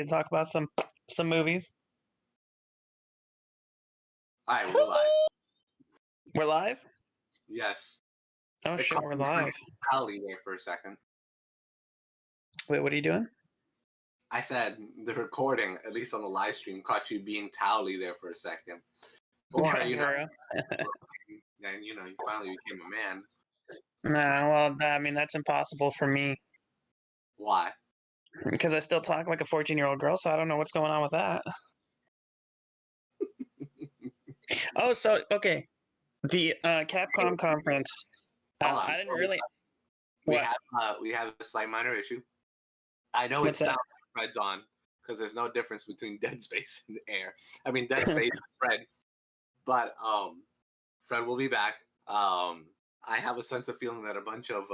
to talk about some movies. All right, we're live. We're live? Yes. Oh shit, we're live. Tally there for a second. Wait, what are you doing? I said the recording, at least on the live stream, caught you being Tally there for a second. Or, you know, and you finally became a man. Nah, well, I mean, that's impossible for me. Why? Because I still talk like a 14-year-old girl, so I don't know what's going on with that. Oh, so, okay. The Capcom conference. I didn't really... We have a slight minor issue. I know it sounds like Fred's on, because there's no difference between Dead Space and Air. I mean, Dead Space and Fred. But Fred will be back. I have a sense of feeling that a bunch of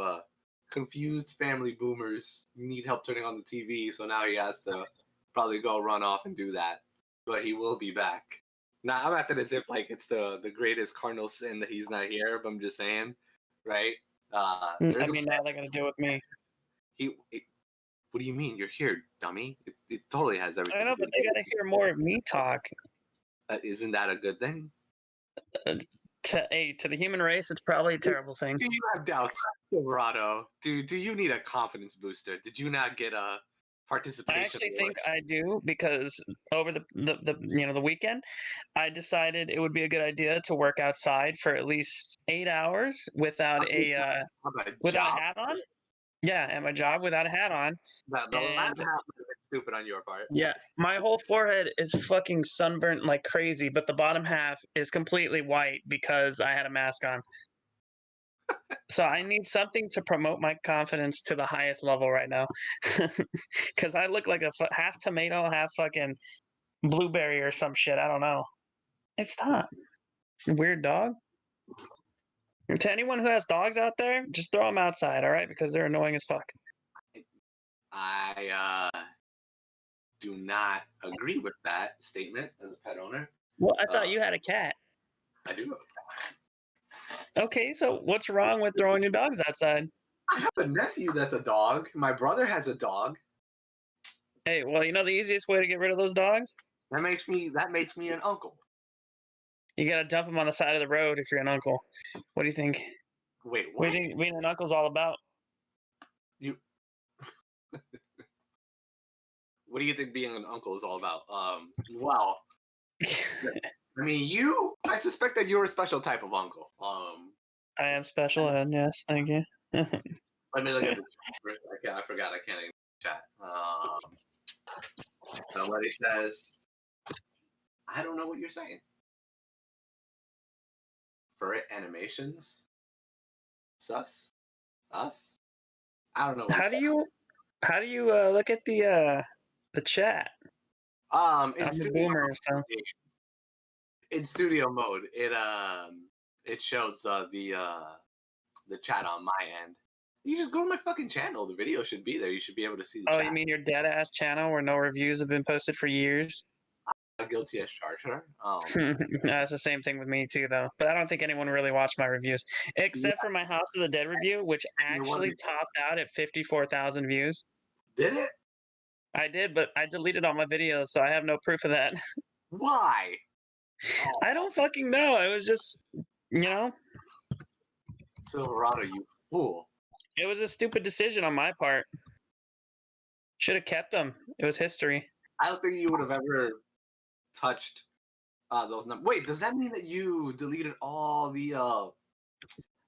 confused family boomers need help turning on the TV, so now he has to probably go run off and do that. But he will be back. Now, I'm acting as if like it's the greatest cardinal sin that he's not here, but I'm just saying, right? I mean, now they're going to do with me. What do you mean? You're here, dummy. It totally has everything. I know, but they got to hear more of me talk. Isn't that a good thing? To the human race, it's probably a terrible thing. Do you have doubts, Silverado? Do you need a confidence booster? Did you not get a participation? I actually think I do, because over the weekend, I decided it would be a good idea to work outside for at least 8 hours without a hat on. Yeah, at my job without a hat on. The last half would have been stupid on your part. Yeah, my whole forehead is fucking sunburnt like crazy, but the bottom half is completely white because I had a mask on. So I need something to promote my confidence to the highest level right now. Because I look like a half tomato, half fucking blueberry or some shit. I don't know. It's not. Weird dog. And to anyone who has dogs out there, just throw them outside, all right? Because they're annoying as fuck. I do not agree with that statement as a pet owner. Well, I thought you had a cat. I do have a cat. Okay, so what's wrong with throwing your dogs outside? I have a nephew that's a dog. My brother has a dog. Hey, well, you know the easiest way to get rid of those dogs? That makes me an uncle. You gotta dump them on the side of the road if you're an uncle. What do you think? Wait, what? What do you think being an uncle's all about? What do you think being an uncle is all about? Well, I mean, I suspect that you're a special type of uncle. I am special, and yes, thank you. Let me look at the chat. I forgot. I can't even chat. Somebody says, I don't know what you're saying. Furret animations? Sus? Us? I don't know. How do you look at the chat? In studio mode, it shows the chat on my end. You just go to my fucking channel. The video should be there. You should be able to see the chat. You mean your dead-ass channel where no reviews have been posted for years? Guilty as charged. It's the same thing with me too, though. But I don't think anyone really watched my reviews, except for my House of the Dead review, which actually topped out at 54,000 views. Did it? I did, but I deleted all my videos, so I have no proof of that. Why? I don't fucking know. It was just, Silverado, you fool. It was a stupid decision on my part. Should have kept them. It was history. I don't think you would have ever touched those numbers. Wait, does that mean that you deleted all the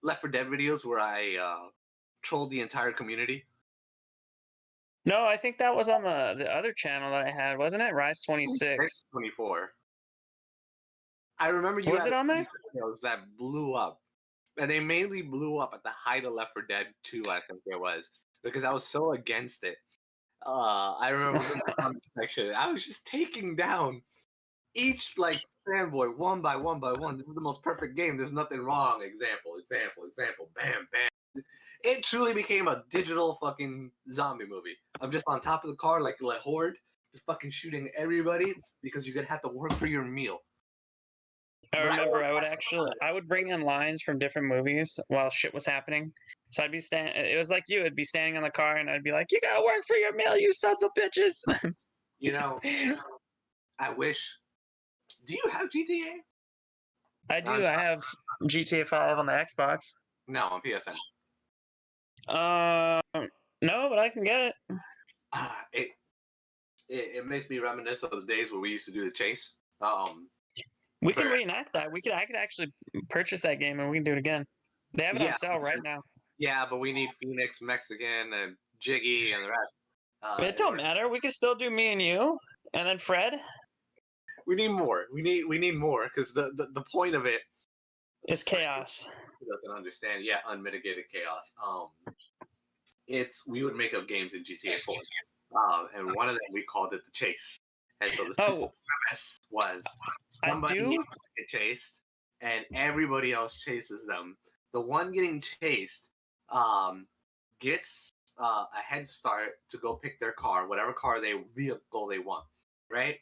Left 4 Dead videos where I trolled the entire community? No, I think that was on the other channel that I had, wasn't it? Rise 26. 24. I remember you was it on there? Videos that blew up. And they mainly blew up at the height of Left 4 Dead 2, I think it was. Because I was so against it. I remember in the comment section, I was just taking down each fanboy one by one by one. This is the most perfect game. There's nothing wrong. Example. Bam, bam. It truly became a digital fucking zombie movie. I'm just on top of the car like Horde, just fucking shooting everybody because you're gonna have to work for your meal. I remember I would bring in lines from different movies while shit was happening. So I'd be it was like you, I'd be standing on the car and I'd be like, you gotta work for your meal, you sons of bitches. You know, I wish. Do you have GTA? I On, do. I have GTA 5 on the Xbox. no, on PSN. No, but I can get it. It, it makes me reminisce of the days where we used to do the chase. We can For, reenact that. I could actually purchase that game and we can do it again. They have it on yeah, sale right now. yeah, but we need Phoenix, Mexican, and Jiggy, and the rest. It don't matter. We can still do me and you, and then Fred We need more. We need more because the point of it is chaos. doesn't understand. Yeah, unmitigated chaos. We would make up games in GTA 4, and one of them we called it the chase. And so the premise was somebody get chased, and everybody else chases them. The one getting chased gets a head start to go pick their car, whatever vehicle they want, right?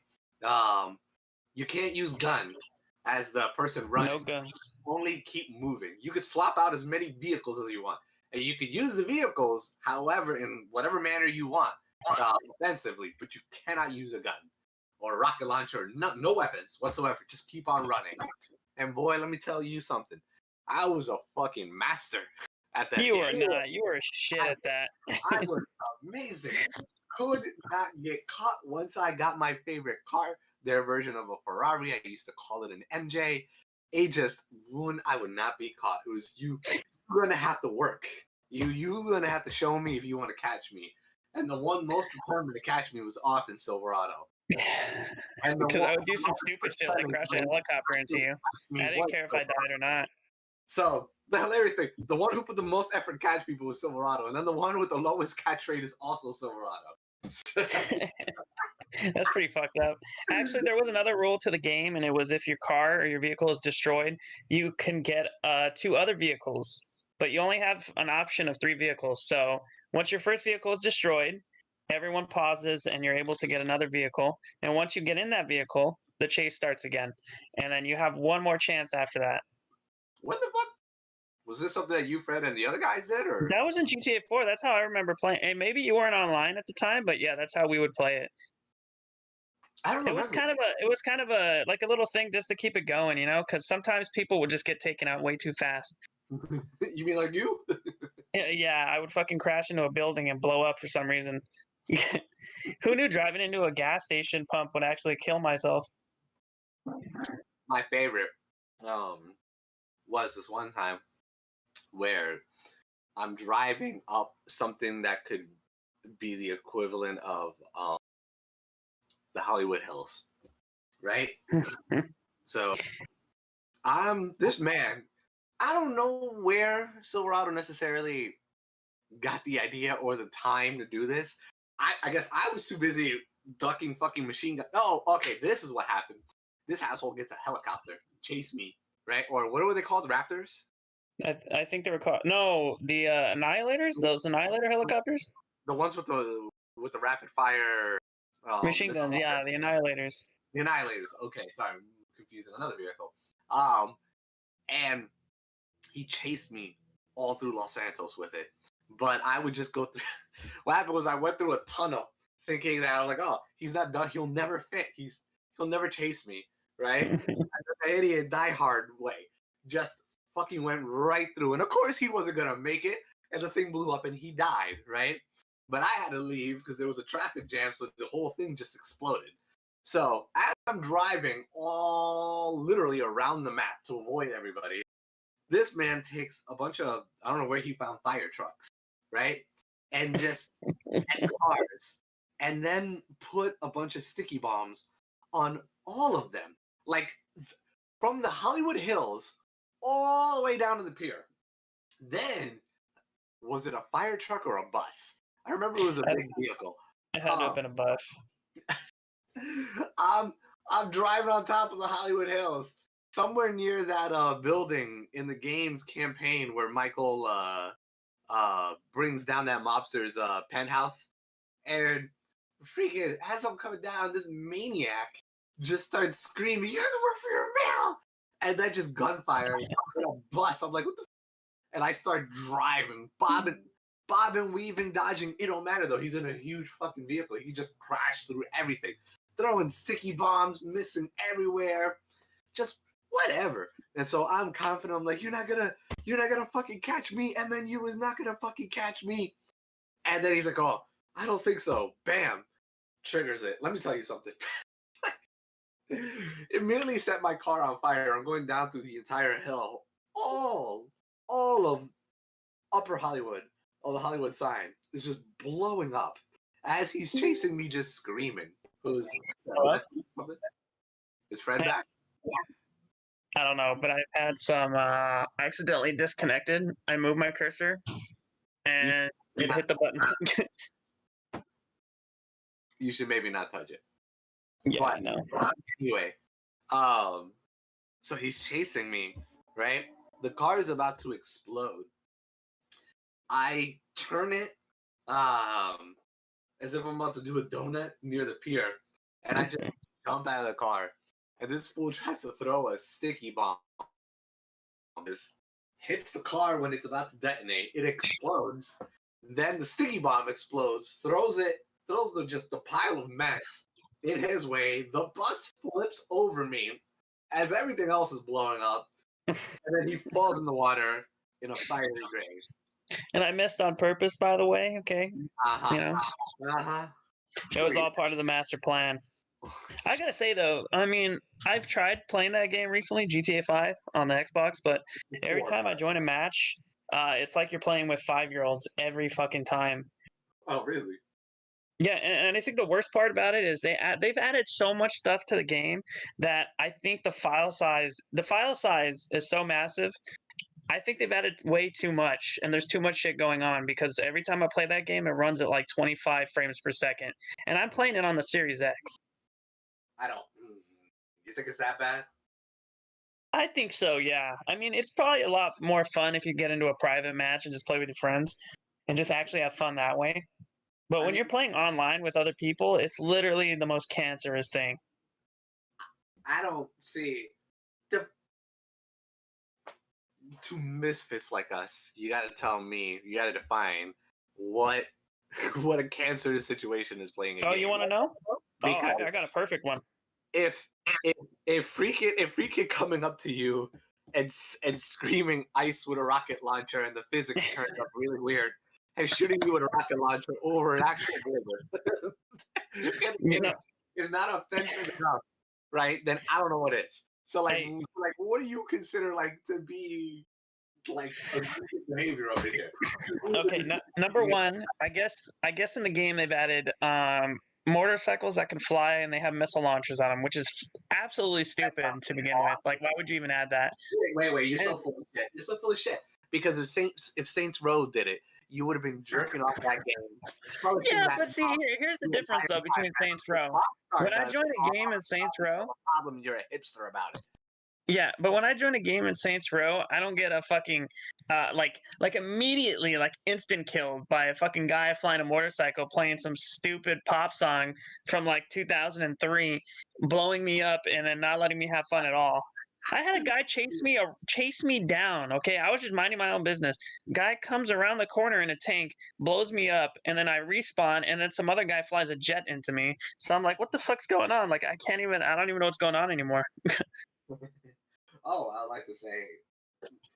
You can't use guns as the person running. No guns. Only keep moving. You could swap out as many vehicles as you want, and you could use the vehicles, however, in whatever manner you want, offensively. But you cannot use a gun or a rocket launcher. No weapons whatsoever. Just keep on running. And boy, let me tell you something. I was a fucking master at that. You were not. You were shit at that. I was amazing. Could not get caught once I got my favorite car, their version of a Ferrari. I used to call it an MJ. I would not be caught. It was you're gonna have to work. You're gonna have to show me if you want to catch me. And the one most determined to catch me was Austin Silverado. Because I would do some stupid shit like crash a helicopter into you. I didn't care if I died or not. So the hilarious thing, the one who put the most effort to catch people was Silverado, and then the one with the lowest catch rate is also Silverado. That's pretty fucked up. Actually, there was another rule to the game, and it was if your car or your vehicle is destroyed, you can get 2 other vehicles, but you only have an option of 3 vehicles. So once your first vehicle is destroyed, everyone pauses and you're able to get another vehicle. And once you get in that vehicle, the chase starts again. And then you have one more chance after that. What the fuck? Was this something that you, Fred, and the other guys did? Or that was in GTA 4. That's how I remember playing. And maybe you weren't online at the time, but yeah, that's how we would play it. I don't know. It was kind of a like a little thing just to keep it going, you know, because sometimes people would just get taken out way too fast. You mean like you? Yeah, I would fucking crash into a building and blow up for some reason. Who knew driving into a gas station pump would actually kill myself? My favorite was this one time where I'm driving up something that could be the equivalent of the Hollywood Hills, right? So I'm this man. I don't know where Silverado necessarily got the idea or the time to do this. I guess I was too busy ducking fucking machine gun. Oh, okay, this is what happened. This asshole gets a helicopter, chase me, right? Or what were they called? Raptors? I think they were called the Annihilators. Those Annihilator helicopters. The ones with the rapid fire machine guns. Yeah, the Annihilators. The Annihilators. Okay, sorry, I'm confusing another vehicle. And he chased me all through Los Santos with it. But I would just go through. What happened was I went through a tunnel thinking that I was like, oh, he's not done. He'll never fit. He'll never chase me, right? And the idiot diehard way just fucking went right through. And of course he wasn't gonna make it, and the thing blew up and he died, right? But I had to leave because there was a traffic jam, so the whole thing just exploded. So as I'm driving all literally around the map to avoid everybody, this man takes a bunch of, I don't know where he found fire trucks, right? And just and cars, and then put a bunch of sticky bombs on all of them. Like from the Hollywood Hills all the way down to the pier. Then, was it a fire truck or a bus? I remember it was a big vehicle. It had to have been a bus. I'm driving on top of the Hollywood Hills, somewhere near that building in the game's campaign where Michael brings down that mobster's penthouse, and freaking as I'm coming down, this maniac just starts screaming, "You have to work for your mail!" And then just gunfire in a bus. I'm like, what the? And I start driving, bobbing. bobbing, weaving, dodging. It don't matter though. He's in a huge fucking vehicle. He just crashed through everything, throwing sticky bombs, missing everywhere, just whatever. And so I'm confident. I'm like, you're not gonna fucking catch me. MNU is not gonna fucking catch me. And then he's like, oh, I don't think so. Bam, triggers it. Let me tell you something. Immediately set my car on fire. I'm going down through the entire hill. All of Upper Hollywood, the Hollywood sign is just blowing up as he's chasing me, just screaming. Who's is Fred back? I don't know, but I've had some. I accidentally disconnected. I moved my cursor, and it hit the button. You should maybe not touch it. Yeah, I know. Anyway, so he's chasing me, right? The car is about to explode. I turn it as if I'm about to do a donut near the pier, and I just jump out of the car. And this fool tries to throw a sticky bomb. This hits the car when it's about to detonate. It explodes. Then the sticky bomb explodes, throws the pile of mess in his way. The bus flips over me as everything else is blowing up. And then he falls in the water in a fiery grave. And I missed on purpose, by the way. Okay. Uh-huh. You know, it was all part of the master plan. I gotta say though, I mean, I've tried playing that game recently, GTA 5 on the Xbox, but every time I join a match, it's like you're playing with 5-year-olds every fucking time. Oh, really? Yeah, and I think the worst part about it is they've added so much stuff to the game that I think the file size is so massive. I think they've added way too much, and there's too much shit going on because every time I play that game, it runs at like 25 frames per second, and I'm playing it on the Series X. I don't. You think it's that bad? I think so, yeah. I mean, it's probably a lot more fun if you get into a private match and just play with your friends and just actually have fun that way. But when you're playing online with other people, it's literally the most cancerous thing. I don't see to misfits like us. You got to tell me. You got to define what a cancerous situation is playing. Oh, you want to know? Because I got a perfect one. If free kid coming up to you and screaming ice with a rocket launcher and the physics turns up really weird, and shooting you with a rocket launcher over an actual building, it's not offensive enough, right? Then I don't know what is. So like what do you consider like to be like abusive behavior over here? Okay, number one, I guess in the game they've added motorcycles that can fly and they have missile launchers on them, which is absolutely stupid to begin with. Like, why would you even add that? Wait, you're so full of shit. You're so full of shit. Because if Saints Row did it, you would have been jerking off that game. Yeah, but see, here's the difference though between Saints Row. When I join a game in Saints Row, problem, you're a hipster about it. Yeah, but when I join a game in Saints Row, I don't get a fucking like immediately like instant killed by a fucking guy flying a motorcycle playing some stupid pop song from like 2003, blowing me up and then not letting me have fun at all. I had a guy chase me down. Okay, I was just minding my own business. Guy comes around the corner in a tank, blows me up, and then I respawn, and then some other guy flies a jet into me. So I'm like, what the fuck's going on? Like, I don't even know what's going on anymore. Oh, I'd like to say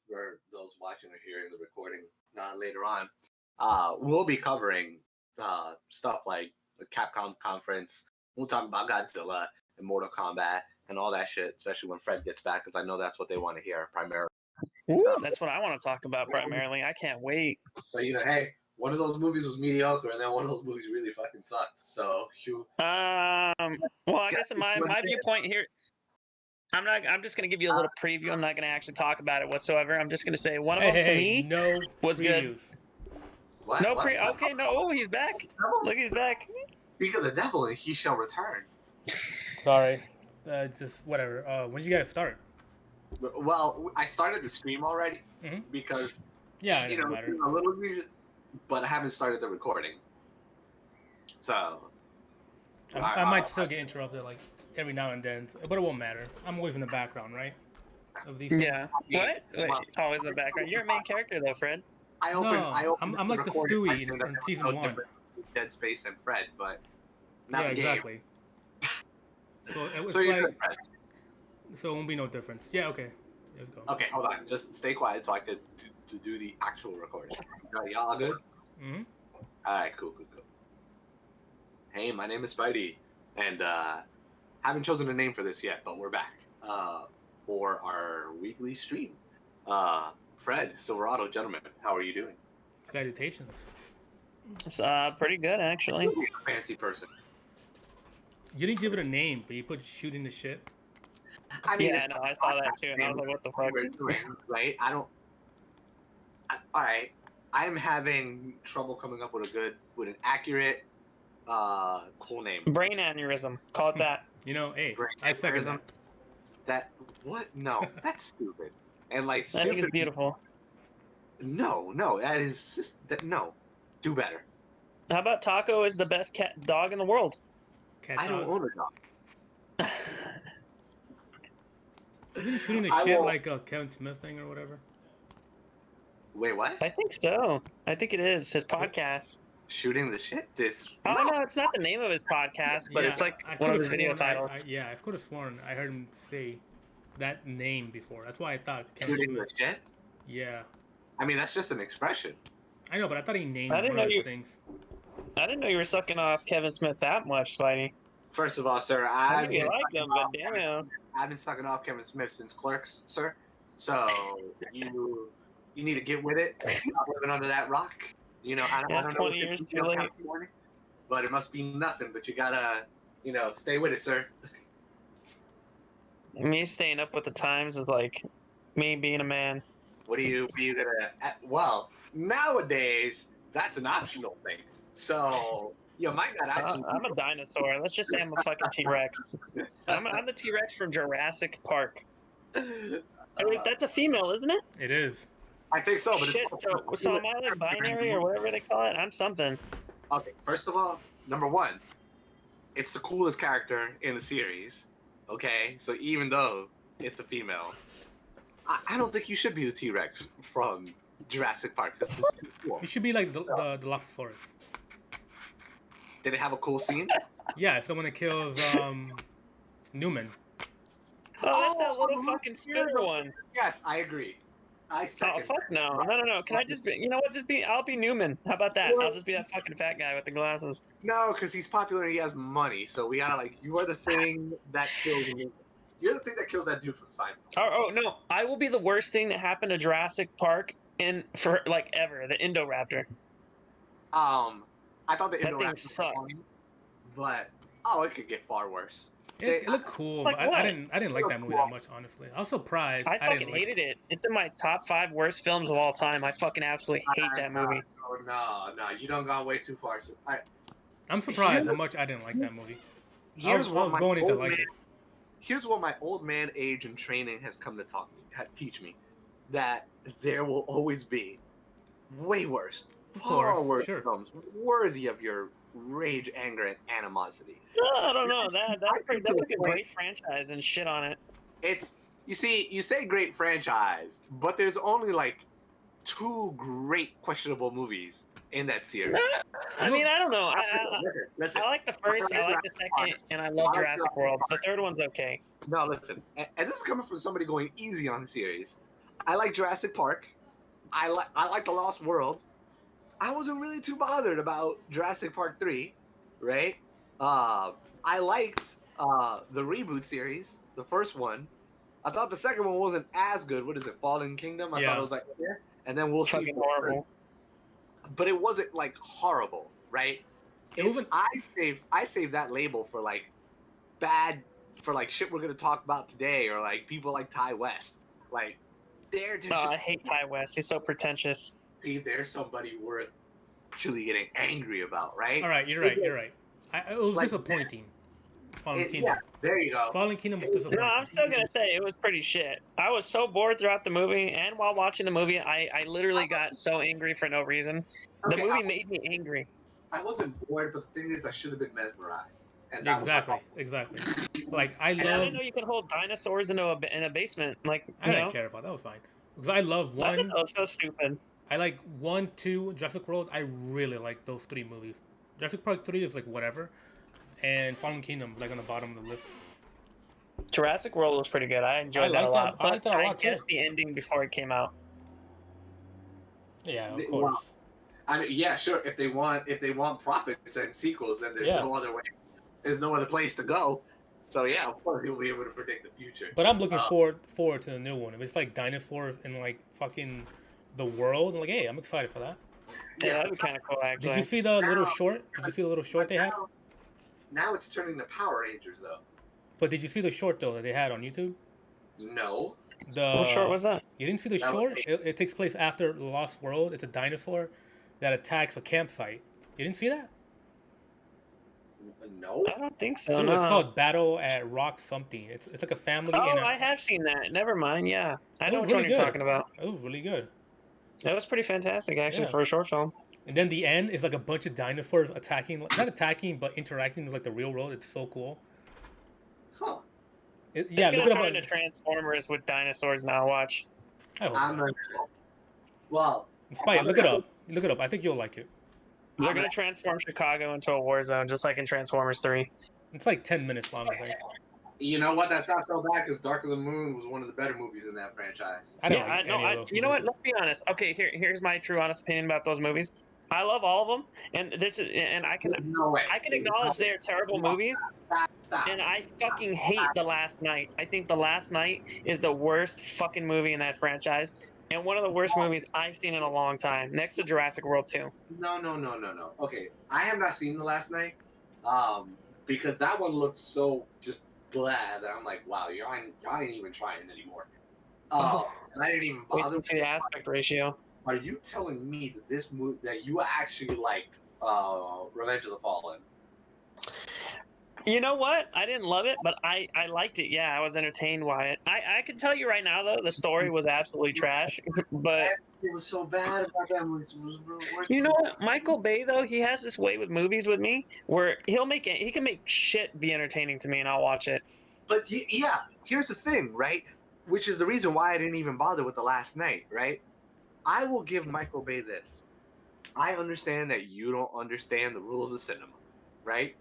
for those watching or hearing the recording later on, we'll be covering stuff like the Capcom conference. We'll talk about Godzilla and Mortal Kombat and all that shit, especially when Fred gets back, because I know that's what they want to hear primarily. Ooh, that's what I want to talk about primarily. I can't wait. So, hey, one of those movies was mediocre, and then one of those movies really fucking sucked. So, well, I guess my viewpoint here, I'm just gonna give you a little preview. I'm not gonna actually talk about it whatsoever. I'm just gonna say one of them to me was good. What? No pre. Okay, no. Oh, he's back. Look, he's back. Speak of the devil, and he shall return. Sorry, just whatever. When did you guys start? Well, I started the stream already because it doesn't matter. A little, but I haven't started the recording. So I might still get interrupted like every now and then, but it won't matter. I'm always in the background, right? Of these. Yeah. What? Wait, always in the background. You're a main character though, Fred. I opened I'm like the recording by Stewie saying in that there was season no 1. difference between Dead Space and Fred, but not Yeah, the game. exactly. So it's So you like, said Fred. so it won't be no difference. Yeah, okay. Let's go. Okay, hold on. Just stay quiet so I could to do the actual recording. Y'all good? Mm-hmm. All right, cool. Hey, my name is Spidey, and haven't chosen a name for this yet, but we're back for our weekly stream. Fred, Silverado, gentlemen, how are you doing? Salutations. It's pretty good actually. You're a fancy person. You didn't give it a name, but you put shooting the shit. I mean, Yeah, no, I saw that too, and I was like, what the fuck? We're doing, right? All right. I'm having trouble coming up with an accurate, cool name. Brain aneurysm. Call it that. You know, hey, Brain I second aneurysm. that. What? No, that's stupid. And like, I stupid. think it's beautiful. No, that is just, no. Do better. How about Taco is the best dog in the world? Cat I don't dog. own a dog. Isn't he shooting the I shit will- like a Kevin Smith thing or whatever? Wait, what? I think so. I think it is his podcast. Shooting the shit? Oh no, it's not the name of his podcast, but Yeah, it's like I one of could've his video sworn titles. I could have sworn I heard him say that name before. That's why I thought Kevin Shooting the Smith. shit? Yeah, I mean, that's just an expression. I know, but I thought he named I didn't one of know those you- things. I didn't know you were sucking off Kevin Smith that much, Spidey. First of all, sir, I I've think you been like sucking him, but off damn. I've been sucking off Kevin Smith since Clerks, sir. So you need to get with it. Stop living under that rock. You know, I Yeah, don't know 20 what years you're too doing late. this morning, but it must be nothing. But you gotta, stay with it, sir. Me staying up with the times is like me being a man. What are you gonna? Well, nowadays that's an optional thing. So you might not actually. I'm a dinosaur. Let's just say I'm a fucking T-Rex. I'm the T-Rex from Jurassic Park. I mean, that's a female, isn't it? It is. I think so, but Shit, so am I like binary or whatever they call it? I'm something. Okay, first of all, number one, it's the coolest character in the series. Okay, so even though it's a female, I don't think you should be the T-Rex from Jurassic Park. It's just too cool. You should be like the Dilophosaurus. Did it have a cool scene? Yeah, it's the one that kills Newman. Oh, that's that little fucking spinner one. Yes, I agree. I Oh, second. fuck no. No. Can I just be, you know what, I'll be Newman. How about that? I'll just be that fucking fat guy with the glasses. No, because he's popular and he has money. So we gotta you are the thing that kills him. You're the thing that kills that dude from Seinfeld. Oh, no. I will be the worst thing that happened to Jurassic Park for like ever, the Indoraptor. I thought the That thing Indoraptor was sucks. funny, but it could get far worse. It looked cool, Like but I what? didn't like that movie that much, honestly. I was surprised. I fucking didn't like hated it. It's in my top 5 worst films of all time. I fucking absolutely hate that movie. No, you done gone way too far. So I'm surprised how much I didn't like that movie. here's I what was my going to old like man, it. here's what my old man age and training has come to teach me, that there will always be way worse, far course, worse sure. films worthy of your rage, anger, and animosity. I don't know. That's like a great franchise and shit on it. It's you say great franchise, but there's only like 2 great questionable movies in that series. I mean, I don't know. Listen, I like the first, I like the second, and I love Jurassic World. The third one's okay. no, listen, and this is coming from somebody going easy on the series. I like Jurassic Park. I like The Lost World. I wasn't really too bothered about Jurassic Park 3, right? I liked the reboot series, the first one. I thought the second one wasn't as good. What is it, Fallen Kingdom? I thought it was like, yeah. And then we'll see. Fucking horrible. But it wasn't like horrible, right? It wasn't. I saved that label for like bad, for like shit we're gonna talk about today, or like people like Ty West. Like they're just. I hate Ty West. He's so pretentious. There's somebody worth actually getting angry about, right? All right, you're right. It was Like, disappointing. Fallen Yeah, Kingdom. there you go. Fallen Kingdom was disappointing. No, I'm still gonna say it was pretty shit. I was so bored throughout the movie, and while watching the movie, I literally got so angry for no reason. The Okay, movie made me angry. I wasn't bored, but the thing is, I should have been mesmerized. And that was my Exactly. fault. Like I And I love. didn't know you could hold dinosaurs in a basement. Like, I you didn't know, care about that. Was fine because I love I thought one. that was so stupid. I like 1, 2, Jurassic World. I really like those 3 movies. Jurassic Park 3 is like whatever, and Fallen Kingdom like on the bottom of the list. Jurassic World was pretty good. I enjoyed that a lot. I liked that a lot I guess too. the ending before it came out. Yeah, of Well, course. I mean, yeah, sure. If they want profits and sequels, then there's no other way. There's no other place to go. So yeah, of course you'll be able to predict the future. But I'm looking forward to the new one. If it's like dinosaurs and like fucking the world, I'm like, hey, I'm excited for that. Yeah, that'd be kind of cool, actually. Did you see the little short? Did you see the little short they had? Now it's turning to Power Rangers, though. But did you see the short though that they had on YouTube? No. What short was that? You didn't see the short? It takes place after the Lost World. It's a dinosaur that attacks a campsite. You didn't see that? No. I don't think so. Dude, No. it's called Battle at Rock something. It's like a family. Oh, I have seen that. Never mind. Yeah, I know which one you're talking about. It was really good. That was pretty fantastic, actually, for a short film. And then the end is like a bunch of dinosaurs attacking, not attacking, but interacting with like the real world. It's so cool. Huh. It's gonna turn into Transformers with dinosaurs now. Watch. I hope I'm not. Well, look it up. Look it up. I think you'll like it. They're gonna transform Chicago into a war zone, just like in Transformers 3. It's like 10 minutes long, I think. You know what? That's not so bad because Dark of the Moon was one of the better movies in that franchise. You know what? Let's be honest. Okay, here's my true honest opinion about those movies. I love all of them, and I can acknowledge they are terrible movies. Stop. And I fucking hate The Last Night. I think The Last Night is the worst fucking movie in that franchise, and one of the worst movies I've seen in a long time, next to Jurassic World 2. No. Okay, I have not seen The Last Night, because that one looked so just blah that I'm like, wow, y'all ain't even trying anymore. And I didn't even bother with the aspect ratio. Are you telling me that this movie that you actually liked Revenge of the Fallen? You know what? I didn't love it, but I liked it. Yeah, I was entertained by it. I can tell you right now, though, the story was absolutely trash. But it was so bad about that movie. You know what? Michael Bay, though, he has this way with movies with me where he can make shit be entertaining to me, and I'll watch it. But yeah, here's the thing, right? Which is the reason why I didn't even bother with The Last Night, right? I will give Michael Bay this. I understand that you don't understand the rules of cinema, right?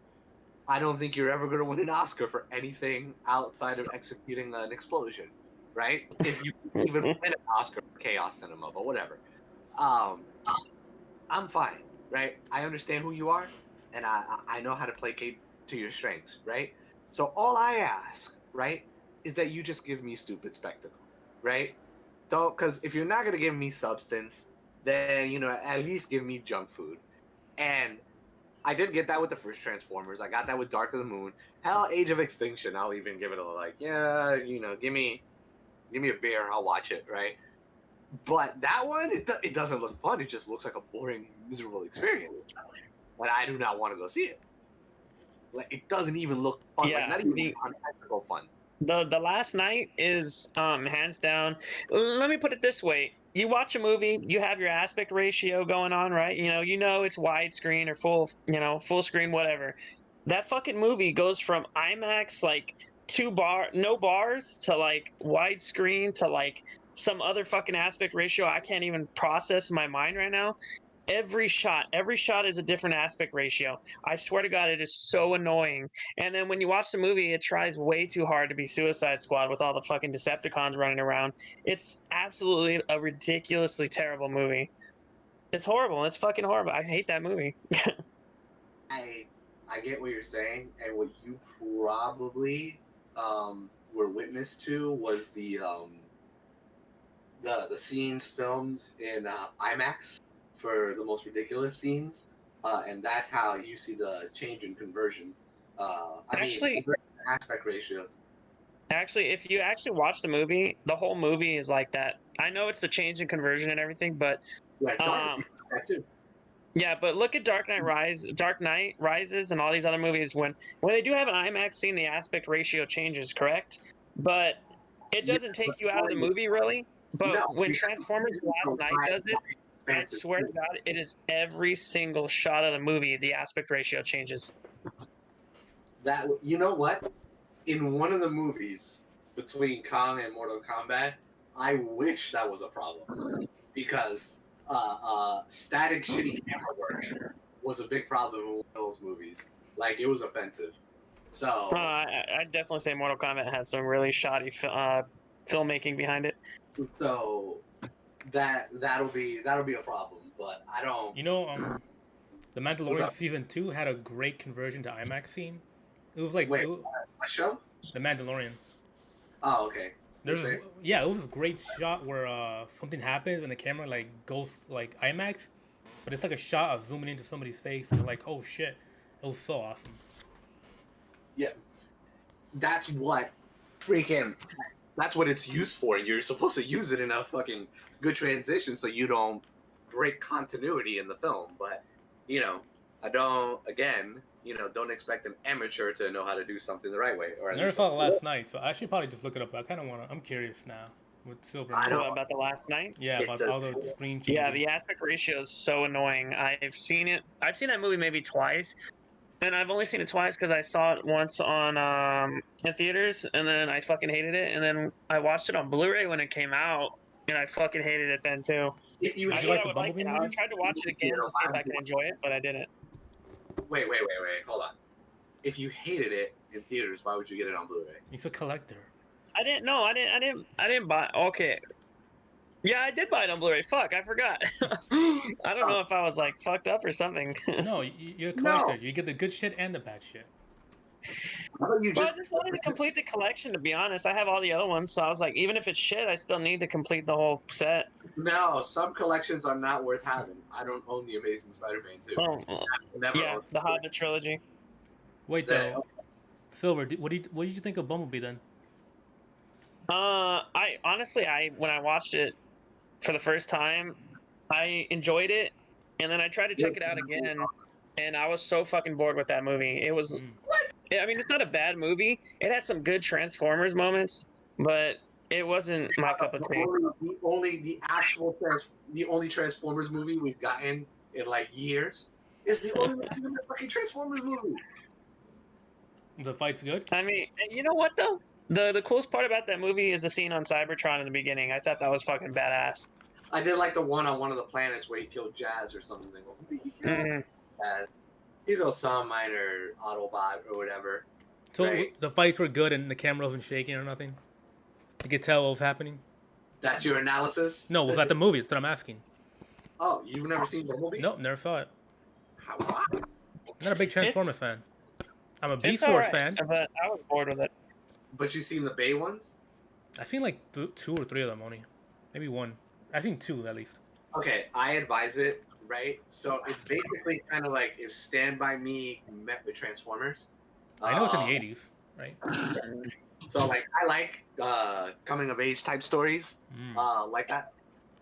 I don't think you're ever going to win an Oscar for anything outside of executing an explosion, right? If you even win an Oscar for chaos cinema, but whatever. I'm fine, right? I understand who you are, and I know how to placate to your strengths, right? So all I ask, right, is that you just give me stupid spectacle, right? Don't, because if you're not going to give me substance, then, you know, at least give me junk food. And I did get that with the first Transformers. I got that with Dark of the Moon. Hell, Age of Extinction, I'll even give it a like, yeah, you know, give me a beer, I'll watch it, right? But that one, it doesn't look fun. It just looks like a boring, miserable experience. But I do not want to go see it. Like, it doesn't even look fun. Yeah, like, not even tactical fun. The Last Night is hands down. Let me put it this way: you watch a movie, you have your aspect ratio going on, right? You know it's widescreen or full screen, whatever. That fucking movie goes from IMAX like no bars to like widescreen to like some other fucking aspect ratio I can't even process in my mind right now. Every shot is a different aspect ratio. I swear to God, it is so annoying. And then when you watch the movie, it tries way too hard to be Suicide Squad with all the fucking Decepticons running around. It's absolutely a ridiculously terrible movie. It's horrible. It's fucking horrible. I hate that movie. I get what you're saying, and what you probably were witness to was the scenes filmed in IMAX for the most ridiculous scenes, and that's how you see the change in conversion. Aspect ratios. Actually, if you actually watch the movie, the whole movie is like that. I know it's the change in conversion and everything, but that too. Yeah, but look at Dark Knight Rises, and all these other movies. When they do have an IMAX scene, the aspect ratio changes, correct? But it doesn't take you out of the movie, really. But when Transformers Last Night does it, I swear to God, it is every single shot of the movie, the aspect ratio changes. That, you know what? In one of the movies between Kong and Mortal Kombat, I wish that was a problem. Because static shitty camera work was a big problem in one of those movies. Like, it was offensive. So I'd definitely say Mortal Kombat had some really shoddy filmmaking behind it. so that'll be a problem. But I don't. You know, The What's Mandalorian up? season 2 had a great conversion to IMAX scene. It was like Wait. it was- A show? The Mandalorian. Oh, okay. There's You're saying- yeah, it was a great shot where something happens and the camera like goes like IMAX, but it's like a shot of zooming into somebody's face and you're like, oh shit, it was so awesome. Yeah. That's what it's used for. You're supposed to use it in a fucking good transition so you don't break continuity in the film. But, don't expect an amateur to know how to do something the right way. Or I at never least saw it last night, so I should probably just look it up. I'm curious now with Silver. I don't- About the last night. Yeah, about all the screen changes. Yeah, the aspect ratio is so annoying. I've seen that movie maybe twice, and I've only seen it twice because I saw it once on in theaters, and then I fucking hated it, and then I watched it on Blu-ray when it came out, and I fucking hated it then too. If you I Did hate you thought like I the would like Bumblebee it. I movie? tried to watch it again to see if I could enjoy it, but I didn't. wait, hold on. If you hated it in theaters, why would you get it on Blu-ray? He's a collector. I didn't. No, I didn't buy. Okay. Yeah, I did buy it on Blu-ray. Fuck, I forgot. I don't know if I was like fucked up or something. No, you're a collector. You get the good shit and the bad shit. How about you Well, I just just wanted to complete the collection, to be honest. I have all the other ones, so I was like, even if it's shit, I still need to complete the whole set. No, some collections are not worth having. I don't own the Amazing Spider-Man 2. Oh, Never yeah, owned the Hobbit trilogy. Wait though, Silver, what did you think of Bumblebee then? I honestly, when I watched it for the first time, I enjoyed it, and then I tried to check it out again, and I was so fucking bored with that movie. It was, I mean, it's not a bad movie. It had some good Transformers moments, but it wasn't my cup of tea. The only Transformers movie we've gotten in like years is the only fucking Transformers movie. The fight's good. I mean, and you know what though? The coolest part about that movie is the scene on Cybertron in the beginning. I thought that was fucking badass. I did like the one on one of the planets where he killed Jazz or something. Mhm. Jazz. You go some minor Autobot or whatever. So Right. the fights were good and the camera wasn't shaking or nothing. You could tell what was happening. That's your analysis? No, was that the movie? That's what I'm asking. Oh, you've never seen Bumblebee? Nope, never saw it. How, why? Not a big Transformers fan. I'm a It's Beast Wars alright, fan. but I was bored with it. But you've seen the Bay ones? I've seen like 2 or 3 of them only. Maybe 1. I've seen 2 at least. Okay, I advise it, right? So it's basically kind of like if Stand By Me met with Transformers. I know it's in the 80s, right? So like I like coming of age type stories like that.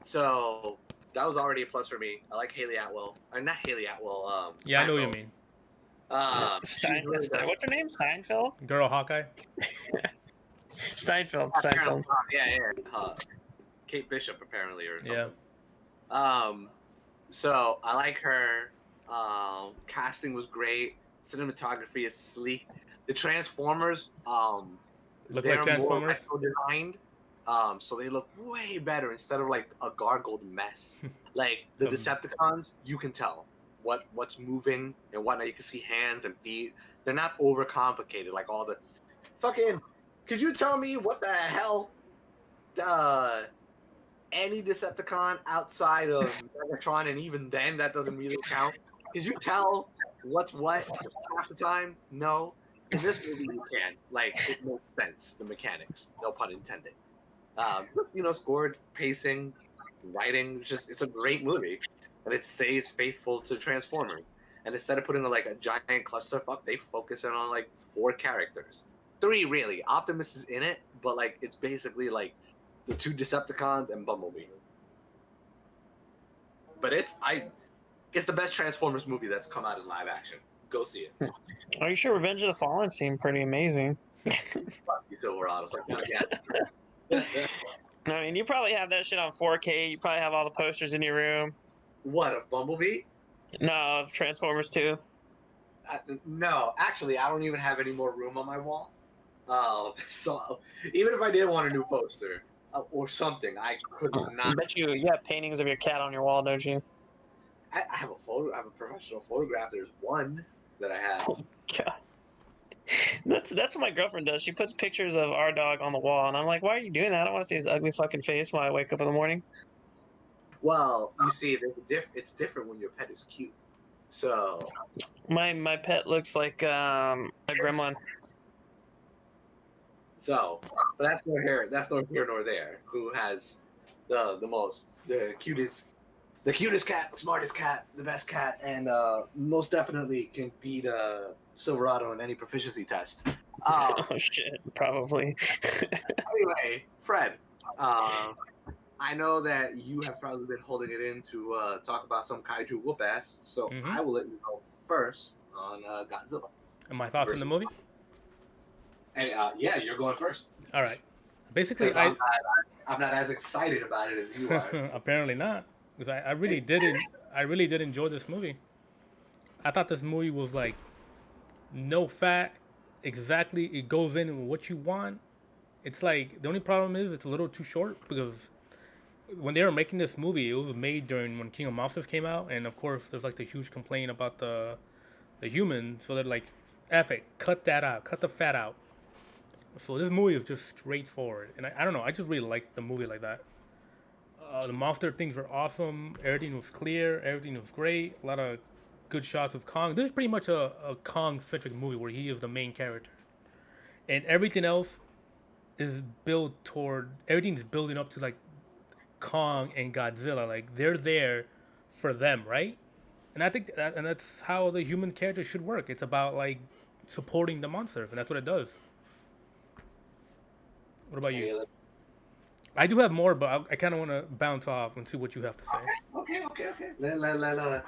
So that was already a plus for me. I like Haley Atwell. Or not Haley Atwell. Yeah, I know what you Steinfeld. mean. She's really good. What's her name? Steinfeld? Girl Hawkeye. Steinfeld. Yeah. Kate Bishop apparently or something. Yeah. So I like her. Casting was great. Cinematography is sleek. The Transformers, Look they're like Transformers. more retro-designed, so they look way better instead of like a gargled mess. Like the Decepticons, you can tell what's moving and whatnot. You can see hands and feet. They're not overcomplicated like all the fucking. Could you tell me what the hell? Any Decepticon outside of Megatron, and even then, that doesn't really count. Could you tell what's what half the time? No. In this movie, you can. Like, it makes sense. The mechanics, no pun intended. Scored, pacing, writing. It's a great movie, and it stays faithful to Transformers. And instead of putting like a giant clusterfuck, they focus in on like 4 characters, 3 really. Optimus is in it, but like it's basically like the 2 Decepticons and Bumblebee. But it's the best Transformers movie that's come out in live action. Go see it. Are you sure Revenge of the Fallen seemed pretty amazing? Fuck you, Silverados. Yeah. I mean, you probably have that shit on 4K. You probably have all the posters in your room. What, of Bumblebee? No, of Transformers 2. No, actually, I don't even have any more room on my wall. So even if I did want a new poster, or something. I could I not. bet you have paintings of your cat on your wall, don't you? I have a photo. I have a professional photograph. There's one that I have. God. That's what my girlfriend does. She puts pictures of our dog on the wall, and I'm like, why are you doing that? I don't want to see his ugly fucking face when I wake up in the morning. Well, you see, it's different when your pet is cute. So My pet looks like a gremlin. So, but that's neither here nor there. Who has the cutest cat, the smartest cat, the best cat, and most definitely can beat Silverado in any proficiency test. Oh shit, probably. Anyway, Fred, I know that you have probably been holding it in to talk about some kaiju whoop ass, so I will let you go first on Godzilla. And my thoughts on the movie? And yeah, you're going first. All right. Basically, I'm not as excited about it as you are. Apparently not, because I really did enjoy this movie. I thought this movie was like no fat, exactly. It goes in with what you want. It's like the only problem is it's a little too short because when they were making this movie, it was made during when King of Monsters came out, and of course there's like the huge complaint about the humans, so they're like, "F it, cut that out, cut the fat out." So this movie is just straightforward, and I don't know, I just really liked the movie like that. The monster things were awesome. Everything was clear. Everything was great. A lot of good shots of Kong. This is pretty much a Kong-centric movie where he is the main character, and everything else is built toward. Everything's building up to like Kong and Godzilla. Like they're there for them, right? And I think that's how the human character should work. It's about like supporting the monsters, and that's what it does. What about you? I do have more, but I kind of want to bounce off and see what you have to say. Okay. Let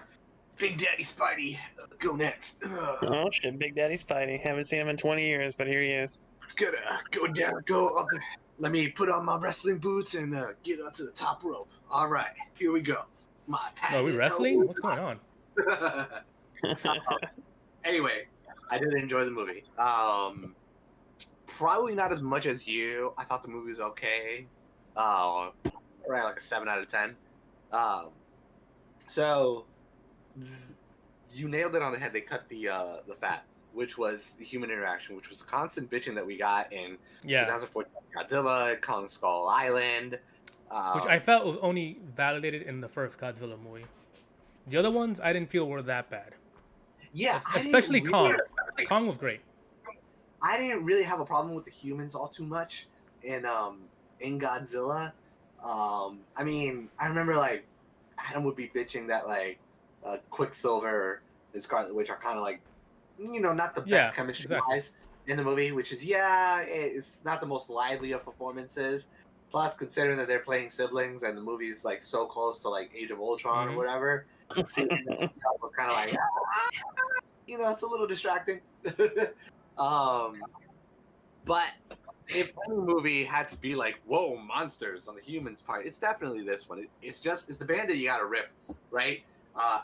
Big Daddy Spidey go next. Oh shit, Big Daddy Spidey. Haven't seen him in 20 years, but here he is. It's gonna go up. Let me put on my wrestling boots and get up to the top rope. All right, here we go. Are we wrestling? What's going on? Anyway, I did enjoy the movie. Probably not as much as you. I thought the movie was okay. Right, like a 7 out of 10. So you nailed it on the head. They cut the fat, which was the human interaction, which was the constant bitching that we got in 2014 Godzilla, Kong Skull Island. Which I felt was only validated in the first Godzilla movie. The other ones I didn't feel were that bad. Yeah, especially Kong. Kong was great. I didn't really have a problem with the humans all too much in Godzilla. I mean, I remember like Adam would be bitching that like Quicksilver and Scarlet Witch are kind of like, you know, not the best chemistry wise in the movie, which is it's not the most lively of performances. Plus, considering that they're playing siblings and the movie's like so close to like Age of Ultron or whatever, seeing it was kind of like, you know, it's a little distracting. But if any movie had to be like, whoa, monsters on the humans part, it's definitely this one. It's the band that you gotta rip, right?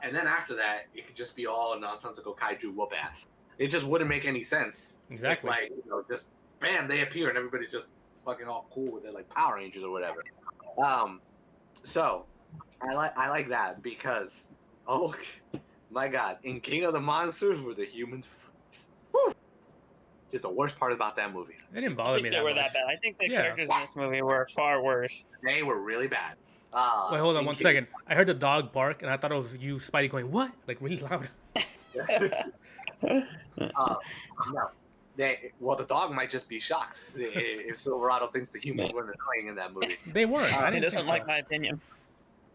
And then after that, it could just be all nonsensical kaiju whoop ass. It just wouldn't make any sense. Exactly. If, like, you know, just bam, they appear and everybody's just fucking all cool with it, like Power Rangers or whatever. So I like that because, oh my God, in King of the Monsters were the humans. Just the worst part about that movie. It didn't bother me that much. They were that bad. I think the characters in this movie were far worse. They were really bad. Wait, hold on one second. I heard the dog bark, and I thought it was you, Spidey, going, what? Like, really loud. No. The dog might just be shocked if Silverado thinks the humans weren't annoying in that movie. They weren't. He doesn't like my opinion.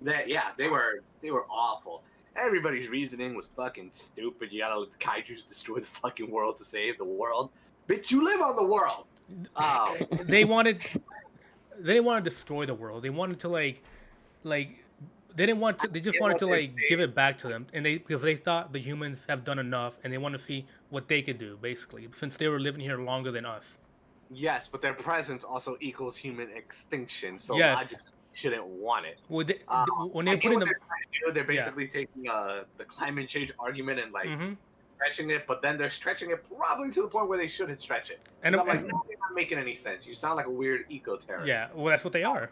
They were awful. Everybody's reasoning was fucking stupid. You gotta let the kaijus destroy the fucking world to save the world. Bitch, you live on the world. They didn't want to destroy the world. They wanted to like they didn't want to. They just wanted to like give it back to them, and because they thought the humans have done enough, and they want to see what they could do, basically, since they were living here longer than us. Yes, but their presence also equals human extinction, so yes. logic shouldn't want it. Well, when they put in they're basically taking the climate change argument and like stretching it, but then they're stretching it probably to the point where they shouldn't stretch it. And I'm like, no, you're not making any sense. You sound like a weird eco-terrorist. yeah, well, that's what they are.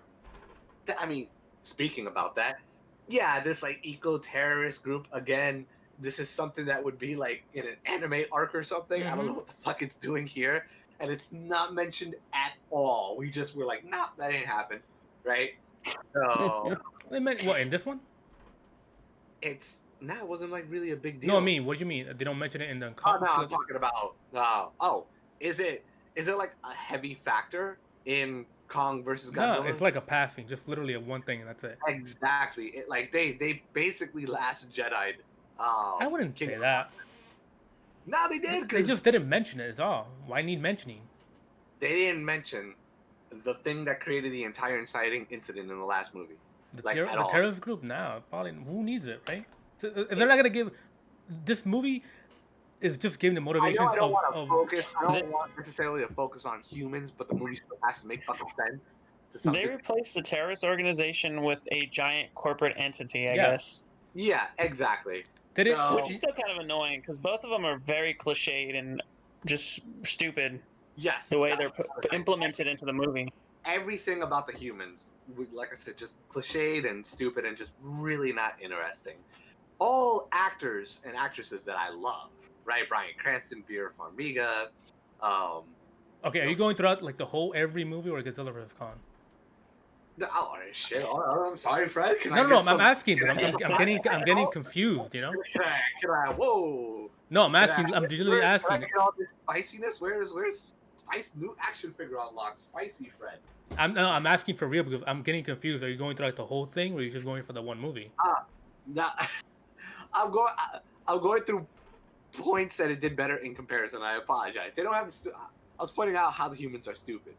I mean, speaking about that, yeah, this like eco-terrorist group again. This is something that would be like in an anime arc or something. I don't know what the fuck it's doing here, and it's not mentioned at all. We just were like, nah, that ain't happen, right? So They meant what in this one? it wasn't like really a big deal. No, I mean, what do you mean? They don't mention it in the. Oh no, I'm talking about. Is it like a heavy factor in Kong versus Godzilla? No, it's like a passing, just literally a one thing, and that's it. Exactly. It like they basically Last Jedi'd. I wouldn't King say of that. No, they did. They just didn't mention it. Is all. Why need mentioning? They didn't mention the thing that created the entire inciting incident in the last movie. The Like, at all. terrorist group now, probably who needs it, right? If they're not gonna give this movie is just giving the motivation I don't want to of focus. I don't want necessarily to focus on humans, but the movie still has to make fucking sense. To some They degree. replaced the terrorist organization with a giant corporate entity, I Yeah. guess. Yeah, exactly. Did it- So, Which is still kind of annoying because both of them are very cliched and just stupid yes, the way they're that's the thing. implemented into the movie. Everything about the humans, like I said, just cliched and stupid and just really not interesting. All actors and actresses that I love, right? Bryan Cranston, Vera Farmiga. Okay, are you going throughout like the whole every movie or Godzilla vs Kong? Oh shit! I'm sorry, Fred. Can I No, get I'm some- asking. I'm getting confused. You know? Can I? Whoa! No, I'm asking. Can I- I'm literally Can I asking. get all this spiciness? Where's Spice new action figure unlocked? Spicy Fred. I'm asking for real because I'm getting confused. Are you going through like the whole thing, or are you just going for the one movie? Nah, I'm going through points that it did better in comparison. I apologize. They don't have. I was pointing out how the humans are stupid.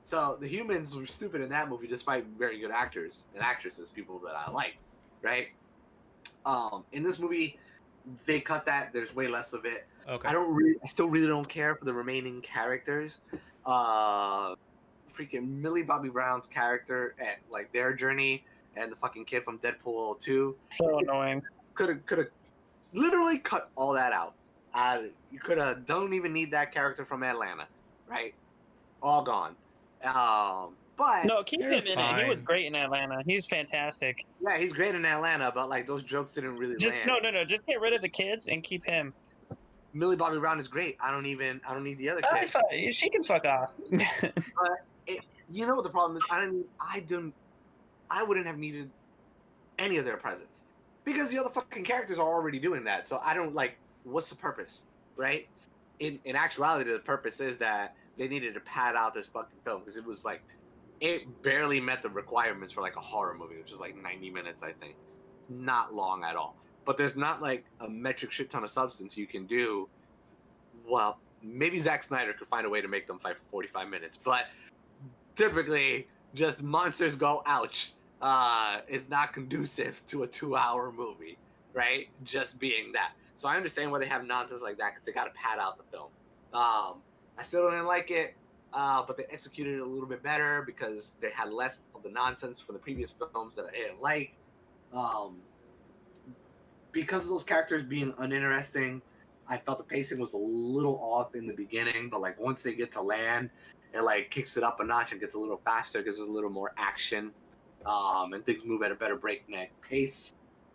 So the humans were stupid in that movie, despite very good actors and actresses, people that I like, right? In this movie, they cut that. There's way less of it. Okay. I still really don't care for the remaining characters. Freaking Millie Bobby Brown's character and like their journey, and the fucking kid from Deadpool 2 So annoying. could have literally cut all that out. You could have don't even need that character from Atlanta, right? All gone. But No, keep You're him in it. He was fine. great in Atlanta. He's fantastic. yeah, he's great in Atlanta, but like those jokes didn't really Just land. no. Just get rid of the kids and keep him. Millie Bobby Brown is great. I don't need the other kid. She can fuck off. You know what the problem is? I wouldn't have needed any of their presence because the other fucking characters are already doing that. So I don't like. What's the purpose, right? In actuality, the purpose is that they needed to pad out this fucking film because it was like it barely met the requirements for like a horror movie, which is like 90 minutes, I think. Not long at all. But there's not like a metric shit ton of substance you can do. Well, maybe Zack Snyder could find a way to make them fight for 45 minutes, but typically just monsters go ouch is not conducive to a 2-hour movie, right? Just being that. So I understand why they have nonsense like that because they got to pad out the film. I still didn't like it, but they executed it a little bit better because they had less of the nonsense from the previous films that I didn't like. Because of those characters being uninteresting, I felt the pacing was a little off in the beginning, but like once they get to land, it like kicks it up a notch and gets a little faster, gets a little more action, and things move at a better breakneck pace.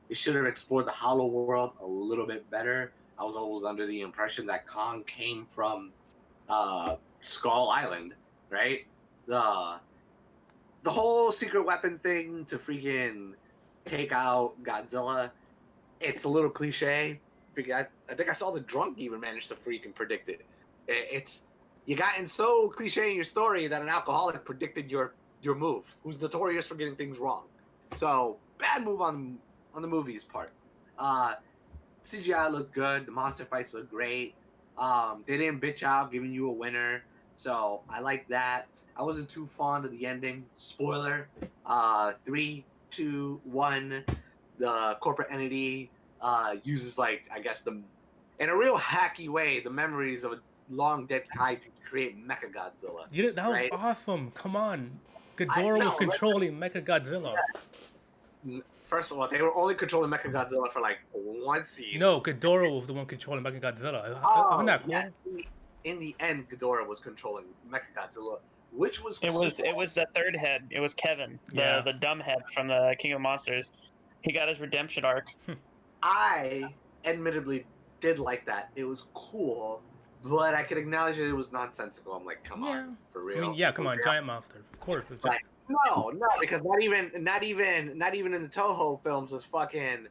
It should have explored the Hollow World a little bit better. I was always under the impression that Kong came from Skull Island, right? The whole secret weapon thing to freaking take out Godzilla, it's a little cliche. I think I saw the drunk even manage to freaking predict it. It's you gotten so cliche in your story that an alcoholic predicted your move, who's notorious for getting things wrong. So bad move on the movie's part. CGI looked good. The monster fights look great. They didn't bitch out giving you a winner. So I like that. I wasn't too fond of the ending. Spoiler. 3, 2, 1. The corporate entity uses like I guess in a real hacky way the memories of a long dead guy to create Mechagodzilla. That was right? awesome. Come on. Ghidorah was know, right? controlling Mechagodzilla. First of all, they were only controlling Mechagodzilla for like one scene. No, Ghidorah was the one controlling Mechagodzilla. Isn't that cool? Yes. In the end, Ghidorah was controlling Mechagodzilla, which was It cool. was the third head. It was Kevin, the dumb head from the King of Monsters. He got his redemption arc. I admittedly did like that. It was cool, but I could acknowledge that it was nonsensical. I'm like, come on, for real. I mean, come on, giant monsters, of course. Like, no, because not even in the Toho films does fucking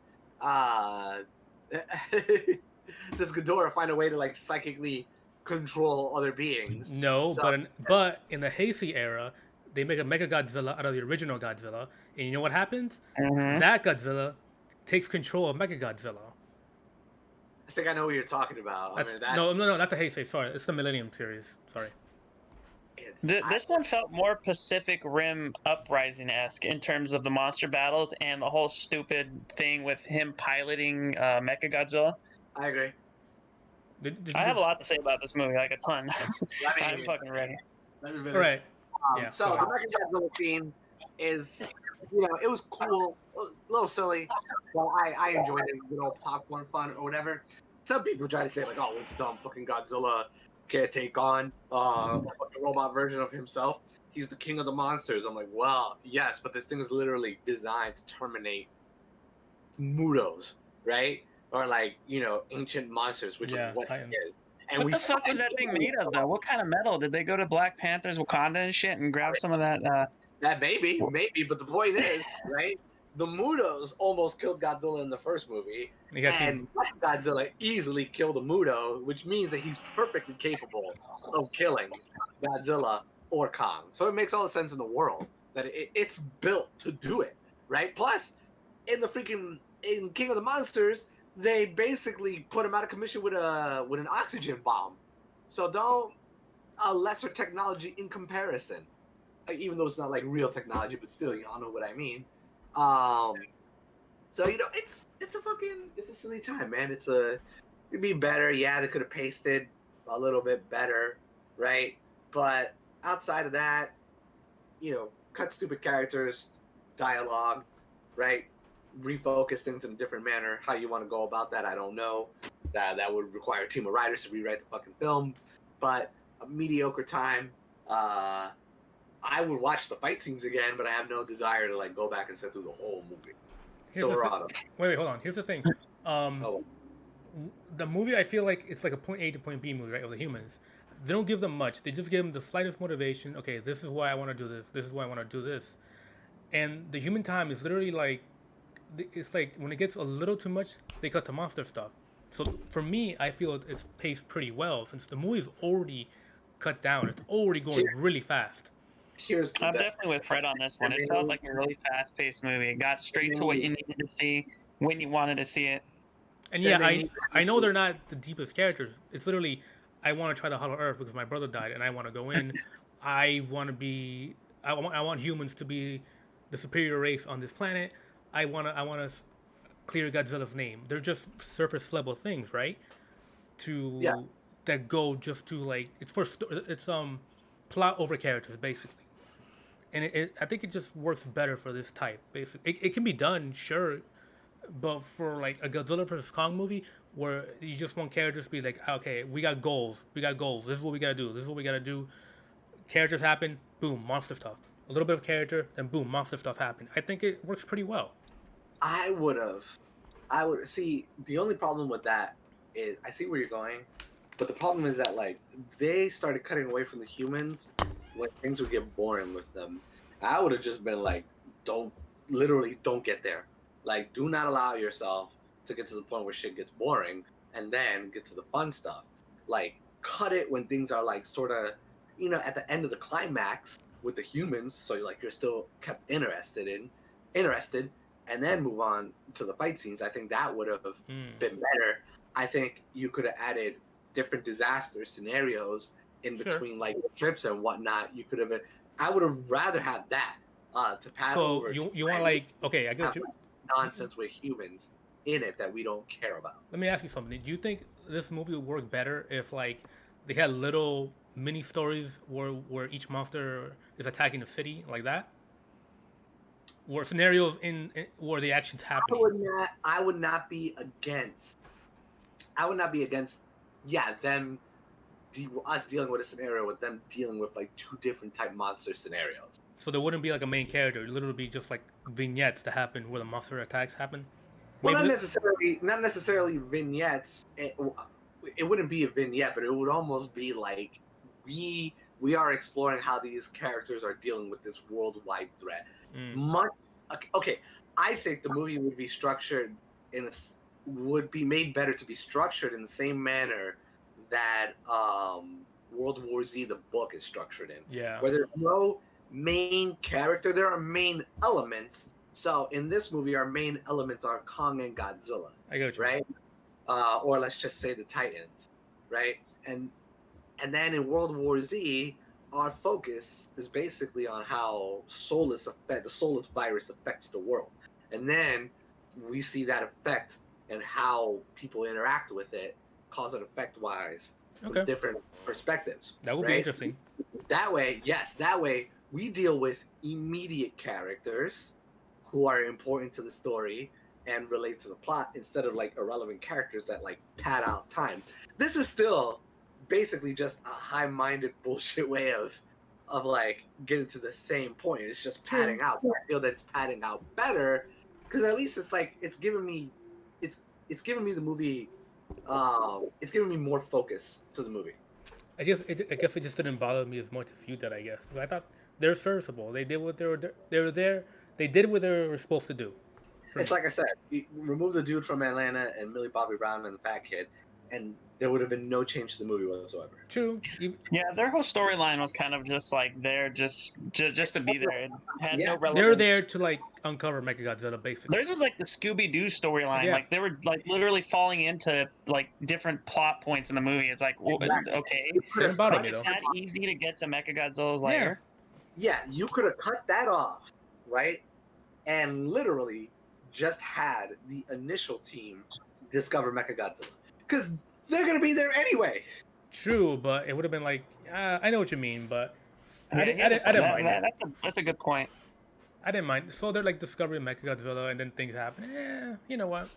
does Ghidorah find a way to like psychically control other beings? No, so, but in the Heisei era, they make a Mechagodzilla out of the original Godzilla, and you know what happens? Mm-hmm. That Godzilla takes control of Mechagodzilla. I think I know what you're talking about. No, not the Heisei. Sorry, it's the Millennium series. Sorry. This one felt more Pacific Rim Uprising-esque in terms of the monster battles and the whole stupid thing with him piloting Mechagodzilla. I agree. I have a lot to say about this movie, like a ton. I'm fucking ready. Right. So the Mechagodzilla scene is, it was cool, a little silly, but I enjoyed it, popcorn fun or whatever. Some people try to say like, oh, it's dumb, fucking Godzilla can't take on a robot version of himself. He's the king of the monsters. I'm like, well, yes, but this thing is literally designed to terminate Mutos, right? Or like, ancient monsters, which is what it is. And what the fuck was that thing made of, though? What kind of metal? Did they go to Black Panther's Wakanda and shit and grab some of that? That maybe, but the point is, right? The Mutos almost killed Godzilla in the first movie, and Godzilla easily killed a Muto, which means that he's perfectly capable of killing Godzilla or Kong. So it makes all the sense in the world that it's built to do it, right? Plus, in King of the Monsters, they basically put him out of commission with an oxygen bomb. So a lesser technology in comparison, even though it's not like real technology, but still, y'all know what I mean. So it's a silly time, man. It'd be better. Yeah, they could have pasted a little bit better, right? But outside of that, cut stupid characters, dialogue, right? Refocus things in a different manner. How you want to go about that, I don't know. That would require a team of writers to rewrite the fucking film. But a mediocre time. I would watch the fight scenes again, but I have no desire to like go back and sit through the whole movie. Wait, hold on. Here's the thing. The movie, I feel like it's like a point A to point B movie, right? Of the humans. They don't give them much. They just give them the slightest motivation. Okay, this is why I want to do this. This is why I want to do this. And the human time is literally like, it's like when it gets a little too much, they cut to monster stuff. So for me, I feel it's paced pretty well since the movie is already cut down. It's already going really fast. I'm definitely with Fred on this one. It felt like a really fast-paced movie. It got straight to what you needed to see when you wanted to see it. And I know they're not the deepest characters. It's literally, I want to try the Hollow Earth because my brother died, and I want to go in. I want humans to be the superior race on this planet. I want to clear Godzilla's name. They're just surface level things, right? That go just to like it's plot over characters basically. And I think it just works better for this type. Basically, it can be done, sure, but for like a Godzilla vs Kong movie where you just want characters to be like, okay, we got goals. This is what we gotta do. Characters happen, boom, monster stuff. A little bit of character, then boom, monster stuff happen. I think it works pretty well. I would see. The only problem with that is I see where you're going, but the problem is that like they started cutting away from the humans when things would get boring with them. I would have just been like, don't get there. Like, do not allow yourself to get to the point where shit gets boring and then get to the fun stuff. Like, cut it when things are like sort of, at the end of the climax with the humans, so you're still kept interested, and then move on to the fight scenes. I think that would have been better. I think you could have added different disaster scenarios in between like trips and whatnot. You could have. I would have rather had that to pass over. So you want like okay, I get you. Nonsense with humans in it that we don't care about. Let me ask you something. Do you think this movie would work better if like they had little mini stories where each monster is attacking the city like that? or scenarios in where the action's happening. I would not be against. I would not be against. Yeah, us dealing with a scenario with them dealing with like two different type monster scenarios. So there wouldn't be like a main character. It would literally be just like vignettes that happen where the monster attacks happen. Well, not necessarily vignettes. It wouldn't be a vignette, but it would almost be like we are exploring how these characters are dealing with this worldwide threat. Okay, I think the movie would be structured would be made better to be structured in the same manner that World War Z, the book, is structured in. Yeah. Where there's no main character, there are main elements. So in this movie, our main elements are Kong and Godzilla. I got you. Right? Or let's just say the Titans, right? And then in World War Z, our focus is basically on how the Solus virus affects the world. And then we see that effect and how people interact with it, cause and effect wise, from different perspectives. That would be interesting. That way, we deal with immediate characters who are important to the story and relate to the plot instead of like irrelevant characters that like pad out time. This is still basically just a high-minded bullshit way of like getting to the same point. It's just padding out. But I feel that it's padding out better because at least it's like it's giving me the movie. It's giving me more focus to the movie. I guess it just didn't bother me as much as you did. I guess I thought they're serviceable. They did what they were there. They did what they were supposed to do. It's like I said, you remove the dude from Atlanta and Millie Bobby Brown and the fat kid, and there would have been no change to the movie whatsoever. True. Yeah, their whole storyline was kind of just like there just to be there. It had no relevance. They were there to like uncover Mechagodzilla, basically. Theirs was like the Scooby-Doo storyline. Yeah. Like they were like literally falling into like different plot points in the movie. It's like, okay, it's not easy to get to Mechagodzilla's lair. Yeah, you could have cut that off, right? And literally just had the initial team discover Mechagodzilla. Because they're going to be there anyway. True, but it would have been like, I know what you mean, but I didn't mind. That's a good point. I didn't mind. So they're like discovering Mechagodzilla and then things happen. Yeah, you know what?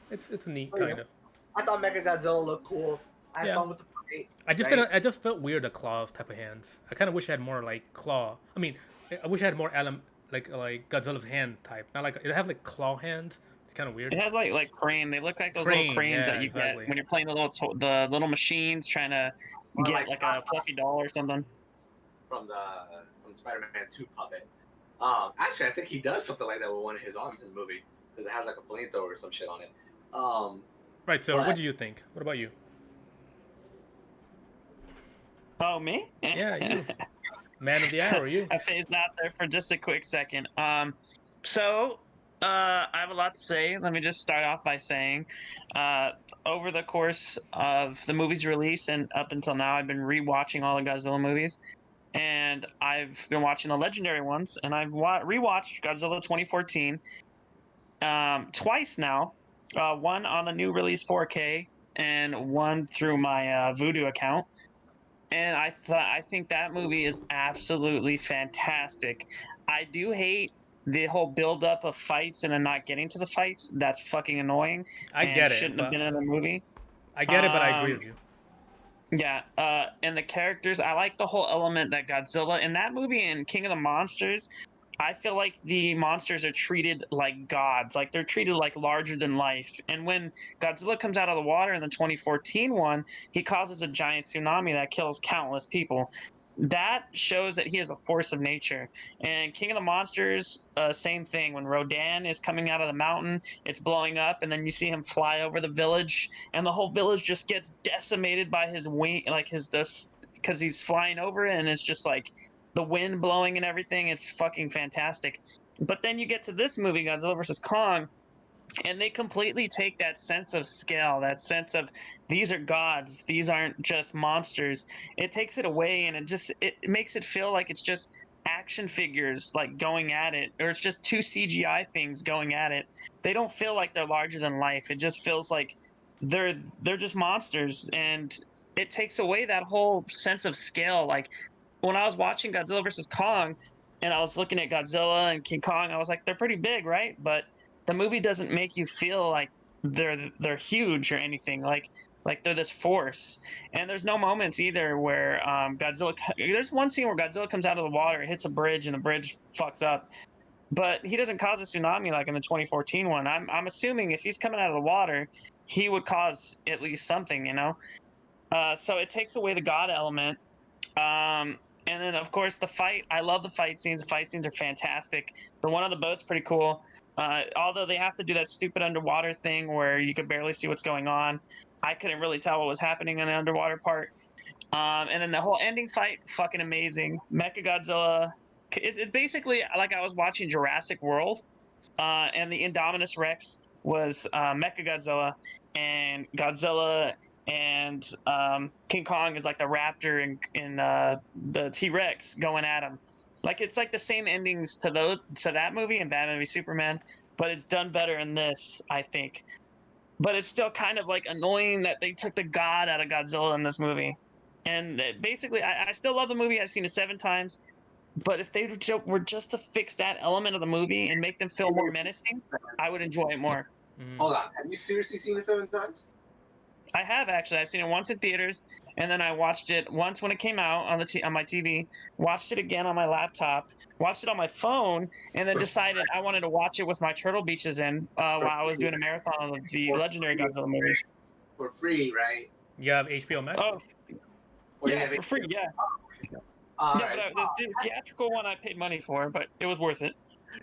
It's neat, kind of. I thought Mechagodzilla looked cool. I had fun with the fight. I just felt weird, the claws type of hands. I kind of wish I had more like claw. I mean, I wish I had more like Godzilla's hand type. Not like it has like claw hands. It's kind of weird. It has like crane. They look like those little cranes that you get when you're playing the little machines trying to get like a fluffy doll or something. From the Spider-Man 2 puppet. Actually, I think he does something like that with one of his arms in the movie because it has like a flamethrower or some shit on it. Right. So, what do you think? What about you? Oh, me? Yeah, you. Man of the hour, you. I phased out there for just a quick second. So I have a lot to say. Let me just start off by saying, over the course of the movie's release and up until now, I've been rewatching all the Godzilla movies, and I've been watching the legendary ones, and I've rewatched Godzilla 2014 twice now. One on the new release 4K, and one through my Vudu account. And I think that movie is absolutely fantastic. I do hate the whole build-up of fights and then not getting to the fights. That's fucking annoying. I get it. Shouldn't have been in the movie. I get it, but I agree with you. Yeah, and the characters, I like the whole element that Godzilla in that movie and King of the Monsters. I feel like the monsters are treated like gods, like they're treated like larger than life. And when Godzilla comes out of the water in the 2014 one, he causes a giant tsunami that kills countless people. That shows that he is a force of nature. And King of the Monsters, same thing. When Rodan is coming out of the mountain, it's blowing up, and then you see him fly over the village, and the whole village just gets decimated by his wing, like because he's flying over it, and it's just like the wind blowing and everything. It's fucking fantastic. But then you get to this movie, Godzilla vs. Kong, and they completely take that sense of scale, that sense of these are gods, these aren't just monsters. It takes it away, and it makes it feel like it's just action figures like going at it, or it's just two CGI things going at it. They don't feel like they're larger than life. It just feels like they're just monsters, and it takes away that whole sense of scale. Like when I was watching Godzilla vs. Kong, and I was looking at Godzilla and King Kong. I was like, they're pretty big, right? But the movie doesn't make you feel like they're huge or anything. Like they're this force. And there's no moments either where Godzilla. There's one scene where Godzilla comes out of the water, hits a bridge, and the bridge fucks up. But he doesn't cause a tsunami like in the 2014 one. I'm assuming if he's coming out of the water, he would cause at least something, you know. So it takes away the god element. And then of course the fight. I love the fight scenes. The fight scenes are fantastic. The one on the boat's pretty cool. Although they have to do that stupid underwater thing where you could barely see what's going on. I couldn't really tell what was happening in the underwater part. And then the whole ending fight, fucking amazing. Mechagodzilla. It basically like I was watching Jurassic World, and the Indominus Rex was Mechagodzilla, and Godzilla and King Kong is like the raptor and the T-Rex going at him. Like it's like the same endings to that movie and Batman v Superman, but it's done better in this, I think. But it's still kind of like annoying that they took the god out of Godzilla in this movie. And basically, I still love the movie. I've seen it 7 times. But if they were just to fix that element of the movie and make them feel more menacing, I would enjoy it more. Hold on. Have you seriously seen it 7 times? I have, actually. I've seen it once in theaters, and then I watched it once when it came out on my TV, watched it again on my laptop, watched it on my phone, and then decided I wanted to watch it with my Turtle Beaches in while I was doing a marathon of the legendary Godzilla movie. For free, right? You have HBO Max? Oh, yeah, for free, yeah. Right. But the theatrical one I paid money for, but it was worth it.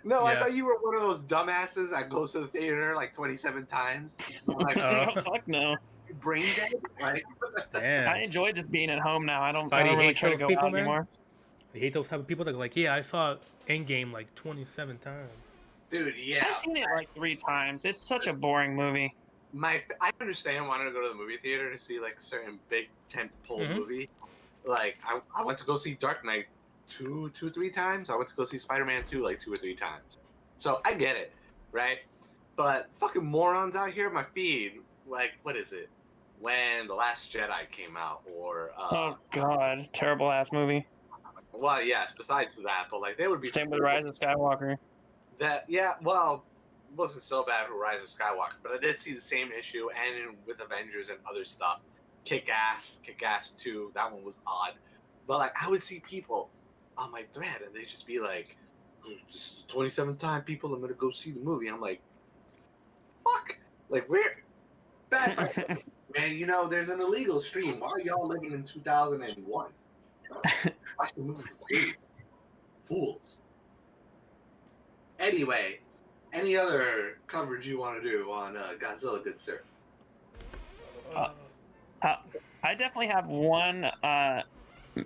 No, Yeah. I thought you were one of those dumbasses that goes to the theater like 27 times. Like, No, fuck no. brain dead? Like, Damn. I enjoy just being at home now. I don't Spidey really hates care to those go people, out man. anymore. I hate those type of people that go like, yeah, I saw Endgame like 27 times. dude, yeah. I've seen it like 3 times. It's such a boring movie. I understand wanting to go to the movie theater to see like a certain big tentpole movie. Like I went to go see Dark Knight 3 times. I went to go see Spider-Man 2 like 2 or 3 times. So I get it, right? But fucking morons out here, my feed, like, what is it? When The Last Jedi came out, or Oh god, terrible ass movie. well, yes. Besides that, but like they would be Same with Rise of Skywalker. that. Yeah, well, it wasn't so bad for Rise of Skywalker, but I did see the same issue, and with Avengers and other stuff. Kick-Ass 2, that one was odd. But like I would see people on my thread and they'd just be like, this is the 27th time people I'm gonna go see the movie. I'm like, fuck. Like we're bad. Man, you know, there's an illegal stream. Why are y'all living in 2001? Watch the movie for free. Fools. Anyway, any other coverage you want to do on Godzilla, good sir? I definitely have one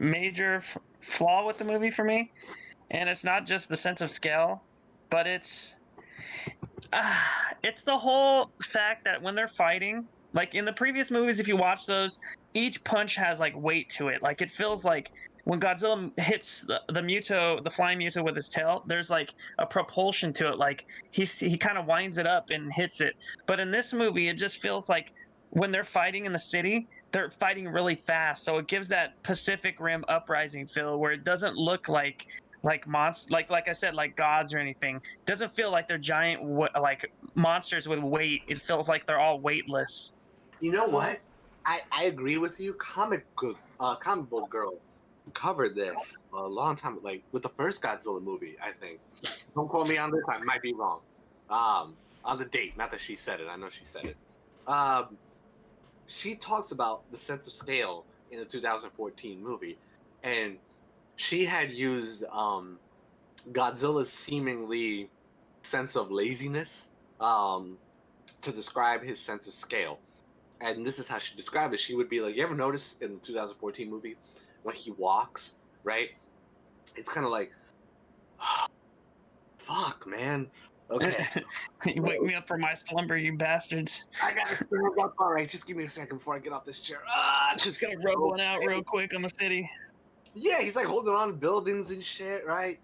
major flaw with the movie for me, and it's not just the sense of scale, but it's the whole fact that when they're fighting, like in the previous movies, if you watch those, each punch has like weight to it. Like it feels like when Godzilla hits the Muto, the flying Muto with his tail, there's like a propulsion to it. Like he kind of winds it up and hits it. But in this movie, it just feels like when they're fighting in the city, they're fighting really fast. So it gives that Pacific Rim Uprising feel where it doesn't look like monsters, like I said, like gods or anything. It doesn't feel like they're giant like monsters with weight. It feels like they're all weightless. You know what? I agree with you. Comic Book Girl covered this a long time, like with the first Godzilla movie. I think. Don't quote me on this. I might be wrong. On the date, not that she said it. I know she said it. She talks about the sense of scale in the 2014 movie, and she had used Godzilla's seemingly sense of laziness to describe his sense of scale. And this is how she described it. She would be like, you ever notice in the 2014 movie when he walks, right? It's kind of like, oh, fuck, man. Okay. You wake me up from my slumber, you bastards. I gotta stand up. All right, just give me a second before I get off this chair. Just gonna rub one out real quick on the city. Yeah, he's like holding on to buildings and shit, right?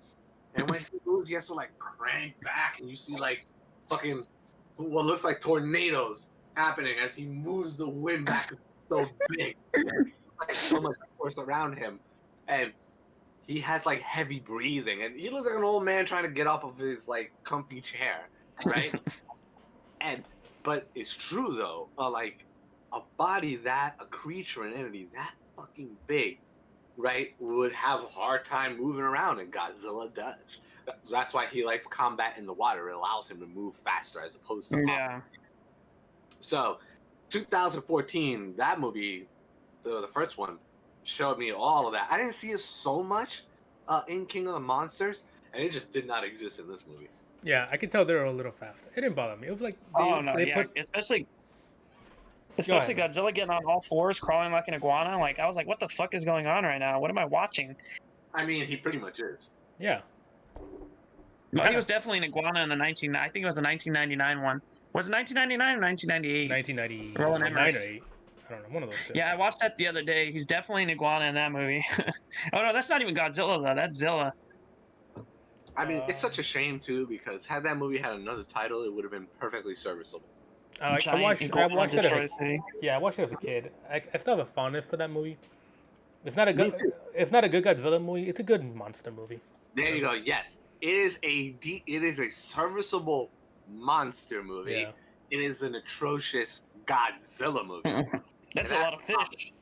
And when he moves, he has to like crank back, and you see like fucking what looks like tornadoes happening as he moves the wind back. It's so big, like so much force around him, and he has like heavy breathing, and he looks like an old man trying to get up of his like comfy chair, right? But it's true though. Like a body that a creature, an entity that fucking big, right, would have a hard time moving around, and Godzilla does. That's why he likes combat in the water. It allows him to move faster as opposed to Yeah. So, 2014, that movie, the first one, showed me all of that. I didn't see it so much in King of the Monsters, and it just did not exist in this movie. Yeah, I could tell they were a little faster. It didn't bother me. It was like especially Godzilla getting on all fours, crawling like an iguana. Like I was like, what the fuck is going on right now? What am I watching? I mean, he pretty much is. Yeah. No, he was definitely an iguana in the I think it was the 1999 one. Was it 1999 or 1998? 1999 I don't know, one of those two. Yeah, I watched that the other day. He's definitely an iguana in that movie. Oh no, that's not even Godzilla though. That's Zilla. I mean, it's such a shame too, because had that movie had another title, it would have been perfectly serviceable. I watched it as a kid. I still have a fondness for that movie. It's not a good Godzilla movie. It's a good monster movie. There you go. Yes, it is a serviceable monster movie. Yeah. It is an atrocious Godzilla movie. That's a lot of fish.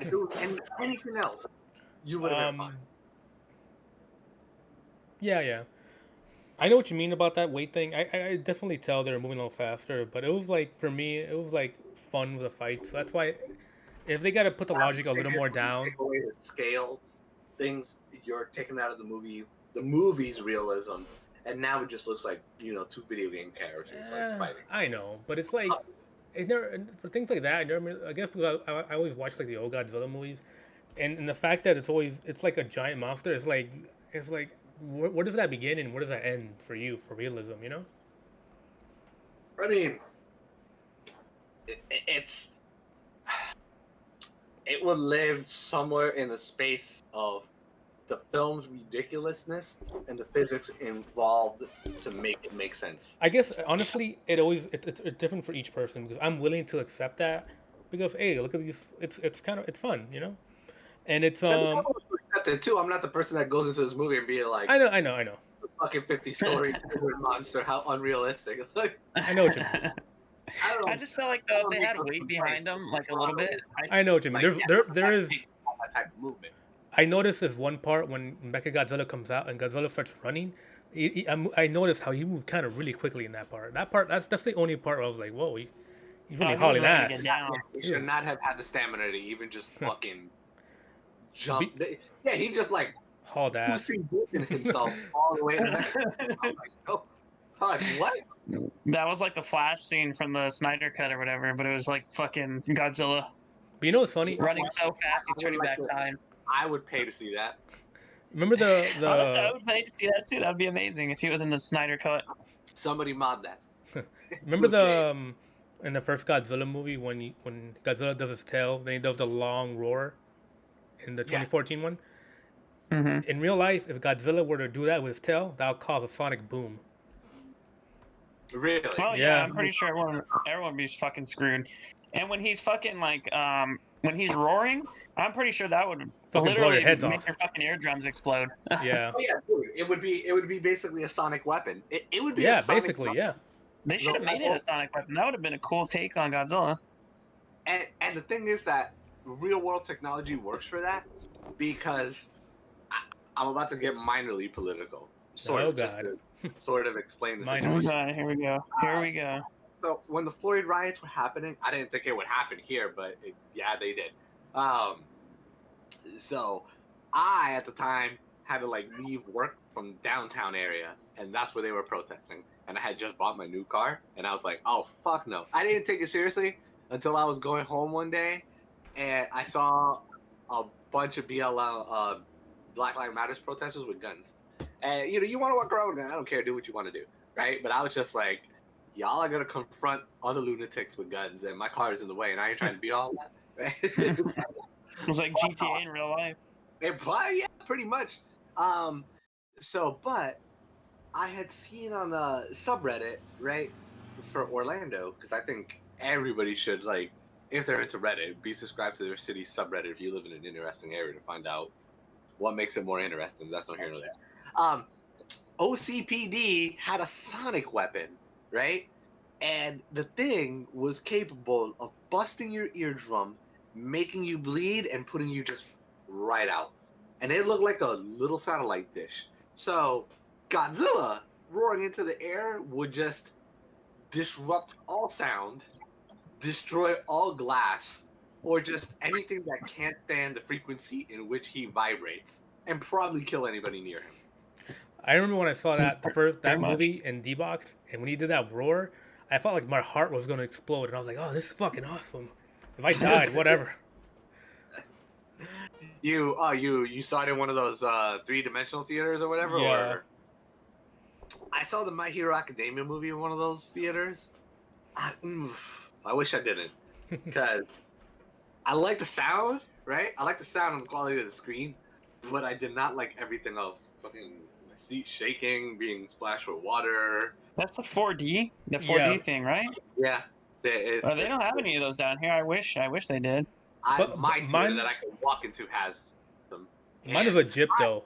If it was anything else, you would have been fine. Yeah. I know what you mean about that weight thing. I definitely tell they're moving a little faster, but it was like, for me, it was like fun with the fight. So that's why, if they got to put the logic a little more down. Take away the scale things, you're taking out of the movie's realism, and now it just looks like, two video game characters like fighting. I know, but it's like, for things like that, I guess because I always watch like the old Godzilla movies, and the fact that it's like a giant monster, it's like where does that begin and where does that end for you for realism? I mean, it would live somewhere in the space of the film's ridiculousness and the physics involved to make it make sense. I guess honestly, it's different for each person, because I'm willing to accept that, because hey, look at these, it's fun, and it's too. I'm not the person that goes into this movie and be like, I know. Fucking 50-story monster, how unrealistic. Like, I know what you mean. I just felt like though if they had weight behind them, like a little bit. I know what you mean. There is that type of movement. I noticed this one part when Mechagodzilla comes out and Godzilla starts running. I noticed how he moved kind of really quickly in that part. That's the only part where I was like, whoa, he's really hauling ass. He should not have had the stamina to even just fucking jump. Yeah, he just like hauled ass. himself all the way. Like, what? That was like the Flash scene from the Snyder Cut or whatever, but it was like fucking Godzilla. But you know what's funny? Running so fast, he's turning back time. I would pay to see that. Remember the I would pay to see that too. That'd be amazing if he was in the Snyder Cut. Somebody mod that. Remember in the first Godzilla movie when Godzilla does his tail, then he does the long roar in the 2014 one? Mm-hmm. In real life, if Godzilla were to do that with his tail, that would cause a sonic boom. Really? Well, yeah, I'm pretty sure everyone would be fucking screwed. And when he's fucking like, when he's roaring, I'm pretty sure that would fucking literally make your fucking eardrums explode. Yeah. Oh, yeah, dude. It would be basically a sonic weapon. It would be a sonic basically, weapon. Yeah. They should have made it a sonic weapon. That would have been a cool take on Godzilla. And the thing is that real world technology works for that, because I'm about to get minorly political. Just to sort of explain the situation. Oh God, here we go. So when the Floyd riots were happening, I didn't think it would happen here, but they did. So I, at the time, had to like leave work from downtown area, and that's where they were protesting. And I had just bought my new car, and I was like, oh, fuck no. I didn't take it seriously until I was going home one day, and I saw a bunch of BLM, Black Lives Matter protesters with guns. And, you want to walk around with a gun, I don't care, do what you want to do, right? But I was just like, y'all are going to confront other lunatics with guns, and my car is in the way, and I ain't trying to be all that, right? It was like GTA in real life. Yeah, pretty much. But I had seen on the subreddit, right, for Orlando, because I think everybody should, like, if they're into Reddit, be subscribed to their city's subreddit if you live in an interesting area to find out what makes it more interesting. That's not here nor there. OCPD had a sonic weapon, right? And the thing was capable of busting your eardrum, making you bleed, and putting you just right out. And it looked like a little satellite dish. So Godzilla roaring into the air would just disrupt all sound, destroy all glass, or just anything that can't stand the frequency in which he vibrates, and probably kill anybody near him. I remember when I saw that Pretty much. movie in D-Box, and when he did that roar, I felt like my heart was gonna explode, and I was like, "Oh, this is fucking awesome." If I died, whatever. You saw it in one of those 3-dimensional theaters or whatever? Yeah. Or I saw the My Hero Academia movie in one of those theaters. I wish I didn't, because I like the sound, right? I like the sound and the quality of the screen, but I did not like everything else. Fucking my seat shaking, being splashed with water. That's the 4D, the 4D Yeah. thing, right? Yeah, They don't have any of those down here. I wish they did. But my theater mine- that I could walk into has them. Mine is legit though.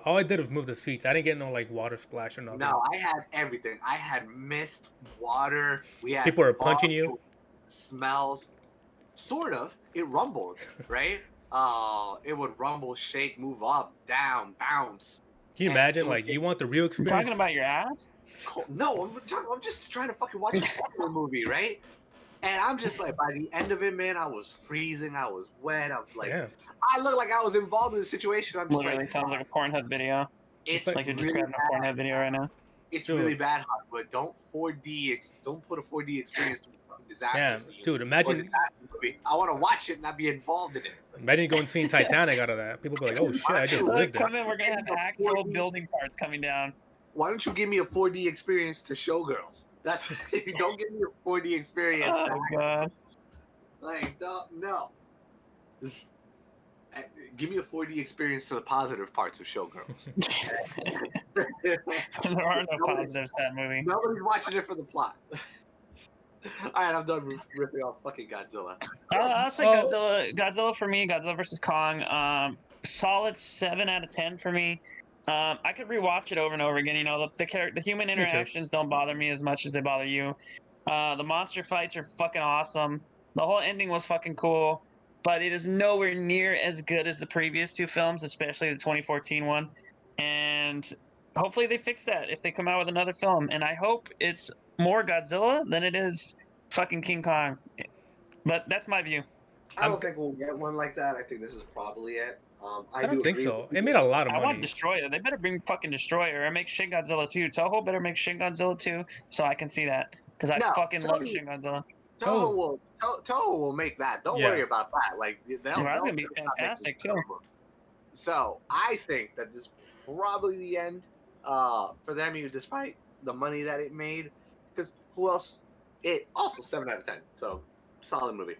All I did was move the seats. I didn't get no like water splash or nothing. No, I had everything. I had mist, water. We had People were fog, punching you. Smells. Sort of. It rumbled, right? It would rumble, shake, move up, down, bounce. Can you imagine? Like, you want the real You experience? talking about your ass? No, I'm just trying to fucking watch a horror movie, right? And I'm just like, by the end of it, man, I was freezing. I was wet. I was like, Yeah. I looked like I was involved in the situation. I'm just Literally like, sounds like a Pornhub video. it's Like you're really describing a bad. Pornhub video right now. It's Dude. really bad, but don't put a 4D experience to fucking Yeah, disasters. dude. Or Imagine disaster movie. I want to watch it and not be involved in it. going seeing Titanic out of that. People be like, "Oh shit, I just Like, lived come it." in, we're gonna have actual building parts coming down. Why don't you give me a 4D experience to Showgirls? That's don't give me a 4D experience. Oh god. Like, no. Give me a 4D experience to the positive parts of Showgirls. There are no positives to that movie. Nobody's watching it for the plot. All right, I'm done ripping off fucking Godzilla. I'll say Oh. Godzilla for me. Godzilla versus Kong. Solid 7 out of 10 for me. I could rewatch it over and over again. You know, the human too. interactions don't bother me as much as they bother you. The monster fights are fucking awesome. The whole ending was fucking cool, but it is nowhere near as good as the previous two films, especially the 2014 one. And hopefully they fix that if they come out with another film. And I hope it's more Godzilla than it is fucking King Kong. But that's my view. I don't think we'll get one like that. I think this is probably it. I don't think agree so. with you. It made a lot of I want money. Destroyer. They better bring fucking Destroyer or make Shin Godzilla 2. Toho better make Shin Godzilla 2 so I can see that. Because I No, fucking love Toho- Shin Godzilla. Toho will make that. Don't Yeah. worry about that. Like That's gonna be fantastic, too. So I think that this is probably the end for them, even despite the money that it made. Because who else? It also 7 out of 10. So solid movie.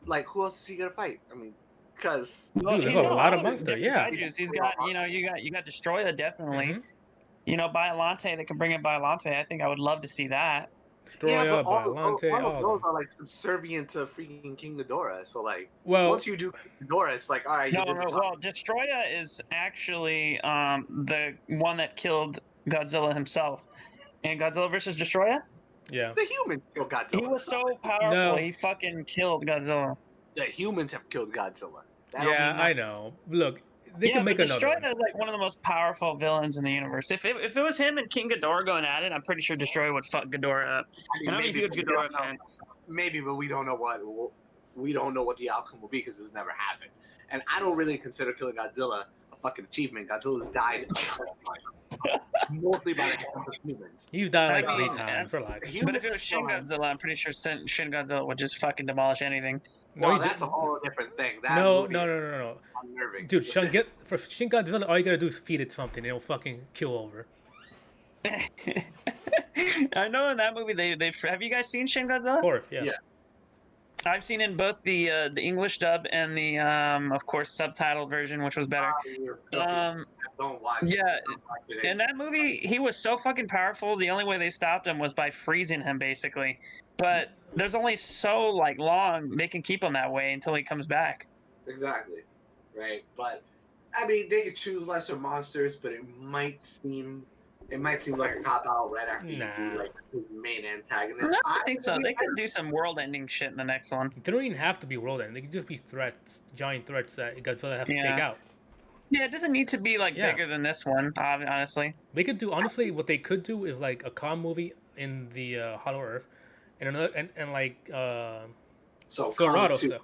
Like who else is he gonna fight? I mean, because Dude, there's he's a got lot of all these monsters, different yeah. kaijus. He's got, you got Destroyer definitely. Mhm. You know, Biollante, they can bring in Biollante. I think I would love to see that. Destroyer, all Biollante, of all of those them. are like subservient to freaking King Ghidorah. So like, Well, once you do King Ghidorah, it's like, all right, you No, did the top. well, Destroyer is actually the one that killed Godzilla himself. In Godzilla versus Destroyer, yeah. The humans killed Godzilla. he was so powerful, No. he fucking killed Godzilla. The humans have killed Godzilla. That don't Yeah, mean I nothing. know. Look, they Yeah, can make but another Destroyer one. is like one of the most powerful villains in the universe. If it was him and King Ghidorah going at it, I'm pretty sure Destroyer would fuck Ghidorah up. And I'm a maybe, huge but we Ghidorah don't know- fan. Maybe, but we don't know what the outcome will be because it's never happened. And I don't really consider killing Godzilla a fucking achievement. Godzilla's died mostly by the hands of humans. He's died like I 3 mean, times. Relax. Humans But if it was Shin killed him. Godzilla, I'm pretty sure Shin Godzilla would just fucking demolish anything. No, Well, he that's a didn't. whole different thing. That No, movie no, is no, no, no. unnerving. Dude, for Shin Godzilla, all you gotta do is feed it something, and it'll fucking kill over. I know in that movie they have you guys seen Shin Godzilla? Of course, yeah. Yeah. I've seen in both the English dub and the of course subtitle version, which was better. Don't watch. Yeah, don't watch it. in that movie he was so fucking powerful. The only way they stopped him was by freezing him, basically. But there's only so long they can keep him that way until he comes back. Exactly. Right. But I mean, they could choose lesser monsters, but it might seem like a cop out right after you do like the main antagonist. I don't think so. They could do some world-ending shit in the next one. They don't even have to be world ending. They could just be threats, giant threats that Godzilla has to take out. Yeah, it doesn't need to be like bigger than this one. Honestly, they could do. Honestly, what they could do is like a Kong movie in the Hollow Earth, and another and like so Dorado stuff.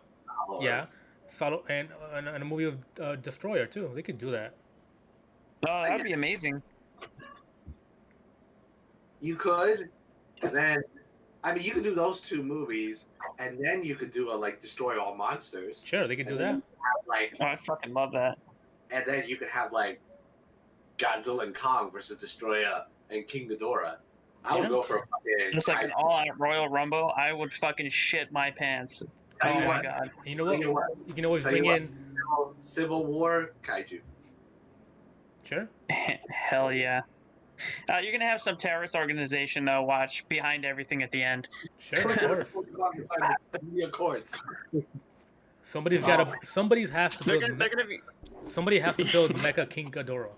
Yeah, follow and a movie of Destroyer too. They could do that. Oh, that'd be amazing. You could, and then I mean, you could do those two movies, and then you could do a like Destroy All Monsters. Sure, they could do that. Like, oh, I fucking love that. And then you could have like Godzilla and Kong versus Destroyer and King Ghidorah. I would go for a fucking just like an all-out Royal Rumble. I would fucking shit my pants. Oh my god! You know what? You can always bring in Civil War kaiju. Sure. Hell yeah. You're gonna have some terrorist organization though. Watch behind everything at the end. Sure, of course. Somebody's got to. Somebody has to build. They're gonna be. Somebody has to build Mecha King Ghidorah.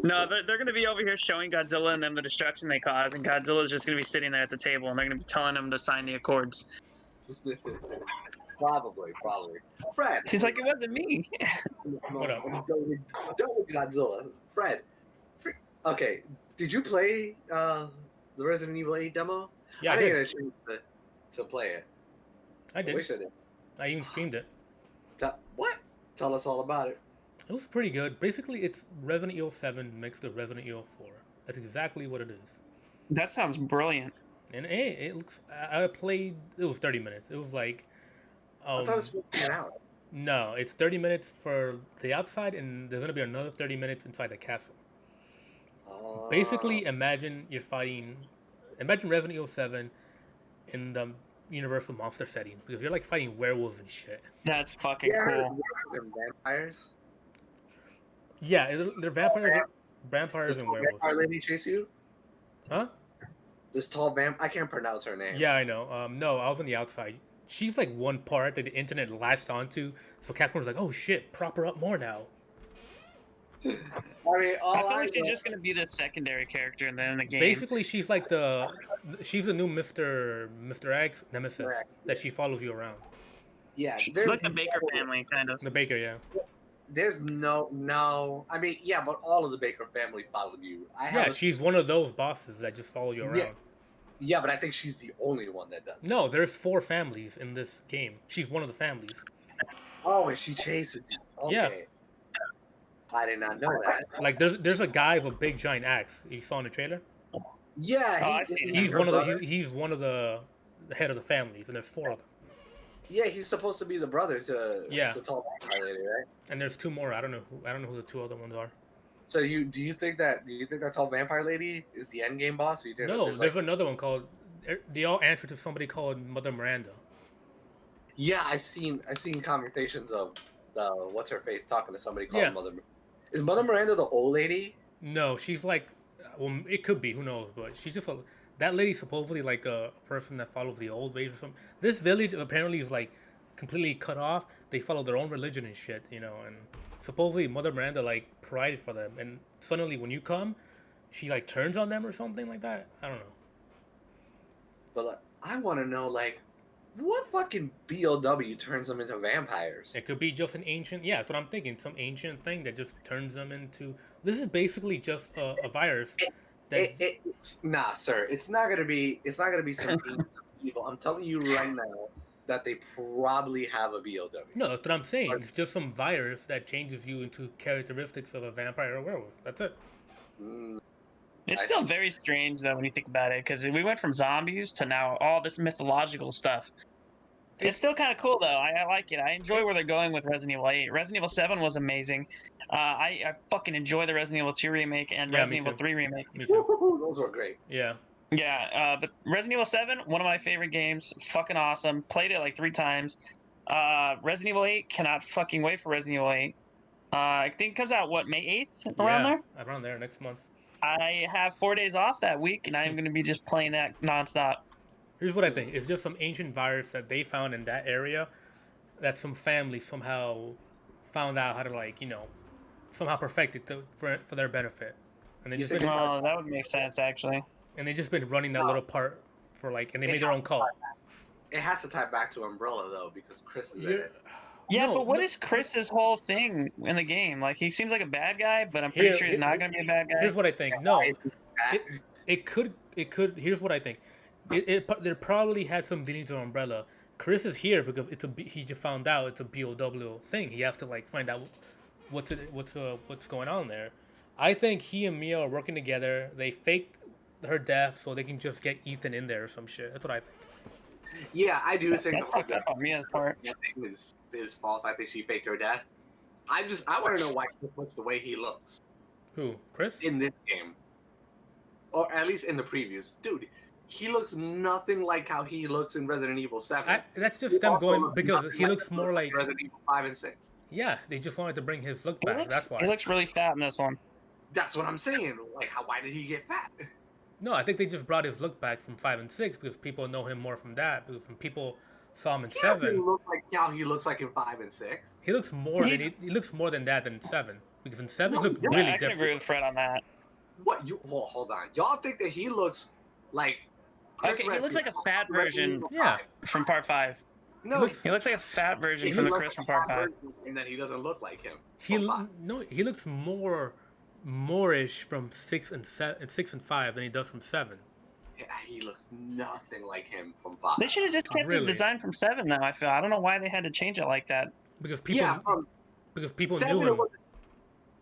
No, they're gonna be over here showing Godzilla and them the destruction they cause, and Godzilla's just gonna be sitting there at the table, and they're gonna be telling them to sign the accords. Probably. Fred. She's like, it wasn't me. What up? Don't with Godzilla. Fred. Okay, did you play the Resident Evil 8 demo? Yeah, I didn't get a chance to play it. I did. I wish I did. I even streamed it. What? Tell us all about it. It was pretty good. Basically, it's Resident Evil 7 mixed with Resident Evil 4. That's exactly what it is. That sounds brilliant. And hey, it looks. I played. It was 30 minutes. It was like. I thought it was supposed to get out. No, it's 30 minutes for the outside, and there's gonna be another 30 minutes inside the castle. Basically, imagine you're fighting. Imagine Resident Evil 7 in the Universal monster setting, because you're like fighting werewolves and shit. That's fucking cool. They're vampires. Yeah, they're vampires and werewolves. Vampire lady chase you? Huh? This tall vamp. I can't pronounce her name. Yeah, I know. No, I was on the outside. She's like one part that the internet latched onto, so Capcom's like, "Oh shit, prop her up more now." I mean, I feel like she's just gonna be the secondary character in the game. Basically, she's like she's the new Mr. X nemesis that she follows you around. Yeah, it's like the Baker family, kind of. The Baker, yeah. There's no. I mean, yeah, but all of the Baker family followed you. She's one of those bosses that just follow you around. Yeah, but I think she's the only one that does. No, there's 4 families in this game. She's one of the families. Oh, and she chases you. Okay. Yeah. I did not know that. Like there's a guy with a big giant axe. You saw in the trailer? Yeah, he's one of the head of the families, and there's 4 of them. Yeah, he's supposed to be the brother to Tall Vampire Lady, right? And there's 2 more. I don't know who the 2 other ones are. So do you think that Tall Vampire Lady is the end game boss? Or you think no, there's another one called. They all answer to somebody called Mother Miranda. Yeah, I seen conversations of what's her face talking to somebody called Mother. Is Mother Miranda the old lady? No, she's like, well, it could be, who knows? But she's just that lady's supposedly like a person that follows the old ways or something. This village apparently is like completely cut off. They follow their own religion and shit, and supposedly Mother Miranda like provided for them. And suddenly when you come, she like turns on them or something like that. I don't know. But I want to know what fucking BOW turns them into vampires? It could be just an ancient. Yeah, that's what I'm thinking. Some ancient thing that just turns them into. This is basically just a virus. Nah, sir. It's not gonna be some evil. I'm telling you right now that they probably have a BOW. No, that's what I'm saying. It's just some virus that changes you into characteristics of a vampire or werewolf. That's it. It's still very strange though when you think about it, because we went from zombies to now all this mythological stuff. It's still kind of cool though. I like it. I enjoy where they're going with Resident Evil 8. Resident Evil 7 was amazing. I fucking enjoy the Resident Evil 2 remake and Resident Evil 3 remake. Me too. Those were great. Yeah. Yeah, but Resident Evil 7, one of my favorite games. Fucking awesome. Played it like 3 times. Resident Evil 8, cannot fucking wait for Resident Evil 8. I think it comes out, May 8th? Around there? Around there, next month. I have 4 days off that week, and I'm going to be just playing that nonstop. Here's what I think. It's just some ancient virus that they found in that area that some family somehow found out how to, somehow perfect it for their benefit, and they just been Well, that would make sense actually. running that little part for like, and they made their own cult. It has to tie back to Umbrella though, because Chris is in You're- it. Yeah, No, but what no- is Chris's whole thing in the game? Like, he seems like a bad guy, but I'm pretty sure he's not going to be a bad guy. Here's what I think. No, Why is he fat? it could. Here's what I think. There probably had some dealings with Umbrella. Chris is here because he just found out it's a BOW thing. He has to like find out what's going on there. I think he and Mia are working together. They faked her death so they can just get Ethan in there or some shit. That's what I think. Yeah, I do think That's fucked up on Mia's part. that thing is false. I think she faked her death. I want to know why Chris looks the way he looks Who? Chris? in this game, or at least in the previews. Dude, he looks nothing like how he looks in Resident Evil 7. That's just He them also going looks because nothing he looks more like Resident Evil 5 and 6. yeah. They just wanted to bring his look He back. looks, That's why. he looks really fat in this one. That's what I'm saying. Like, why did he get fat? No, I think they just brought his look back from 5 and 6 because people know him more from that. Because when people saw him in He doesn't 7, look like how he looks like in 5 and 6. he looks more than he looks more than that than 7. Because in 7 No, he looked yeah, Yeah, really I can agree different. with Fred on that. What you? Well, hold on. Y'all think that he looks like? Chris Okay, he looks like a Redfield fat from Resident version. Evil Yeah. 5. From part 5. No, looks- He looks like a fat version he from the looks Chris like from a part fat 5. version, and then he doesn't look like him. He from 5. no, he looks more-ish from 6 and 5 than he does from 7. Yeah, he looks nothing like him from 5. They should have just kept Really? his design from 7, though, I feel. I don't know why they had to change it like that. Because people Yeah, from because people 7 knew him.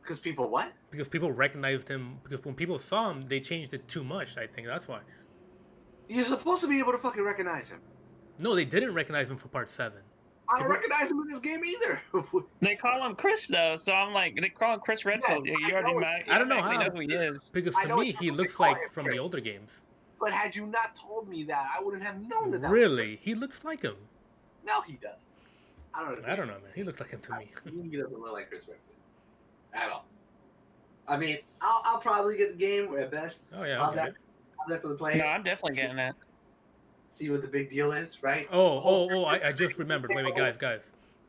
because people what? Because people recognized him. Because when people saw him, they changed it too much. I think that's why. You're supposed to be able to fucking recognize him. No, they didn't recognize him for part 7. I don't recognize him in this game either. They call him Chris, though, so I'm like, they call him Chris Redfield. Yeah, you I already know might. I don't know automatically how. know who he is. Because I to know me, it's he not looks what they like call him, from the Chris. older games. But had you not told me that, I wouldn't have known that. Was Really, he looks like him. Chris. No, he does. I don't know. I don't know, man. He looks like him to me. He doesn't look like Chris Redfield at all. I mean, I'll probably get the game at best. Oh yeah. I'll Okay. there for the play. No, I'm definitely getting it. See what the big deal is, right? Oh! I just remembered. Wait, guys.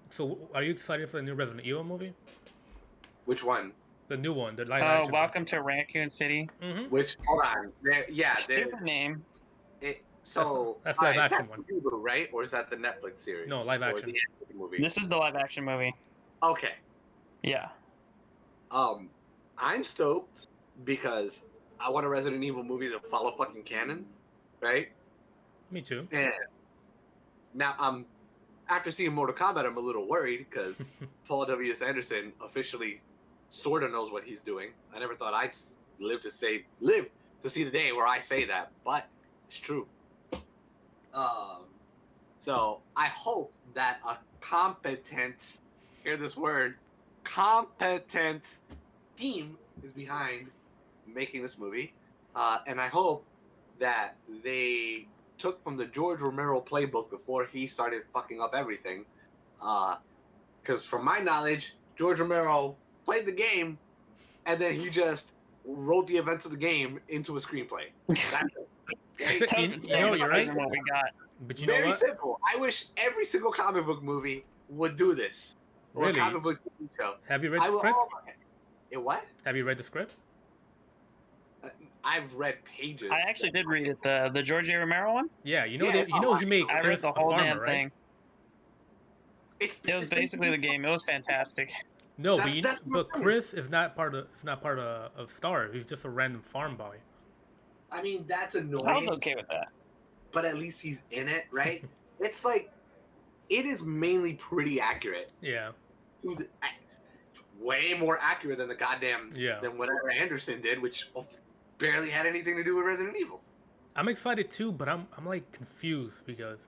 So, are you excited for the new Resident Evil movie? Which one? The new one, the live Oh, action. welcome to Raccoon City. Mm-hmm. Which hold on. They're Stupid name. so That's live alright, action that's one. the Hulu, right? Or is that the Netflix series? No, live Or action. the animated movie. This is the live action movie. Okay. Yeah. I'm stoked because I want a Resident Evil movie to follow fucking canon, right? Me too. And now after seeing Mortal Kombat, I'm a little worried because Paul W.S. Anderson officially sort of knows what he's doing. I never thought I'd live to see the day where I say that, but it's true. So I hope that a competent, hear this word, competent team is behind making this movie, and I hope that they took from the George Romero playbook before he started fucking up everything. Because from my knowledge, George Romero played the game, and then he just wrote the events of the game into a screenplay. That's it. Right? You know, you're right. What we got. But you know Very what? simple. I wish every single comic book movie would do this. Or Really? comic book TV show. Have you read I the will. script? What? Have you read the script? I've read pages. I actually did read it, the George A. Romero one. Yeah, you know, Yeah, he made I Chris read the a whole farmer, damn right? thing. It's It was basically the game. It was fantastic. No, That's- that's but what I'm Chris is not part of Star. He's just a random farm boy. I mean, that's I was annoying, okay with that. but at least he's in it, right? It's like, it is mainly pretty accurate. Yeah, Way more accurate than the goddamn, Yeah. than whatever Anderson did, which barely had anything to do with Resident Evil. I'm excited too, but I'm like confused because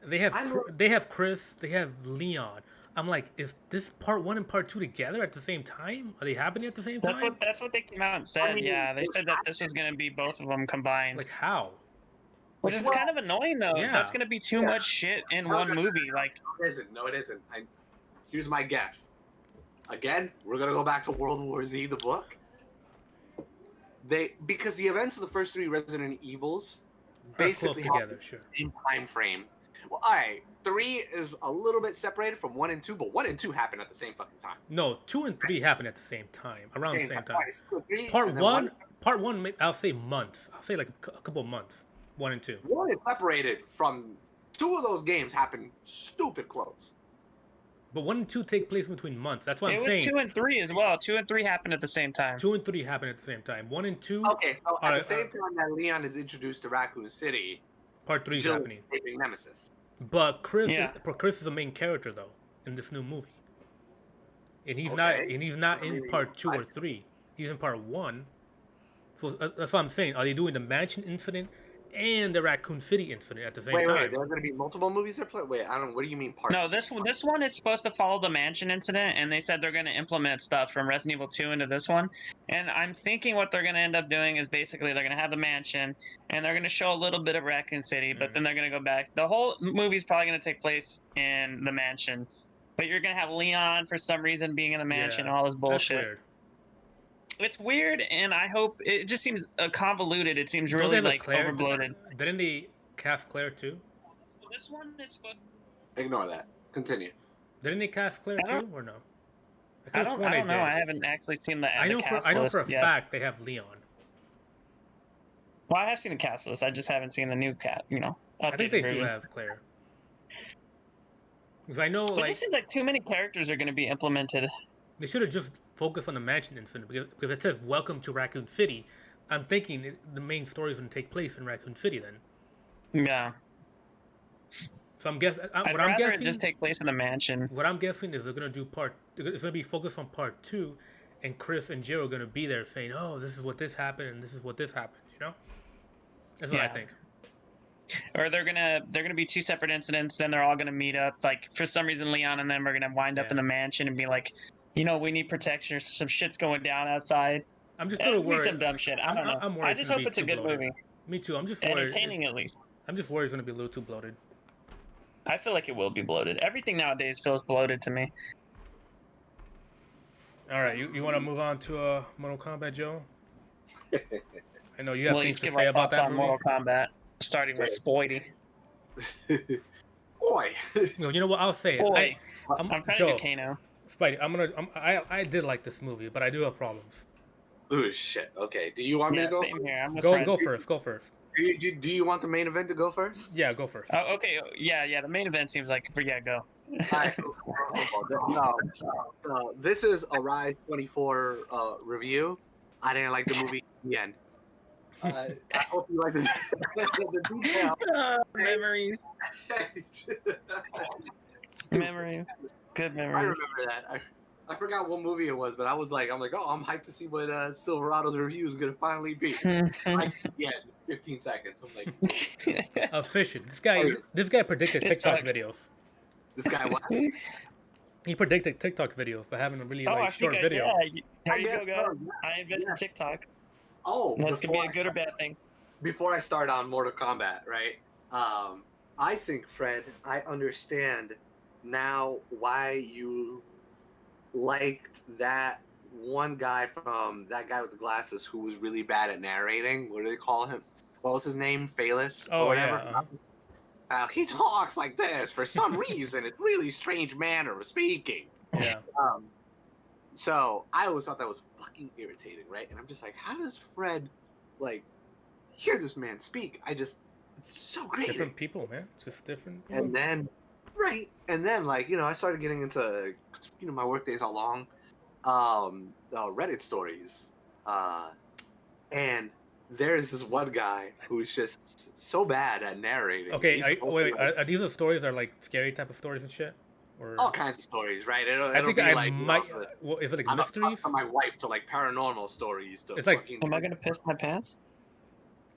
they have I'm- they have Chris, they have Leon. I'm like, is this part 1 and part 2 together at the same time? Are they happening at the same time? That's what they came out and said. mean, Yeah, they it's said that this was going to be both of them combined, Like how? which is Well, kind of annoying though. yeah. That's going to be too Yeah. much shit in one movie. Like, It isn't. No, it isn't. Here's my guess. Again, we're gonna go back to World War Z, the book. Because the events of the first 3 Resident Evils Are close basically together, have sure. the same time frame, Well, all right. 3 is a little bit separated from 1 and 2, but 1 and 2 happened at the same fucking time. No, 2 and 3 happened at the same time, around the same time. Right, 2 and 3, Part and then one, part one, I'll say months. I'll say like a couple of months. 1 and 2. 1 is separated from 2 of those games happened stupid close. But 1 and 2 take place between months. That's what I'm saying. It was 2 and 3 as well. 2 and 3 happened at the same time. 2 and 3 happened at the same time. 1 and 2. Okay, so at the same time that Leon is introduced to Raccoon City, part 3 is Jill happening. is facing Nemesis. But Chris, Yeah. Chris is the main character though in this new movie, and he's not in part 2 or 3. He's in part 1. So that's what I'm saying. Are they doing the mansion incident and the Raccoon City incident at the same time? Wait, there are going to be multiple movies that play. Wait, I don't. What do you mean parts? No, this one is supposed to follow the mansion incident, and they said they're going to implement stuff from Resident Evil 2 into this one. And I'm thinking what they're going to end up doing is basically they're going to have the mansion, and they're going to show a little bit of Raccoon City, but then they're going to go back. The whole movie's probably going to take place in the mansion, but you're going to have Leon for some reason being in the mansion and all this That's bullshit. weird. It's weird, and I hope it just seems convoluted. It seems really like Claire, overbloated. Didn't they cast Claire too? This one is. Ignore that. Continue. Didn't they cast Claire too, or no? I don't know. I haven't actually seen the I know for a fact they have Leon. Well, I have seen the cast list. I just haven't seen the new cat. I think they do have Claire. Because I know, It just seems like too many characters are going to be implemented. they should have just focused on the mansion incident because it says "Welcome to Raccoon City." I'm thinking the main story is going to take place in Raccoon City then. Yeah. So I'm guessing. I'd rather it just take place in the mansion. What I'm guessing is they're going to do it's going to be focused on part 2, and Chris and Jill are going to be there saying, "Oh, this is what this happened, and this is what this happened." That's what I think. Or they're gonna be 2 separate incidents. Then they're all gonna meet up. Like for some reason, Leon and them are gonna wind up in the mansion and be like, we need protection. Some shit's going down outside. I'm just a little worried. Some dumb shit. I don't know. I just hope it's a good movie. Me too. I'm just worried. Entertaining at least. I'm just worried it's gonna be a little too bloated. I feel like it will be bloated. Everything nowadays feels bloated to me. All right, you want to move on to Mortal Kombat, Joe? I know you have things to say about that movie. Mortal Kombat, starting with Spidey. Oi! You know what? I'll say it. I'm trying Joe, to get Kano. Spidey, I did like this movie, but I do have problems. Oh shit. Okay. Do you want me to go? Same here. Go first. Go first. Do you want the main event to go first? Yeah, go first. Oh, okay. Yeah. The main event seems like go. No, this is a Ride 24 review. I didn't like the movie in the end. I hope you like the detail. Memories. Memories. Good memories. I remember that. I forgot what movie it was, but I'm like, oh, I'm hyped to see what Silverado's review is gonna finally be. Like, yeah, 15 seconds. I'm like, efficient. This guy predicted TikTok videos. This guy what? He predicted TikTok videos, but having a really short video. There you go, guys. I invented TikTok. Oh, that could be a good or bad thing. Before I start on Mortal Kombat, right? I think, Fred, I understand now why you liked that one guy from that guy with the glasses who was really bad at narrating. What do they call him? What was his name? Phaelus or whatever. Yeah. He talks like this for some reason. It's really strange manner of speaking. Yeah. So I always thought that was fucking irritating, right? And I'm just like, how does Fred hear this man speak? It's so great. Different people, man. Just different. And then, I started getting into, my work days are long, Reddit stories, and there's this one guy who's just so bad at narrating. Okay, wait, are these the stories that are like scary type of stories and shit? Or... all kinds of stories, right? I think I might. Is it like mysteries? From my wife to like paranormal stories. To it's like, am I gonna piss my pants?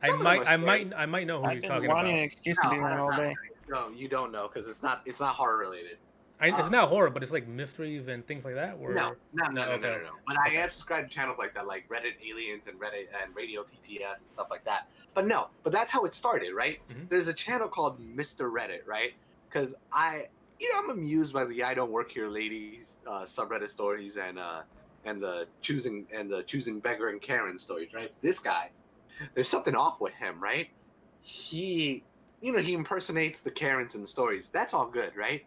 I might know who you're talking about. I've been wanting an excuse to do that all day. No, you don't know because it's not horror related. It's not horror, but it's like mysteries and things like that. Or... No. But I have subscribed to channels like that, like Reddit Aliens and Reddit and Radio TTS and stuff like that. But that's how it started, right? Mm-hmm. There's a channel called Mr. Reddit, right? Because I'm amused by the I don't work here ladies subreddit stories and the choosing beggar and Karen stories, right? This guy, there's something off with him, right? He he impersonates the Karens in the stories. That's all good, right?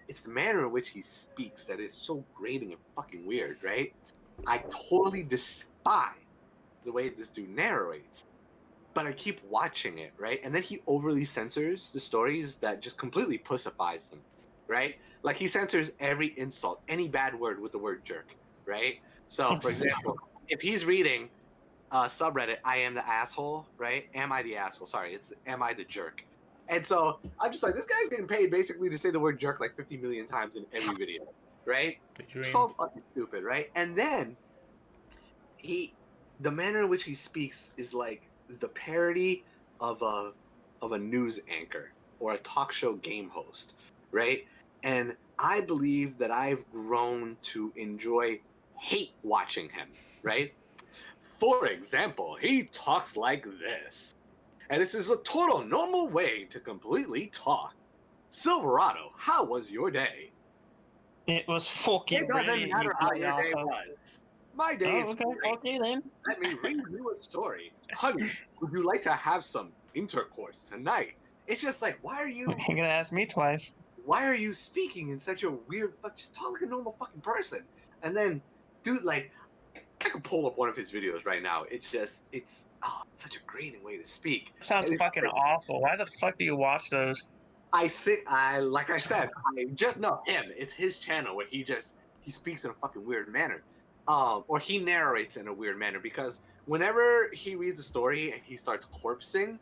It's the manner in which he speaks that is so grating and fucking weird, right? I totally despise the way this dude narrates, but I keep watching it, right? And then he overly censors the stories that just completely pussifies them, right? Like he censors every insult, any bad word with the word jerk, right? So, for example, if he's reading subreddit, I am the asshole, right? Am I the asshole? Sorry, it's am I the jerk? And so I'm just like, this guy's getting paid basically to say the word jerk like 50 million times in every video, right? So fucking stupid, right? And then the manner in which he speaks is like the parody of a news anchor or a talk show game host, right? And I believe that I've grown to enjoy hate watching him, right? For example, he talks like this. And this is a total normal way to completely talk. Silverado, how was your day? It was fucking It doesn't brilliant, matter you how bloody your day asshole. was. My day is okay, great. okay then. Let me read you a story. Honey, would you like to have some intercourse tonight? It's just like, You're gonna ask me twice. why are you speaking in such a weird just talk like a normal fucking person? And then, dude, like, I could pull up one of his videos right now. It's such a grating way to speak. Sounds fucking awful. Why the fuck do you watch those? I think like I said, I just know him. It's his channel where he speaks in a fucking weird manner. Or he narrates in a weird manner, because whenever he reads a story and he starts corpsing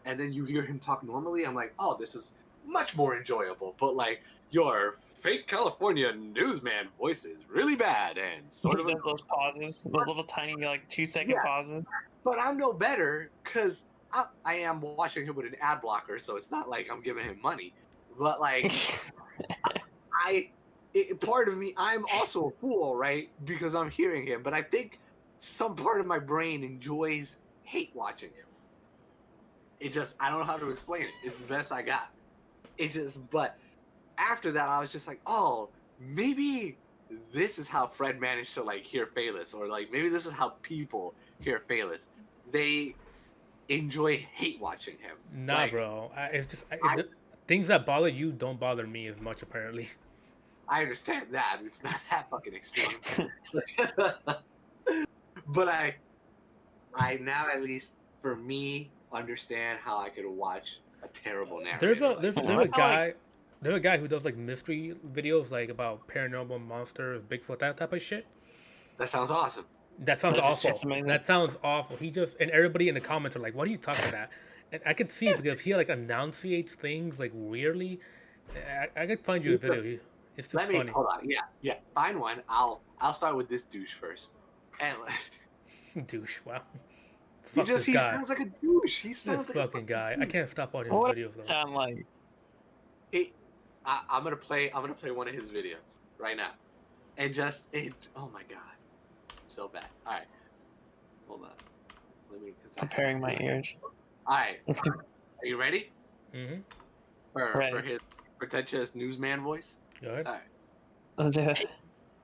and then you hear him talk normally, I'm like, oh, this is much more enjoyable. But like, your fake California newsman voice is really bad and sort of those pauses, those little tiny like 2-second pauses. But I'm no better because I am watching him with an ad blocker, so it's not like I'm giving him money. But like, part of me, I'm also a fool, right? Because I'm hearing him. But I think some part of my brain enjoys hate watching him. I don't know how to explain it. It's the best I got. But after that, I was just like, oh, maybe this is how Fred managed to like hear Phaelus, or like maybe this is how people hear Phaelus. They enjoy hate watching him. Nah, like, bro. Things that bother you don't bother me as much, apparently. I understand that. It's not that fucking extreme. But I now, at least for me, understand how I could watch a terrible narrator. There's a guy who does like mystery videos, like about paranormal monsters, Bigfoot, that type of shit. That sounds awesome. That sounds awful. That sounds awful. And everybody in the comments are like, "What are you talking about?" And I could see because he like enunciates things like weirdly. I could find you a video. It's just funny. Hold on. Yeah. Find one. I'll start with this douche first. And douche. Wow. He sounds like a douche. He sounds this like fucking guy. I can't stop watching his videos. Though. Sound like? I'm gonna play one of his videos right now, and oh my god, so bad. All right, hold on. Let me. Preparing my ears. All right, are you ready? Mm-hmm. For his pretentious newsman voice. Go ahead. All right. Let's do it. Hey,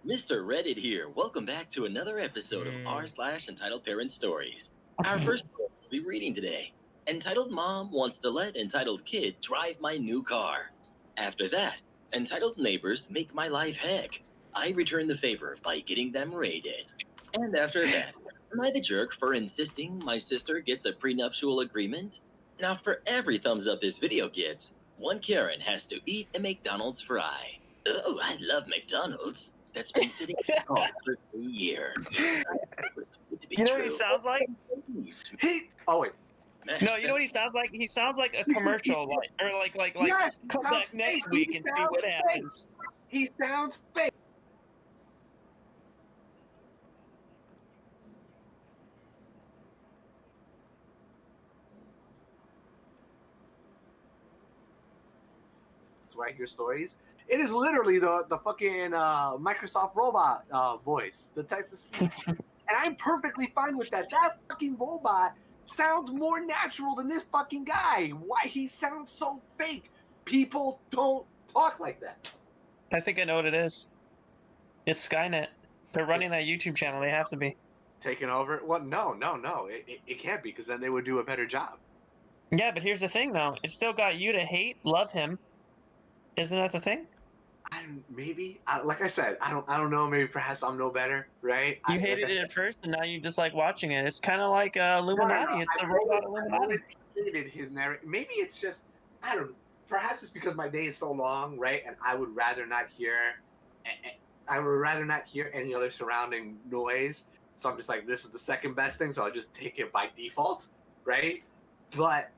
Mr. Reddit here. Welcome back to another episode of r/Entitled Parent Stories. Our first story we'll be reading today. Entitled Mom wants to let Entitled Kid drive my new car. After that, Entitled Neighbors make my life heck. I return the favor by getting them raided. And after that, am I the jerk for insisting my sister gets a prenuptial agreement? Now, for every thumbs up this video gets, one Karen has to eat a McDonald's fry. Oh, I love McDonald's. That's been sitting for 3 years. You know what he sounds like? Oh wait. No, you know what he sounds like? He sounds like a commercial, Yes, come back next week and see what happens. He sounds fake. Where I hear stories, it is literally the fucking Microsoft robot voice, the text to speech, and I'm perfectly fine with that. That fucking robot sounds more natural than this fucking guy. Why he sounds so fake? People don't talk like that. I think I know what it is. It's Skynet. They're running that YouTube channel. They have to be taking over. Well, no. It can't be, because then they would do a better job. Yeah, but here's the thing, though. It still got you to love him. Isn't that the thing? Maybe like I said, I don't know. Maybe perhaps I'm no better, right? You hated it at first, and now you just like watching it. It's kind of like Illuminati. It's the robot I Illuminati. always hated his narrative. Maybe it's just I don't. Perhaps it's because my day is so long, right? And I would rather not hear. I would rather not hear any other surrounding noise. So I'm just like, this is the second best thing. So I'll just take it by default, right? But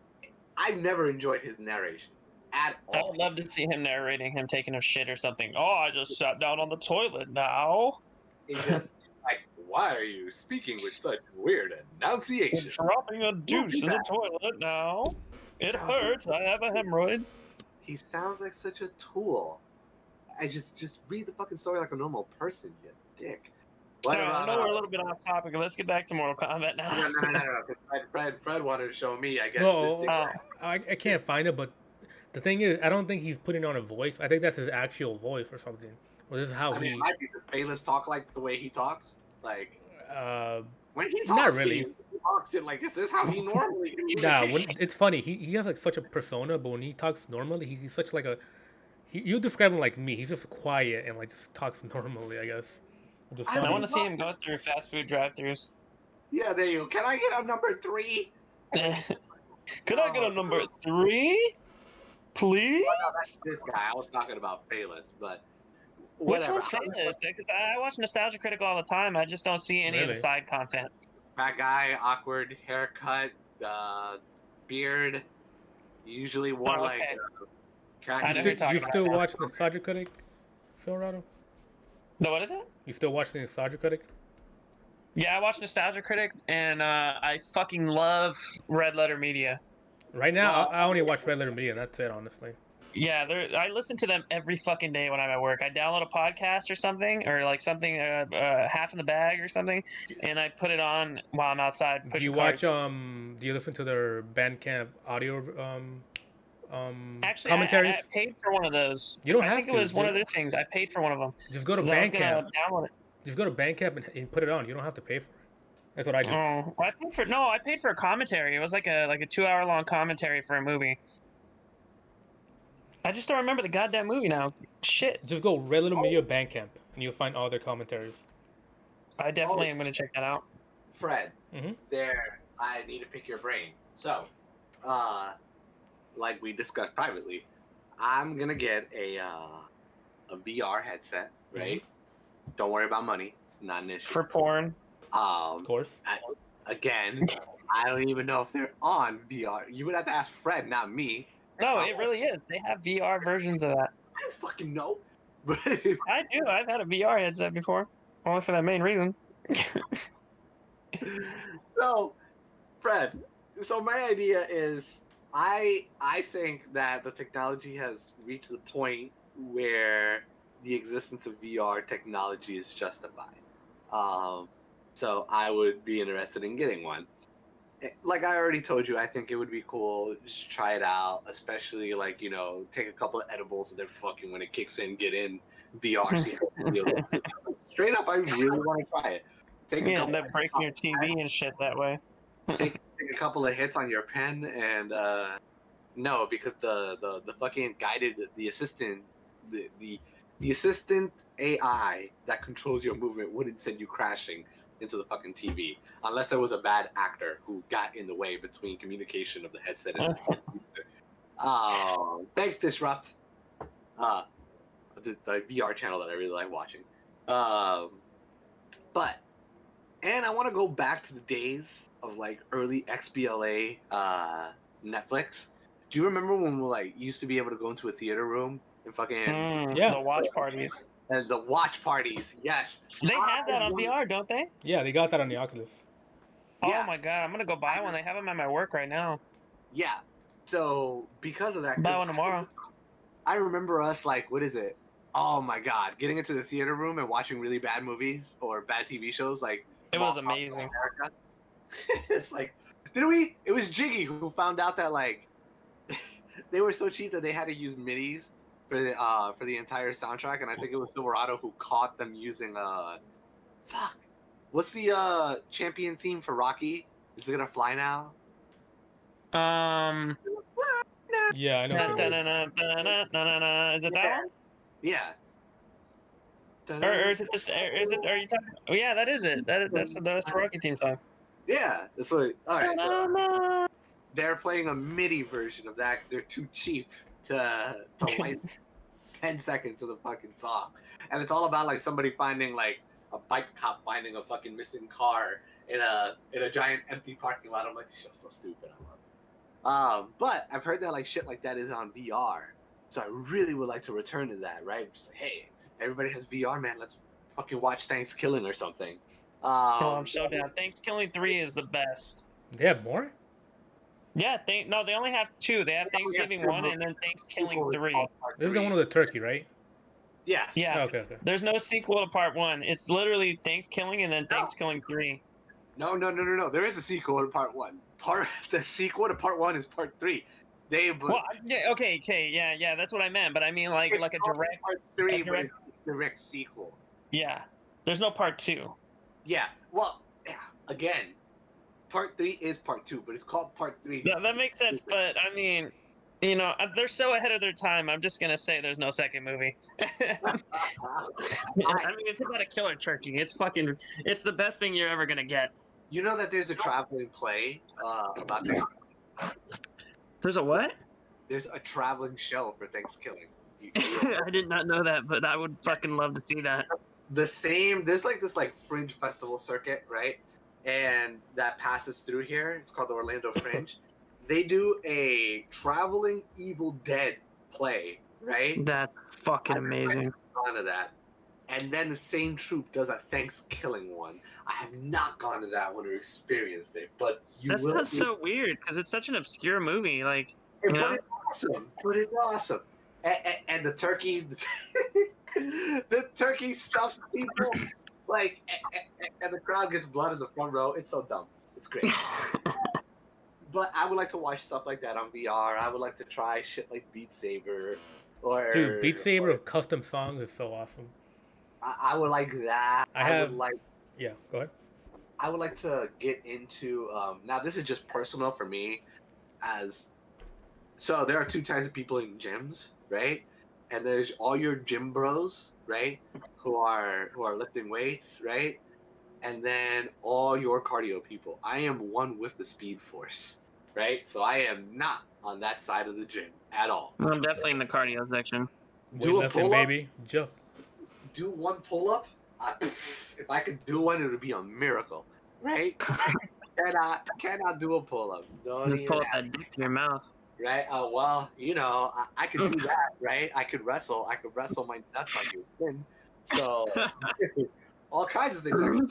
I've never enjoyed his narration at I all. would love to see him narrating him taking a shit or something. Oh, I just sat down on the toilet now. It's just like, why are you speaking with such weird enunciation? Dropping a deuce in the toilet now. It Sounds hurts. I have a hemorrhoid. He sounds like such a tool. I just read the fucking story like a normal person, you dick. What I about, know we're a little bit off topic. Let's get back to Mortal Kombat now. No. Fred wanted to show me, I guess. No, this dick. I can't find it, but the thing is, I don't think he's putting on a voice. I think that's his actual voice or something. Well, this is how I mean, he. it might be does Bayless talk like the way he talks? Like, Uh, when he talks not to really. you, he talks to like, this is how he normally communicates. Nah, it's funny. He has like such a persona, but when he talks normally, he's such like a. You describe him like me. He's just quiet and like just talks normally, I guess. Just I I funny. want to see him go through fast food drive-throughs. Yeah, there you go. Can I get a number 3? Could I get a number 3, please? No, that's this guy. I was talking about Bayless, but Which whatever. one's famous? Because I watch Nostalgia Critic all the time. I just don't see any of the Really? side content. That guy, awkward haircut, beard, usually wore Oh, like okay. khaki. I know who you're talking You about still now. watch Nostalgia Critic, Silverado? No, what is it? You still watch the Nostalgia Critic? Yeah, I watch Nostalgia Critic, and I fucking love Red Letter Media. Right now, Well- I only watch Red Letter Media, and that's it, honestly. Yeah, I listen to them every fucking day when I'm at work. I download a podcast or something, or like something half in the bag or something, and I put it on while I'm outside Do pushing you watch carts. do you listen to their Bandcamp audio Actually, commentaries? I paid for one of those. You don't I have think to, it was one of dude. their things. I paid for one of them Just go to because I was Bandcamp. gonna download it. Just go to Bandcamp and put it on. You don't have to pay for it. That's what I do. Oh, I paid for a commentary. It was like a 2-hour long commentary for a movie. I just don't remember the goddamn movie now. Shit, Just go Red Letter Media Bandcamp, and you'll find all their commentaries. I definitely am gonna check that out. Fred, Mhm. there, I need to pick your brain. So, like we discussed privately, I'm gonna get a VR headset, right? Don't worry about money, not an issue. For porn. Of course. Again, I don't even know if they're on VR. You would have to ask Fred, not me. No, it really is. They have VR versions of that. I don't fucking know. But I do. I've had a VR headset before, only for that main reason. so, Fred, so my idea is I think that the technology has reached the point where the existence of VR technology is justified. So I would be interested in getting one. Like I already told you, I think it would be cool. Just try it out, especially like take a couple of edibles and then fucking when it kicks in, get in VR. See how it feels. Straight up, I really want to try it. Take a You couple end up breaking your TV and shit that way. take a couple of hits on your pen and no, because the fucking guided the assistant the assistant AI that controls your movement wouldn't send you crashing into the fucking TV unless there was a bad actor who got in the way between communication of the headset and the computer. Thanks, Disrupt. The VR channel that I really like watching. But and I want to go back to the days of like early XBLA Netflix. Do you remember when we like used to be able to go into a theater room and fucking Yeah. The watch parties. and the watch parties? Yes, They have that on VR, don't they? Yeah, they got that on the Oculus. Yeah. Oh my god, I'm gonna go buy one. They have them at my work right now. yeah. So because of that, Buy 'cause one tomorrow. I remember us like, what is it? Oh my god, getting into the theater room and watching really bad movies or bad TV shows like. It was Mall Cop amazing. America. It's like, didn't we? It was Jiggy who found out that like they were so cheap that they had to use midis for the entire soundtrack, and I think it was Silverado who caught them using fuck. What's the champion theme for Rocky? Is it gonna fly now? Yeah, I know. what you mean. Is it that one? Yeah. Or is it this? Is it? Are you talking? Oh yeah, that is it. That's the Rocky theme song. Yeah. That's what. All right. So they're playing a MIDI version of that because they're too cheap to license 10 seconds of the fucking song, and it's all about like somebody finding like a bike cop finding a fucking missing car in a giant empty parking lot. I'm like, this show's so stupid. I love it. But I've heard that like shit like that is on VR, so I really would like to return to that. Right? Just like, hey, everybody has VR, man. Let's fucking watch Thanksgiving or something. Oh, I'm so down. Thanksgiving 3 is the best. They have more? Yeah, they only have 2. They have Thanksgiving 1 and then Thanksgiving 3. This is the one with the turkey, right? Yes. Yeah. Okay. There's no sequel to part 1. It's literally Thanksgiving and then Thanksgiving 3. No. There is a sequel to part 1. The sequel to part 1 is part 3. Well, yeah, okay, yeah, that's what I meant. But I mean, like a direct part 3, a direct- direct sequel. Yeah, there's no part 2. Yeah. Well, again, part 3 is part 2, but it's called part 3. No, that makes sense. But I mean, you know, they're so ahead of their time. I'm just gonna say there's no second movie. I mean, it's about a killer turkey. It's the best thing you're ever gonna get. You know that there's a traveling play about that. There's a what? There's a traveling show for Thanksgiving. I did not know that, but I would fucking love to see that. There's like this like fringe festival circuit, right? And that passes through here. It's called the Orlando Fringe. They do a traveling Evil Dead play, right? That's fucking amazing. Gone to that. And then the same troupe does a Thanksgiving one. I have not gone to that one or experienced it, but That's will. just so weird because it's such an obscure movie. Like, you know? But it's awesome. But it's awesome. And the turkey, the turkey stuffs people. Like, and the crowd gets blood in the front row. It's so dumb. It's great. But I would like to watch stuff like that on VR. I would like to try shit like Beat Saber. Dude, Beat Saber with custom songs is so awesome. I would like that. Yeah, go ahead. I would like to get into now this is just personal for me so there are 2 types of people in gyms, right? And there's all your gym bros, right? Who are lifting weights, right? And then all your cardio people. I am one with the Speed Force, right? So I am not on that side of the gym at all. I'm definitely in the cardio section. Do a pull-up, baby. Just do one pull-up. If I could do one, it would be a miracle, right? cannot do a pull-up. Don't Just even pull up have that dick to your mouth. Right? Well, you know, I could do that, right? I could wrestle my nuts on your skin. So, all kinds of things I can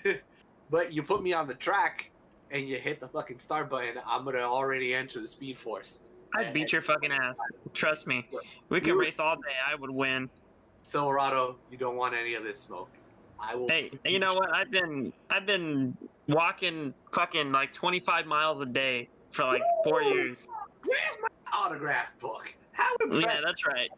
do. But you put me on the track and you hit the fucking start button, I'm going to already enter the Speed Force. I'd beat your fucking ass. Trust me. We could race all day. I would win. Silverado, you don't want any of this smoke. I will. Hey, you know what? I've been walking fucking like 25 miles a day for like 4 years. Where's my autograph book? How impressive. Yeah, that's right.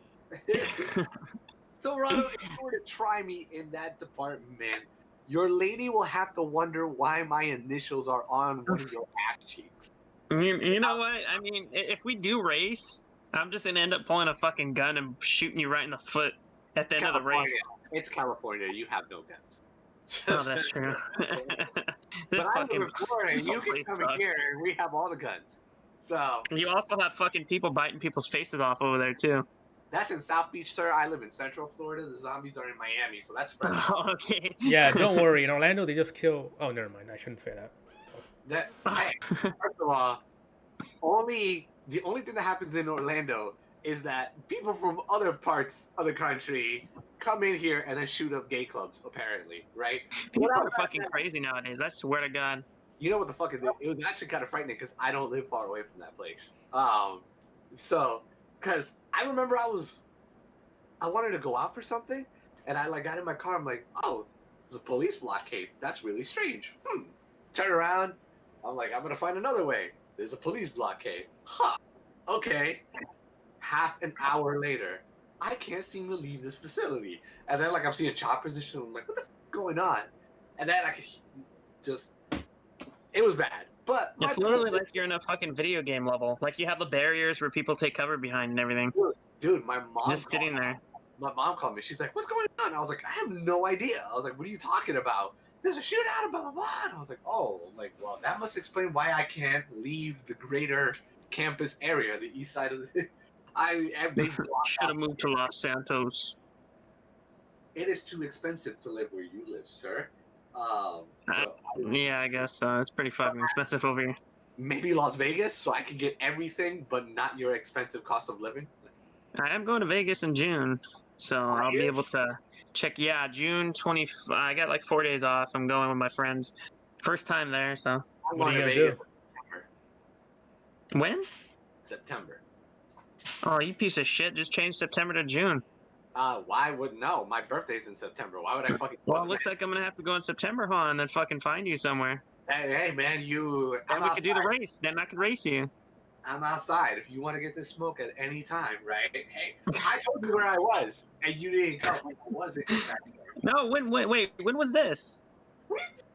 Silverado, if you were to try me in that department, man, your lady will have to wonder why my initials are on one of your ass cheeks. You know what? I mean, if we do race, I'm just gonna end up pulling a fucking gun and shooting you right in the foot at the end of the race. It's California. You have no guns. Oh, that's true. This but fucking I'm Florida, you can come sucks. here and we have all the guns. So You also have fucking people biting people's faces off over there too. that's in South Beach, sir. I live in Central Florida. The zombies are in Miami, so that's fresh. Okay. yeah, don't worry. In Orlando, they just kill. Oh, never mind. I shouldn't say that. Hey, first of all, the only thing that happens in Orlando is that people from other parts of the country come in here and then shoot up gay clubs, apparently, right? People are fucking crazy nowadays. I swear to God. You know what the fuck it was actually kind of frightening because I don't live far away from that place. So, because I remember I wanted to go out for something, and I like got in my car. I'm like, oh, there's a police blockade. That's really strange. Turn around. I'm like, I'm gonna find another way. There's a police blockade. Huh. Okay. Half an hour later, I can't seem to leave this facility. And then like I'm seeing choppers and shit. I'm like, what the fuck is going on? And then I could just. It was bad. But my It's literally point like you're in a fucking video game level. Like you have the barriers where people take cover behind and everything. dude, my mom Just sitting there. My mom called me. She's like, "What's going on?" I was like, "I have no idea." I was like, "What are you talking about?" There's a shootout and blah blah blah. And I was like, "Oh, like, well, that must explain why I can't leave the greater campus area, the east side of the." They Should have moved to Los Santos. It is too expensive to live where you live, sir. So Yeah, I guess so. It's pretty fucking expensive over here. maybe Las Vegas, so I can get everything, but not your expensive cost of living. I am going to Vegas in June, so I'll be able to check. Yeah, June 20. I got like 4 days off. I'm going with my friends. First time there, so. I'm What are going you to gonna Vegas do? in When? September. Oh, you piece of shit! Just change September to June. Why would no? My birthday's in September. Why would I fucking? Well, it looks like I'm gonna have to go in September, huh? And then fucking find you somewhere. Hey, man, And we could do the race. Then I could race you. I'm outside. If you want to get this smoke at any time, right? Hey, I told you where I was, and you didn't come. I wasn't. No, wait, when was this?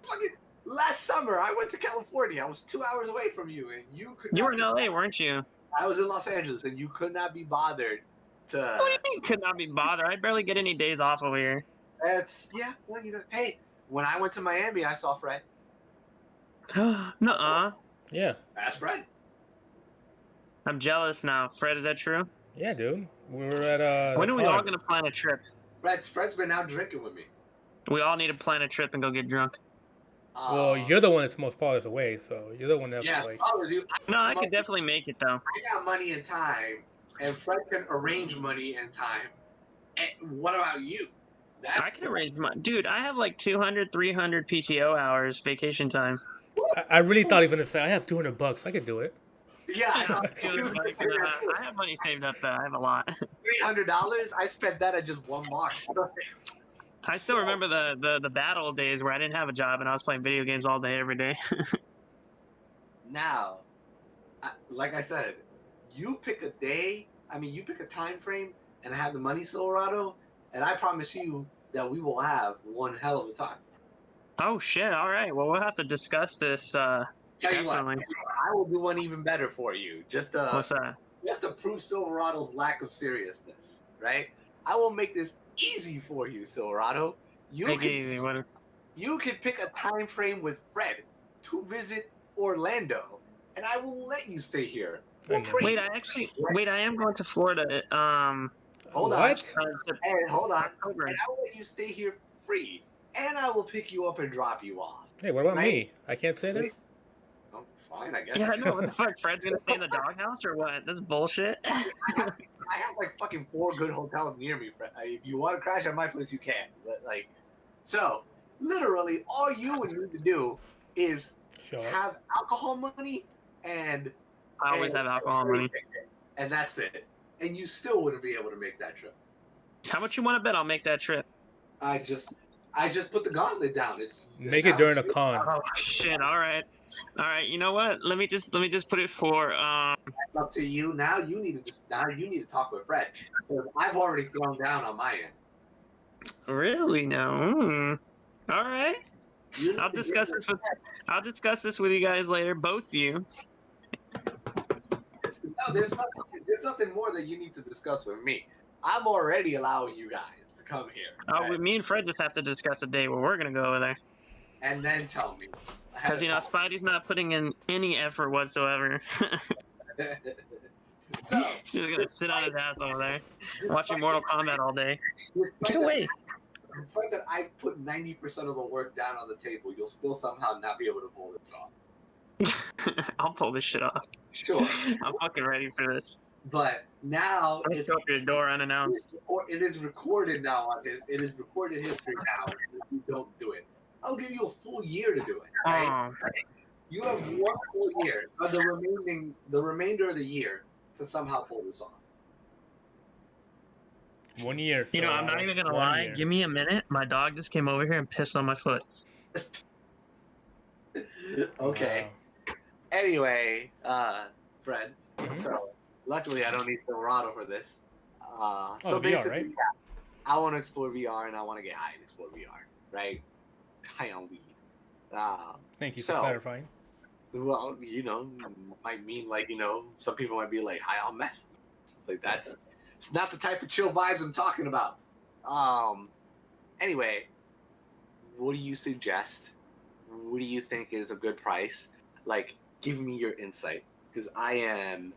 Fucking last summer, I went to California. I was 2 hours away from you, and you could. You not were in LA, weren't you? I was in Los Angeles, and you could not be bothered to. What do you mean could not be bothered? I barely get any days off over here. That's yeah. Well, hey, when I went to Miami, I saw Fred. Nuh-uh. Yeah. That's Fred. I'm jealous now. Fred, is that true? Yeah, dude. We were at When the are we all con. gonna plan a trip? Fred's been out drinking with me. We all need to plan a trip and go get drunk. Well, you're the one that's most farthest away, so you're the one that's yeah. like. Others, No, I could definitely make it though. I got money and time, and Fred can arrange money and time. And what about you? I can arrange my dude. I have like 200, 300 PTO hours vacation time. I really thought he was gonna say I have $200. I could do it. Yeah, I thought Dude, like, I have money saved up though. I have a lot. $300. I spent that at just one mark. I still remember the bad old days where I didn't have a job and I was playing video games all day, every day. Now, like I said, you pick a day. I mean, you pick a time frame and have the money, Silverado, and I promise you that we will have one hell of a time. Oh shit! All right. Well, we'll have to discuss this. Tell you what, Definitely. I will do one even better for you. Just What's that? to prove Silverado's lack of seriousness, right? I will make this easy for you, Silverado. Make it easy. What? You can pick a time frame with Fred to visit Orlando, and I will let you stay here. for free. Wait, I am going to Florida. Hold on. What? Hey, hold on. October. And I will let you stay here free, and I will pick you up and drop you off. Hey, what about Right? me? I can't say that. Oh, fine, I guess. Yeah, no, what the fuck? Fred's gonna stay in the doghouse or what? This is bullshit. I have like fucking 4 good hotels near me. Fred. If you want to crash at my place, you can. But like, so literally, all you would need to do is Show up. have alcohol money and I always have alcohol money. and that's it. And you still wouldn't be able to make that trip. How much you want to bet I'll make that trip? I just put the gauntlet down. It's Make it during a con. Oh shit! All right. You know what? Let me just put it for Up to you now. You need to talk with Fred. Because I've already thrown down on my end. Really no. All right. You I'll discuss this with you guys later, both you. No, there's nothing more that you need to discuss with me. I'm already allowing you guys to come here. Oh, right? me and Fred just have to discuss a day where we're gonna go over there. And then tell me. Because Spidey's not putting in any effort whatsoever. So, She's gonna sit on his ass over there, watching Mortal Kombat all day. Get away! Despite that I put 90% of the work down on the table, you'll still somehow not be able to pull this off. I'll pull this shit off. Sure. I'm fucking ready for this. But now I'll it's show up your door unannounced. it is recorded now on his. It is recorded history now. If you don't do it, I'll give you a full year to do it. Right? Oh, You have 1 full year, or the remainder of the year, to somehow pull this off. 1 year. you know, I'm not even gonna lie. Give me a minute. My dog just came over here and pissed on my foot. Okay. Anyway, Fred. Mhm. So luckily, I don't need Silverado for this. So VR, basically, right? yeah, I want to explore VR and I want to get high and explore VR. Right? High on weed. Thank you So- for clarifying. Well, might mean like some people might be like high on meth. Like it's not the type of chill vibes I'm talking about. Anyway, what do you suggest? What do you think is a good price? Like, give me your insight, because I am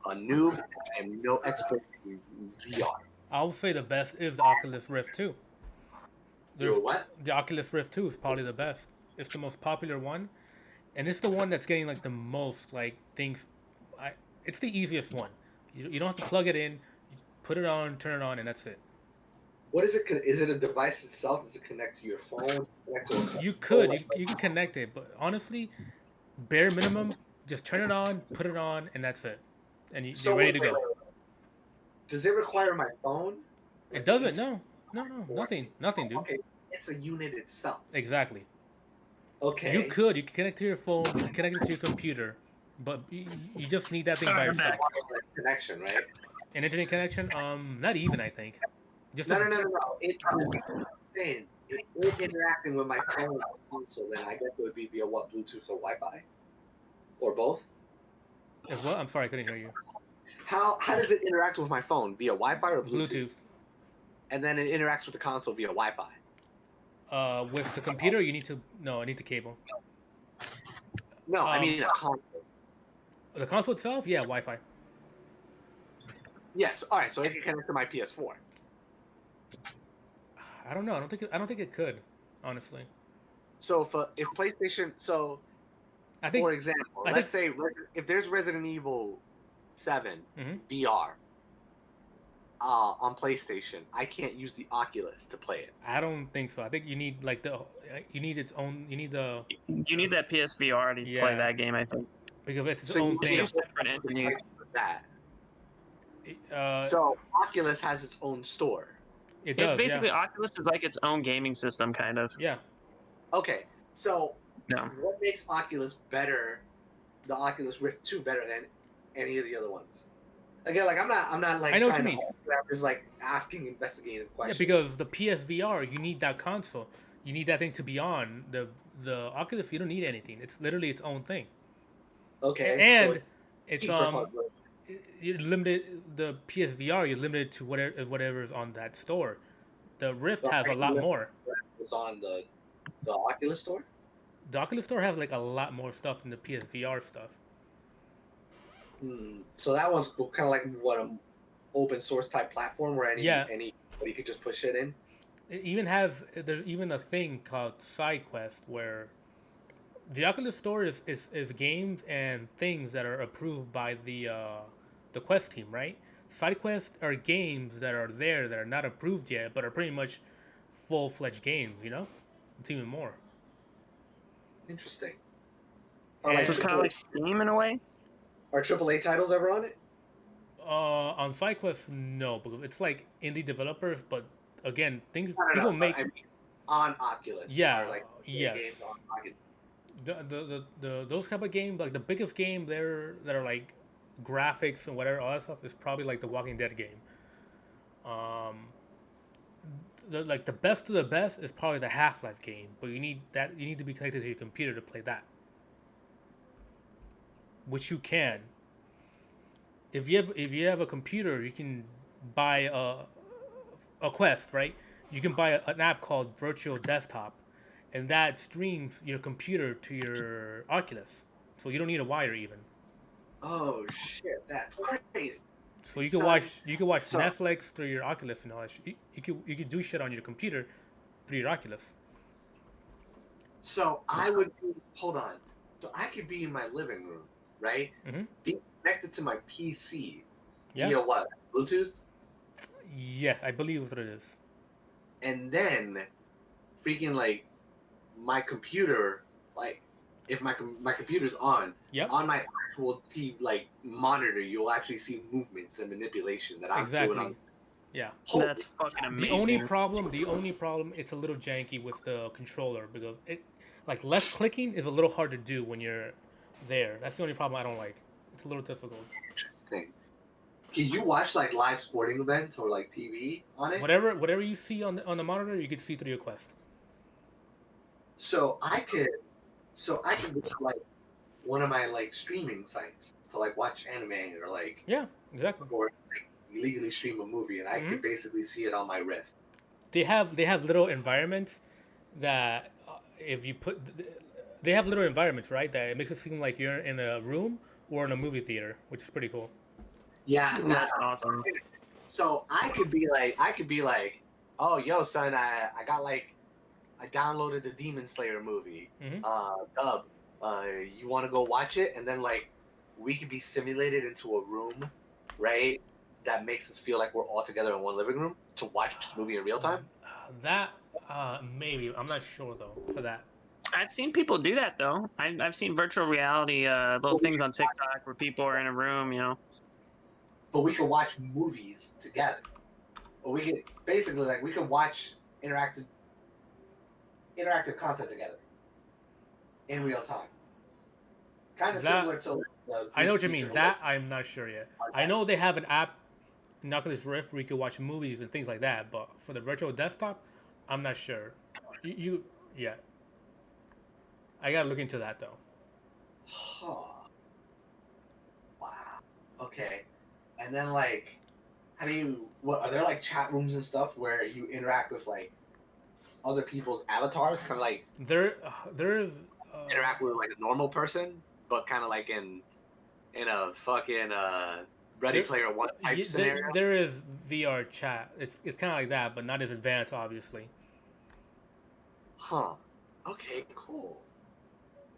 a noob and no expert in VR. I would say the best is the Oculus Rift 2. You're what? The Oculus Rift 2 is probably the best. It's the most popular one, and it's the one that's getting like the most like things. It's the easiest one. You don't have to plug it in. You put it on, turn it on, and that's it. What is it? Is it a device itself? Does it connect to your phone? You can connect it, but honestly, bare minimum, just turn it on, put it on, and that's it, and you're ready to go. Does it require my phone? It doesn't. No, nothing, dude. Okay, it's a unit itself. Exactly. Okay. You can connect to your phone, connect it to your computer, but you just need that thing by yourself. Connection, right? An internet connection? Not even, I think. Just no. I'm saying if it's interacting with my phone console, then I guess it would be via what, Bluetooth or Wi-Fi, or both. As well, I'm sorry, I couldn't hear you. How does it interact with my phone, via Wi-Fi or Bluetooth? And then it interacts with the console via Wi-Fi. With the computer, I need the cable. No, I mean a console. The console itself, yeah, Wi-Fi. Yes. All right. So it can connect to my PS4. I don't know. I don't think it could, honestly. So if PlayStation, for example, let's say if there's Resident Evil 7 VR on PlayStation, I can't use the Oculus to play it. I don't think so. I think you need you need that PSVR to play that game. I think because it's its own thing. Different entities. So Oculus has its own store. It's basically Oculus is like its own gaming system, kind of. Yeah. Okay, so no. What makes Oculus better, the Oculus Rift 2 better than any of the other ones? Again, like I'm not like I know trying what you mean. I'm just like asking investigative questions. Yeah, because the PSVR, you need that console. You need that thing to be on. The Oculus, you don't need anything. It's literally its own thing. Okay. And it's you're limited. The PSVR, you're limited to whatever is on that store. The Rift has a lot more. It's on the Oculus store. The Oculus store has like a lot more stuff than the PSVR stuff. So that one's kind of like what an open source type platform where anybody could just push it in. There's even a thing called SideQuest where the Oculus Store is games and things that are approved by the Quest team, right? SideQuest are games that are there that are not approved yet, but are pretty much full-fledged games. It's even more. Interesting. So it's kind of like Steam in a way. Are AAA titles ever on it? On SideQuest, no, because it's like indie developers. But again, people make. I mean, on Oculus. Yeah, games on Oculus. Those type of games, like the biggest game there that are like graphics and whatever, all that stuff is probably like the Walking Dead game. The best of the best is probably the Half-Life game, but you need to be connected to your computer to play that. Which you can. If you have a computer, you can buy a Quest, right? You can buy an app called Virtual Desktop, and that streams your computer to your Oculus, so you don't need a wire even. Oh shit, that's crazy. So you can watch Netflix through your Oculus and all that. You could do shit on your computer through your Oculus. So hold on. So I could be in my living room, right? Mm-hmm. Be connected to my PC Yeah. via what? Bluetooth? Yeah, I believe that's what it is. And then freaking like my computer, like if my computer's on, Yep. on my actual TV like monitor, you'll actually see movements and manipulation that I'm Exactly. doing on. Yeah. That's fucking amazing. The only problem, it's a little janky with the controller because less clicking is a little hard to do when you're there. That's the only problem I don't like. It's a little difficult. Interesting. Can you watch like live sporting events or like TV on it? Whatever you see on the monitor, you can see through your Quest. So I could just like one of my like streaming sites to like watch anime or like Yeah, exactly. or like, illegally stream a movie, and I could basically see it on my Rift. They have little environments that if you put, they have little environments, right? That it makes it seem like you're in a room or in a movie theater, which is pretty cool. Yeah, That's awesome. So I could be like, oh, yo, son, I downloaded the Demon Slayer movie, dub. You want to go watch it? And then like, we could be simulated into a room, right? That makes us feel like we're all together in one living room to watch the movie in real time. That maybe I'm not sure though for that. I've seen people do that though. I've seen virtual reality little things on TikTok where people are in a room, you know. But we could watch movies together. Or we could basically like we could watch interactive content together in real time. Kind of similar to. I know what you mean. That I'm not sure yet. I know they have an app, Oculus Rift, where you can watch movies and things like that. But for the virtual desktop, I'm not sure. Yeah. I gotta look into that though. Huh. Wow. Okay. And then like, what are there like chat rooms and stuff where you interact with like other people's avatars, kind of like there's interact with like a normal person, but kind of like in a fucking Ready Player One type scenario. There is VR chat. It's kind of like that, but not as advanced, obviously. Huh. Okay. Cool.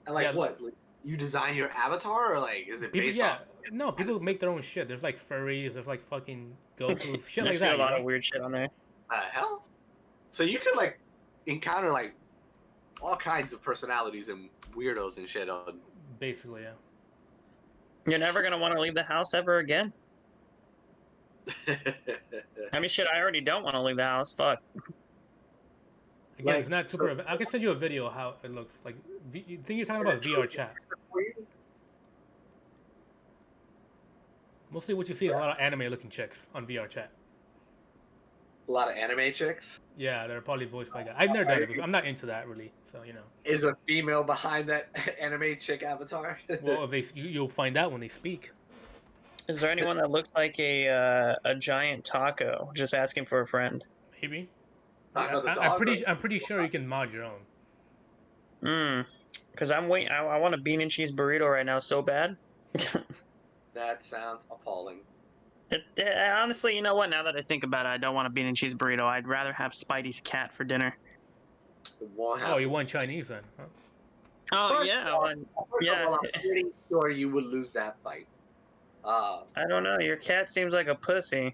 And like what? Like, you design your avatar, or like is it based off? No, people make their own shit. There's like furries. There's like fucking Goku. Shit like There's that. a lot of weird shit on there. Hell. So you could like encounter like all kinds of personalities and weirdos and shit on. Basically, yeah. You're never gonna want to leave the house ever again. I mean, shit. I already don't want to leave the house. Fuck. Again, like, it's not super. I can send you a video of how it looks like. You think you're talking about VR chat? Mostly what you see is a lot of anime-looking chicks on VR chat. A lot of anime chicks? Yeah, they're probably voiced by guys. I've never done it. I'm not into that really, so you know. Is a female behind that anime chick avatar? Well, if you'll find out when they speak. Is there anyone that looks like a giant taco just asking for a friend? Maybe. I'm pretty sure you can mod your own. Because I'm waiting. I want a bean and cheese burrito right now so bad. That sounds appalling. Honestly, you know what? Now that I think about it, I don't want a bean and cheese burrito. I'd rather have Spidey's cat for dinner. Oh, you want Chinese then? Huh? Oh, First yeah. of all, I'm pretty sure you would lose that fight. I don't know. Your cat seems like a pussy.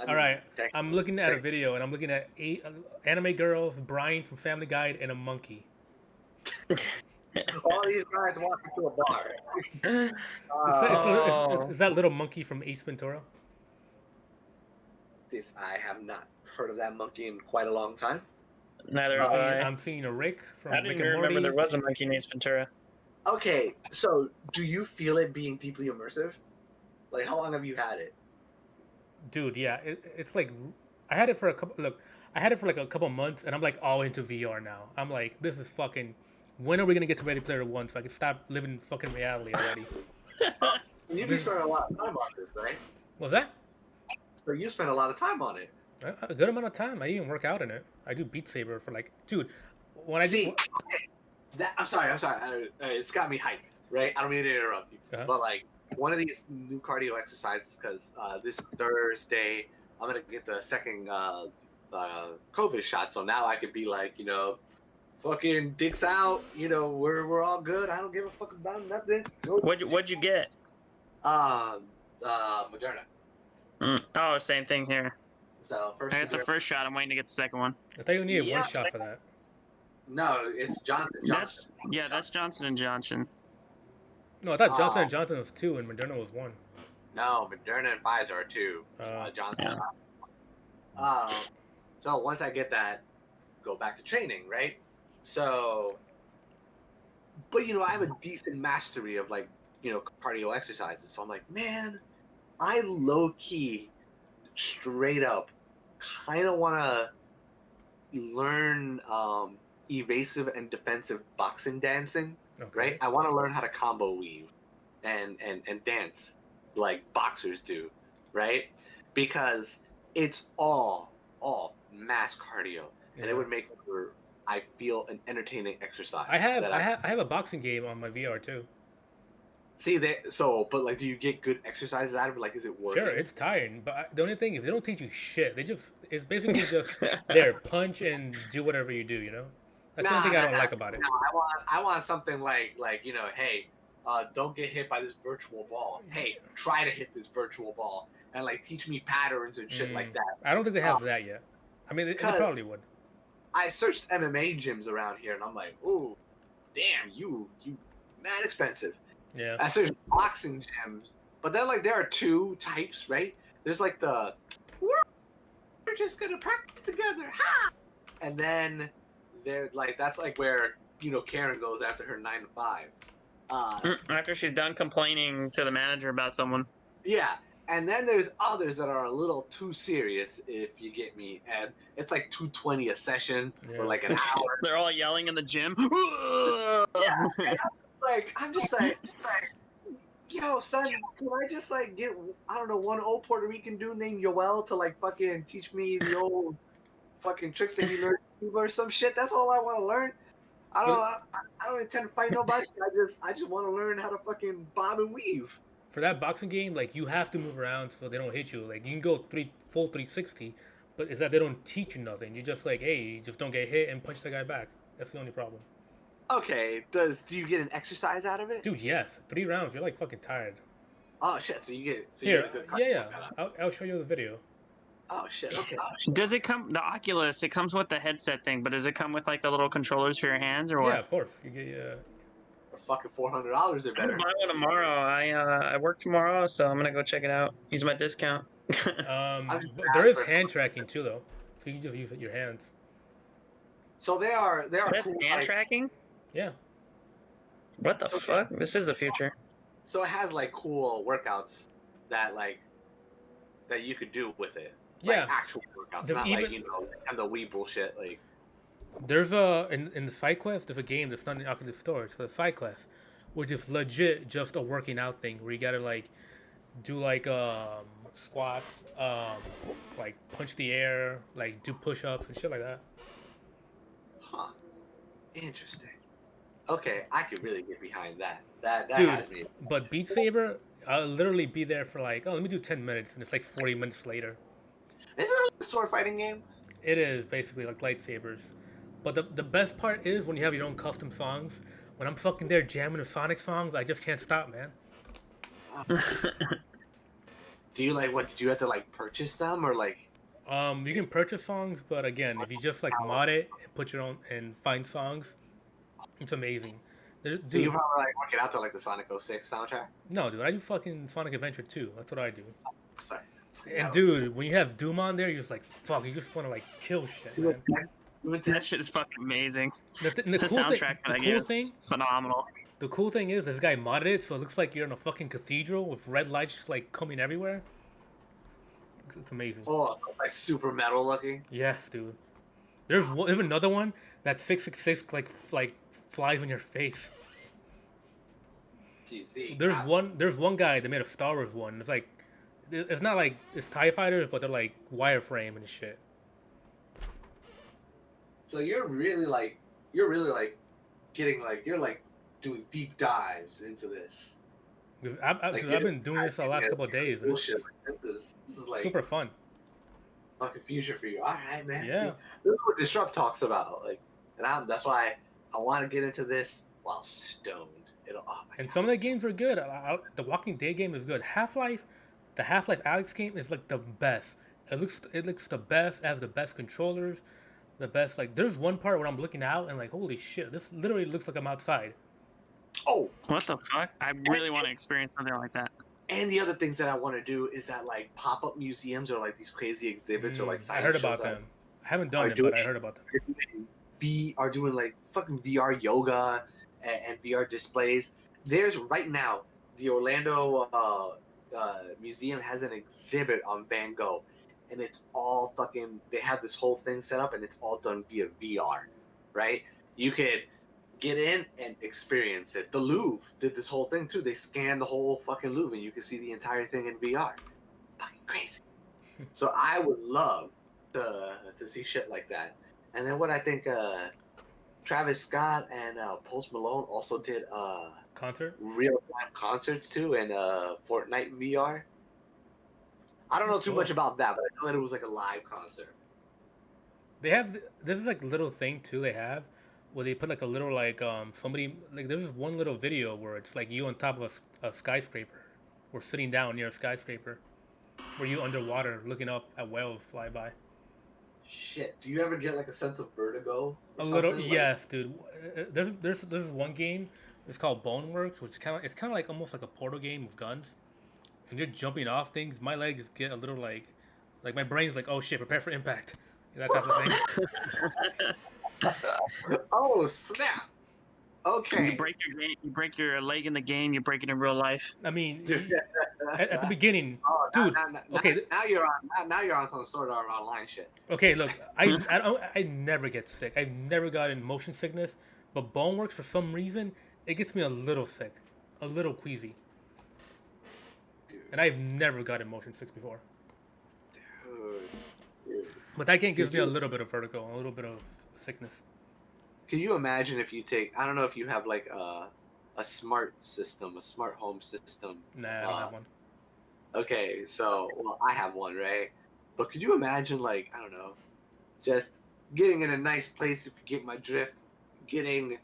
All right. I'm looking at a video, and I'm looking at 8 anime girls, Brian from Family Guide, and a monkey. All these guys walk into a bar. Is that little monkey from Ace Ventura? I have not heard of that monkey in quite a long time. Neither have I. I'm seeing a Rick from I Rick didn't and remember Morty. there was a monkey in Ace Ventura. Okay, so do you feel it being deeply immersive? Like, how long have you had it? Dude, yeah, it's like I had it for a couple. Look, I had it for like a couple months, and I'm like all into VR now. I'm like, this is fucking. When are we gonna get to Ready Player One so I can stop living in fucking reality already? You be spending a lot of time on this, right? What's that? So you spend a lot of time on it. A good amount of time. I even work out in it. I do Beat Saber for like, dude. When I see that, I'm sorry. It's got me hyped, right? I don't mean to interrupt you, but like one of these new cardio exercises because this Thursday I'm gonna get the second COVID shot, so now I could be like, you know, fucking dicks out. You know, we're all good. I don't give a fuck about nothing. What'd you get? Moderna. Oh, same thing here. So first, I got the first shot. I'm waiting to get the second one. I thought you needed one shot for that. No, it's Johnson. That's Johnson and Johnson. No, I thought Johnson and Johnson was 2 and Moderna was 1. No, Moderna and Pfizer are 2. Johnson. Yeah. So once I get that, go back to training, right? So, but you know, I have a decent mastery of like, you know, cardio exercises. So I'm like, man, I low key, straight up, kind of want to learn evasive and defensive boxing dancing. Okay. right? I want to learn how to combo weave and dance like boxers do, right? Because it's all mass cardio, and it Yeah. would make for, I feel, an entertaining exercise. I have that I have a boxing game on my VR too. See that. So, but like, do you get good exercises out of it? Like, is it working? Sure, it's tiring, but the only thing is they don't teach you shit. It's basically just there, punch and do whatever you do. You know, that's the only thing I don't like about it. No, I want something like hey, don't get hit by this virtual ball. Hey, try to hit this virtual ball, and like teach me patterns and shit like that. I don't think they have that yet. I mean, they probably would. I searched MMA gyms around here, and I'm like, ooh, damn, you mad expensive. Yeah. I searched boxing gyms, but then like there are two types, right? There's like the we're just gonna practice together, ha! And then they're like that's like where Karen goes after her 9 to 5. After she's done complaining to the manager about someone. Yeah, and then there's others that are a little too serious, if you get me. And it's like $220 a session or like an hour. They're all yelling in the gym. Yeah. I'm just like, yo, son, can I just like get, I don't know, one old Puerto Rican dude named Yoel to like fucking teach me the old fucking tricks that he learned or some shit? That's all I want to learn. I don't intend to fight nobody. I just want to learn how to fucking bob and weave. For that boxing game, like you have to move around so they don't hit you. Like you can go full 360, but it's that they don't teach you nothing. You just like, hey, you just don't get hit and punch the guy back. That's the only problem. Okay, do you get an exercise out of it? Dude, yes. 3 rounds, you're like fucking tired. Oh shit! So you get Here, a good yeah. I'll show you the video. Oh shit! Okay. Does it come the Oculus? It comes with the headset thing, but does it come with like the little controllers for your hands or what? Yeah, of course. You get For fucking $400, they're I'm gonna better. buy one tomorrow. I work tomorrow, so I'm gonna go check it out. Use my discount. but there is hand tracking too, though, so you can just use your hands. So they are That's cool, hand like, tracking. Yeah. What the fuck? This is the future. So it has like cool workouts that you could do with it. Yeah. Like actual workouts, There's not even- like and the Wii bullshit. Like There's in the side quest, there's a game that's not in the Oculus Store. It's the side quest, which is legit just a working out thing where you gotta like do like squats, like punch the air, like do push-ups and shit like that. huh? Interesting. Okay, I could really get behind that. That Dude. has me. But Beat Saber, I'll literally be there for like, oh, let me do 10 minutes, and it's like 40 minutes later. Isn't it a sword fighting game? It is basically like lightsabers. But the best part is when you have your own custom songs. When I'm fucking there jamming the Sonic songs, I just can't stop, man. Do you like what? Did you have to like purchase them or like? You can purchase songs, but again, if you just like mod it and put your own and find songs, it's amazing. Dude, So you probably like work it out to like the Sonic 06 soundtrack. no, dude, I do fucking Sonic Adventure 2. That's what I do. Sorry. And dude, when you have Doom on there, you're just like, fuck, you just want to like kill shit, man. That shit is fucking amazing. The The cool soundtrack for that game is phenomenal. The cool thing is this guy modded it so it looks like you're in a fucking cathedral with red lights just like coming everywhere. It's amazing. Oh, so like super metal looking. Yes, dude. There's another one that 666 like flies in your face. GC. There's one guy that made a Star Wars one. It's like it's not like it's TIE fighters, but they're like wireframe and shit. So you're really getting like you're like doing deep dives into this. Dude, I've been doing this the last couple of days. And it's Bullshit. Like, this is like super fun. fucking future for you. All right, man. Yeah. See, this is what Disrupt talks about. Like, and that's why I want to get into this while stoned. Oh my And God. some of the games are good. The Walking Dead game is good. The Half-Life Alyx game is like the best. It looks the best, has the best controllers, the best. Like there's one part where I'm looking out and like, holy shit, this literally looks like I'm outside. Oh, What the fuck? I really want to experience something like that. and the other things that I want to do is that like pop-up museums or like these crazy exhibits or like I science heard shows about that them. I haven't done are it, doing- but I heard about them. are doing like fucking VR yoga and VR displays. There's right now the Orlando museum has an exhibit on Van Gogh, and it's all fucking. They have this whole thing set up, and it's all done via VR, right? You could get in and experience it. The Louvre did this whole thing too. They scanned the whole fucking Louvre and you can see the entire thing in VR. Fucking crazy. So I would love to see shit like that. And then what I think Travis Scott and Post Malone also did Concert? real-time concerts too in Fortnite VR. I don't know too much about that, but I know that it was like a live concert. They have this is like little thing too. They have where they put like a little like somebody like there's this one little video where it's like you on top of a skyscraper, or sitting down near a skyscraper, where you underwater looking up at whales fly by. Shit, do you ever get like a sense of vertigo? A little, yes, dude. There's one game. It's called Boneworks, which it's kind of like almost like a Portal game with guns, and you're jumping off things. My legs get a little like my brain's like, oh shit, prepare for impact, that type of thing. Oh snap! Okay. You break your game, you break your leg in the game, you break it in real life. I mean, at the beginning, dude. Okay, now you're on some sort of online shit. Okay, look, I never get sick. I've never gotten motion sickness, but Boneworks for some reason it gets me a little sick, a little queasy. Dude. And I've never gotten motion sick before. Dude. But that game gives me a little bit of vertigo, a little bit of sickness. Can you imagine if you take? I don't know if you have like a smart system, a smart home system. Nah, I don't have one. Okay, so well, I have one, right? But could you imagine, like, I don't know, just getting in a nice place, if you get my drift, getting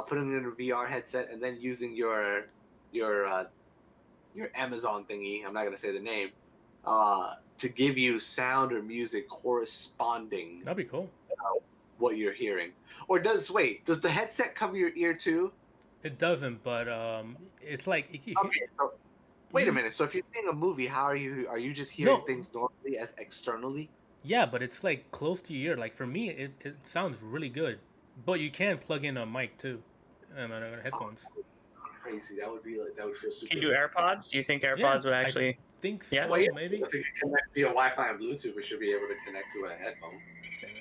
putting in a VR headset and then using your Amazon thingy, I'm not gonna say the name, to give you sound or music corresponding That'd be cool. what you're hearing. Or does the headset cover your ear too? It doesn't, but it's like Okay, so wait a minute. So if you're seeing a movie, how are you just hearing things normally as externally? Yeah, but it's like close to your ear. Like for me, it sounds really good. But you can plug in a mic too, and headphones. Crazy. That would feel super. Can you do AirPods? Do you think AirPods would actually? I think so, Yeah. Well, yeah, maybe. if it can connect via Wi-Fi and Bluetooth, we should be able to connect to a headphone.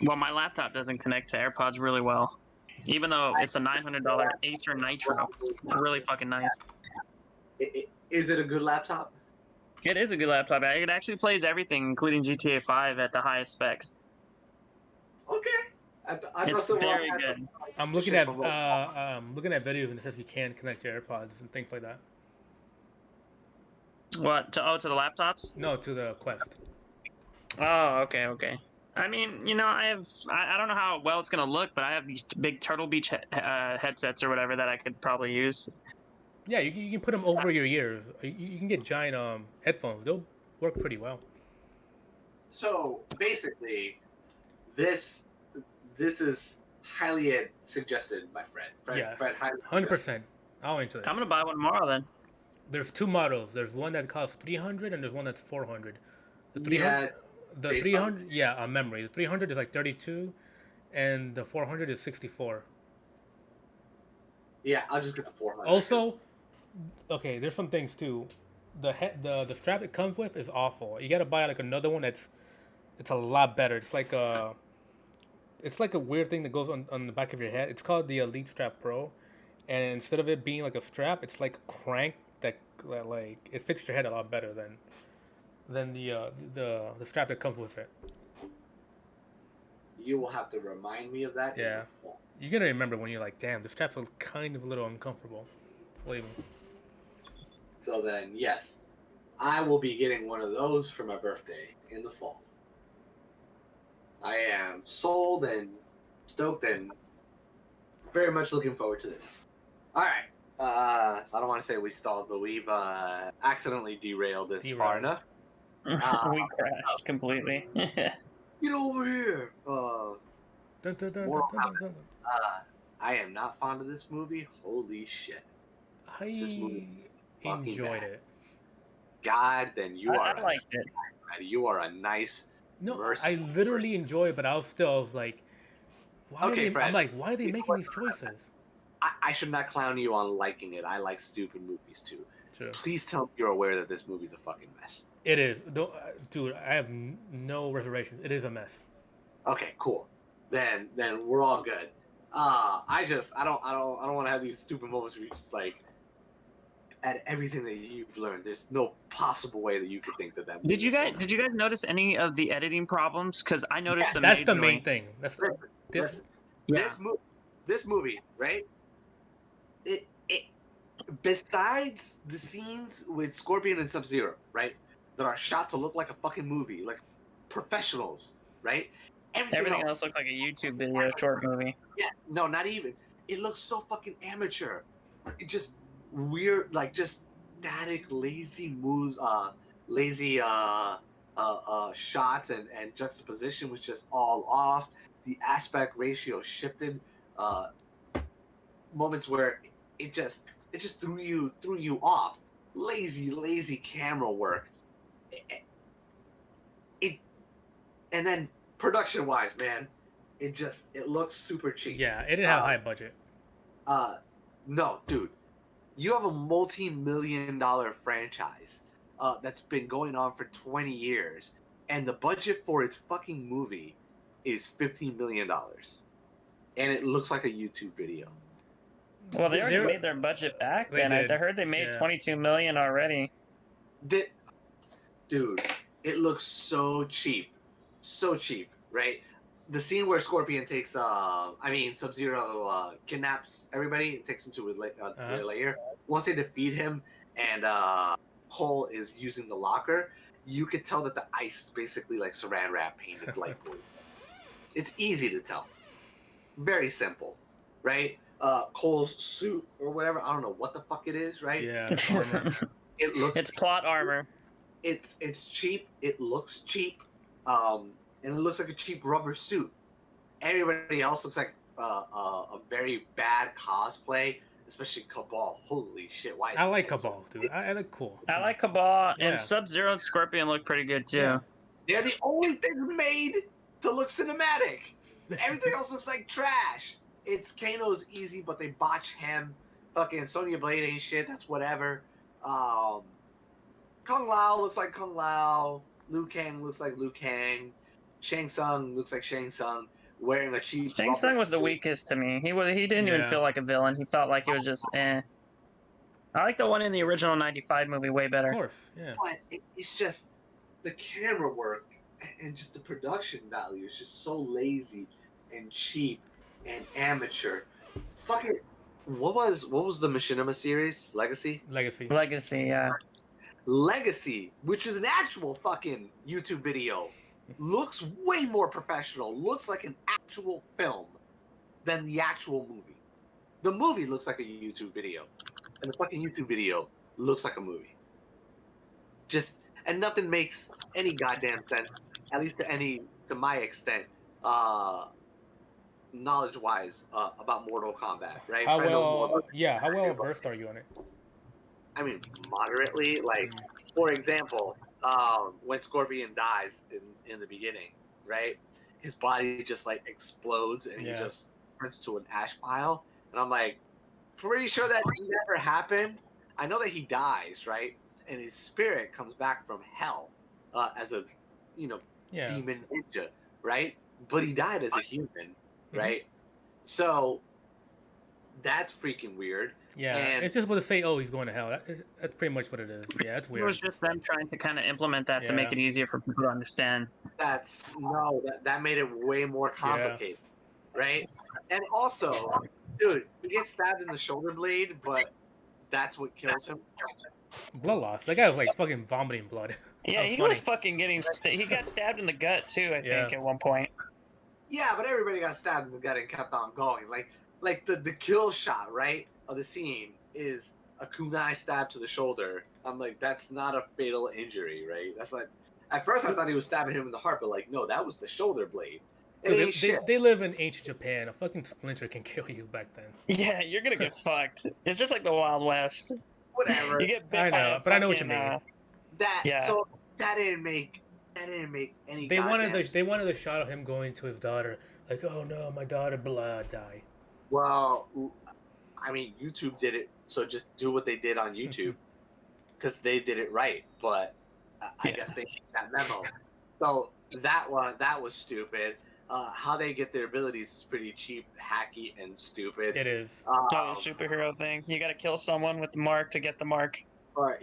Well, my laptop doesn't connect to AirPods really well, even though it's a $900 Acer Nitro. It's really fucking nice. Is it a good laptop? It is a good laptop. It actually plays everything, including GTA 5 at the highest specs. Okay. I thought It's someone very had good. some I'm looking shit at from videos and it says you can connect your AirPods and things like that. What? To the laptops? No, to the Quest. Oh, okay. I mean, I don't know how well it's gonna look, but I have these big Turtle Beach headsets or whatever that I could probably use. Yeah, you can put them over your ears. You can get giant headphones. They'll work pretty well. So basically, this is highly suggested by Fred. Yeah, Fred highly 100%. I'll answer that. I'm gonna buy one tomorrow then. There's two models. There's one that costs 300 and there's one that's 400. The 300, Yeah, the based 300, yeah, on memory. The 300 is like 32, and the 400 is 64. yeah. I'll just get the 400. Also, okay, there's some things too. The strap it comes with is awful. You gotta buy like another one it's a lot better. It's like a weird thing that goes on the back of your head. It's called the Elite Strap Pro, and instead of it being like a strap, it's like a crank that like it fits your head a lot better than the strap that comes with it. You will have to remind me of that. in Yeah. the fall. You're gonna remember when you're like, damn, the strap's kind of a little uncomfortable. Believe me. So then, yes, I will be getting one of those for my birthday in the fall. I am sold and stoked and very much looking forward to this. All right. I don't want to say we stalled, but we've accidentally derailed this far enough. We crashed completely. Get over here. Dun, dun, dun, dun, Moral dun, dun, dun. I am not fond of this movie. Holy shit. This movie fucking enjoyed bad. it. God, then you are I liked it. you are a nice. No, I merciful literally enjoy it, but I was like, why Okay, Fred. I'm like, why are they making these choices? I should not clown you on liking it. I like stupid movies too. True. Please tell me you're aware that this movie's a fucking mess. It is. Dude, I have no reservations. It is a mess. Okay, cool. Then we're all good. I don't want to have these stupid moments where you just like, at everything that you've learned, there's no possible way that you could think that that. Did you guys notice any of the editing problems? Because I noticed them. That's the majorly. main thing. That's Listen, Yeah. this movie, right? It besides the scenes with Scorpion and Sub-Zero, right, that are shot to look like a fucking movie, like professionals, right? Everything else looked like a YouTube video, short movie. Yeah, no, not even. It looks so fucking amateur. It just weird, like just static, lazy moves, lazy shots and juxtaposition was just all off. The aspect ratio shifted. Moments where it just threw you off. Lazy camera work. It and then production wise, man, it looks super cheap. Yeah, it didn't have high budget. No, dude, you have a multi-million-dollar franchise that's been going on for 20 years, and the budget for its fucking movie is $15 million, and it looks like a YouTube video. Well, they already made their budget back. Then I heard they made $22 million already. Dude, it looks so cheap, right? The scene where Scorpion takes, Sub-Zero kidnaps everybody and takes them to their lair. Once they defeat him and Cole is using the locker, you could tell that the ice is basically like saran wrap painted light blue. It's easy to tell. Very simple, right? Cole's suit or whatever, I don't know what the fuck it is, right? Yeah. It's plot armor. It's cheap. It looks cheap. And it looks like a cheap rubber suit. Everybody else looks like a very bad cosplay, especially Cabal. Holy shit! Why? I like Cabal, dude. I look cool. I like Cabal, and Sub-Zero and Scorpion look pretty good too. Yeah. They're the only thing made to look cinematic. Everything else looks like trash. It's Kano's easy, but they botch him. Fucking Sonya Blade ain't shit. That's whatever. Kung Lao looks like Kung Lao. Liu Kang looks like Liu Kang. Shang Tsung looks like Shang Tsung wearing a cheap. Shang Tsung was the weakest to me. He didn't even feel like a villain. He felt like he was just eh. I like the one in the original '95 movie way better. Of course, yeah. But it's just the camera work and just the production value is just so lazy and cheap and amateur. Fucking what was the Machinima series? Legacy, yeah. Legacy, which is an actual fucking YouTube video, looks way more professional, looks like an actual film than the actual movie. The movie looks like a YouTube video, and the fucking YouTube video looks like a movie. And nothing makes any goddamn sense, at least to my extent, knowledge-wise, about Mortal Kombat, right? How well versed are you on it? I mean, moderately. Like, for example, when Scorpion dies in the beginning, right? His body just like explodes and he just turns to an ash pile. And I'm like, pretty sure that never happened. I know that he dies, right? And his spirit comes back from hell as a, demon ninja, right? But he died as a human, right? So that's freaking weird. Yeah, and it's just what to say, oh, he's going to hell. That's pretty much what it is. Yeah, it's weird. It was just them trying to kind of implement that to make it easier for people to understand. That made it way more complicated, right? And also, dude, he gets stabbed in the shoulder blade, but that's what kills him. Blood loss. That guy was like fucking vomiting blood. Yeah, he was fucking getting. He got stabbed in the gut too, I think, at one point. Yeah, but everybody got stabbed in the gut and kept on going. Like the kill shot, right, of the scene is a kunai stab to the shoulder. I'm like, that's not a fatal injury, right? That's like, at first I thought he was stabbing him in the heart, but like, no, that was the shoulder blade. They live in ancient Japan. A fucking splinter can kill you back then. Yeah, you're gonna get fucked. It's just like the Wild West. Whatever. You get bit I know, but I know what you mean. So that didn't make any. They wanted the shot of him going to his daughter, like, oh no, my daughter, blah, die. Well, I mean, YouTube did it, so just do what they did on YouTube, because they did it right. But I guess they made that memo. So that was stupid. how they get their abilities is pretty cheap, hacky, and stupid. It is. Oh, the superhero thing. You got to kill someone with the mark to get the mark. Or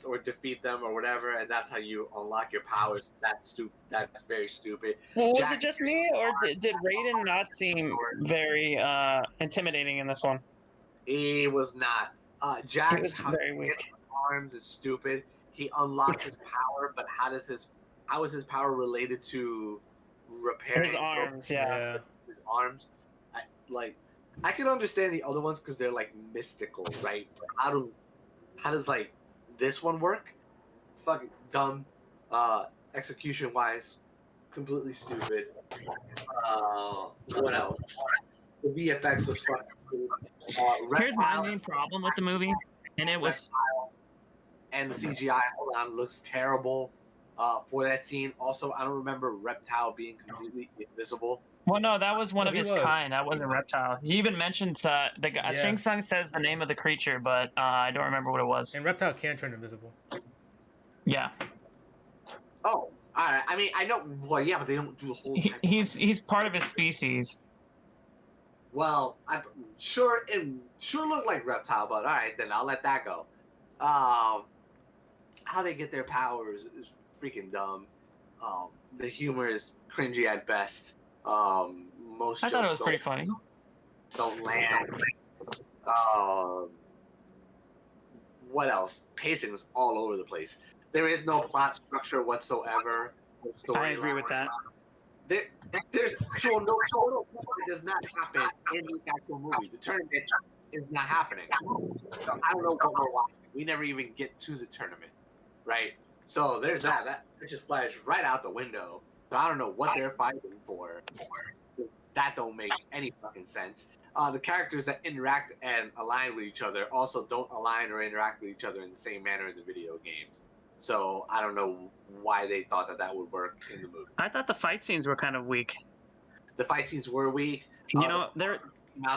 or defeat them or whatever, and that's how you unlock your powers. That's stupid. That's very stupid. Well, was it just me, or did Raiden not seem very intimidating in this one? He was not. He Jax was very weak. arms is stupid. He unlocked his power, but how is his power related to repairing His arms, yeah. his arms? I can understand the other ones because they're like mystical, right? But how does like this one work? Fucking dumb. Execution wise, completely stupid. What else? The VFX looks fucking stupid. Here's my main problem with the movie, and it was and the CGI looks terrible for that scene. Also, I don't remember Reptile being completely invisible. well, no, that was one Oh, of he his was. kind. That wasn't Reptile. He even mentions the guy. Yeah. Shang Tsung says the name of the creature, but I don't remember what it was. And Reptile can turn invisible. Yeah, Oh, all right. I mean, I know. Well, yeah, but they don't do the whole. he's part of his species. Well, it sure looked like Reptile, but all right, then I'll let that go. How they get their powers is freaking dumb. The humor is cringy at best. Most I thought it was jokes pretty funny. don't land. What else? Pacing is all over the place. There is no plot structure whatsoever. No I agree with that. There's no it does not happen in the actual movie. The tournament is not happening. So I don't know what we're watching. We never even get to the tournament, right? So there's that. That just flies right out the window. So I don't know what they're fighting for. That don't make any fucking sense. The characters that interact and align with each other also don't align or interact with each other in the same manner in the video games. So I don't know why they thought that would work in the movie. I thought the fight scenes were kind of weak. The fight scenes were weak. You know, they were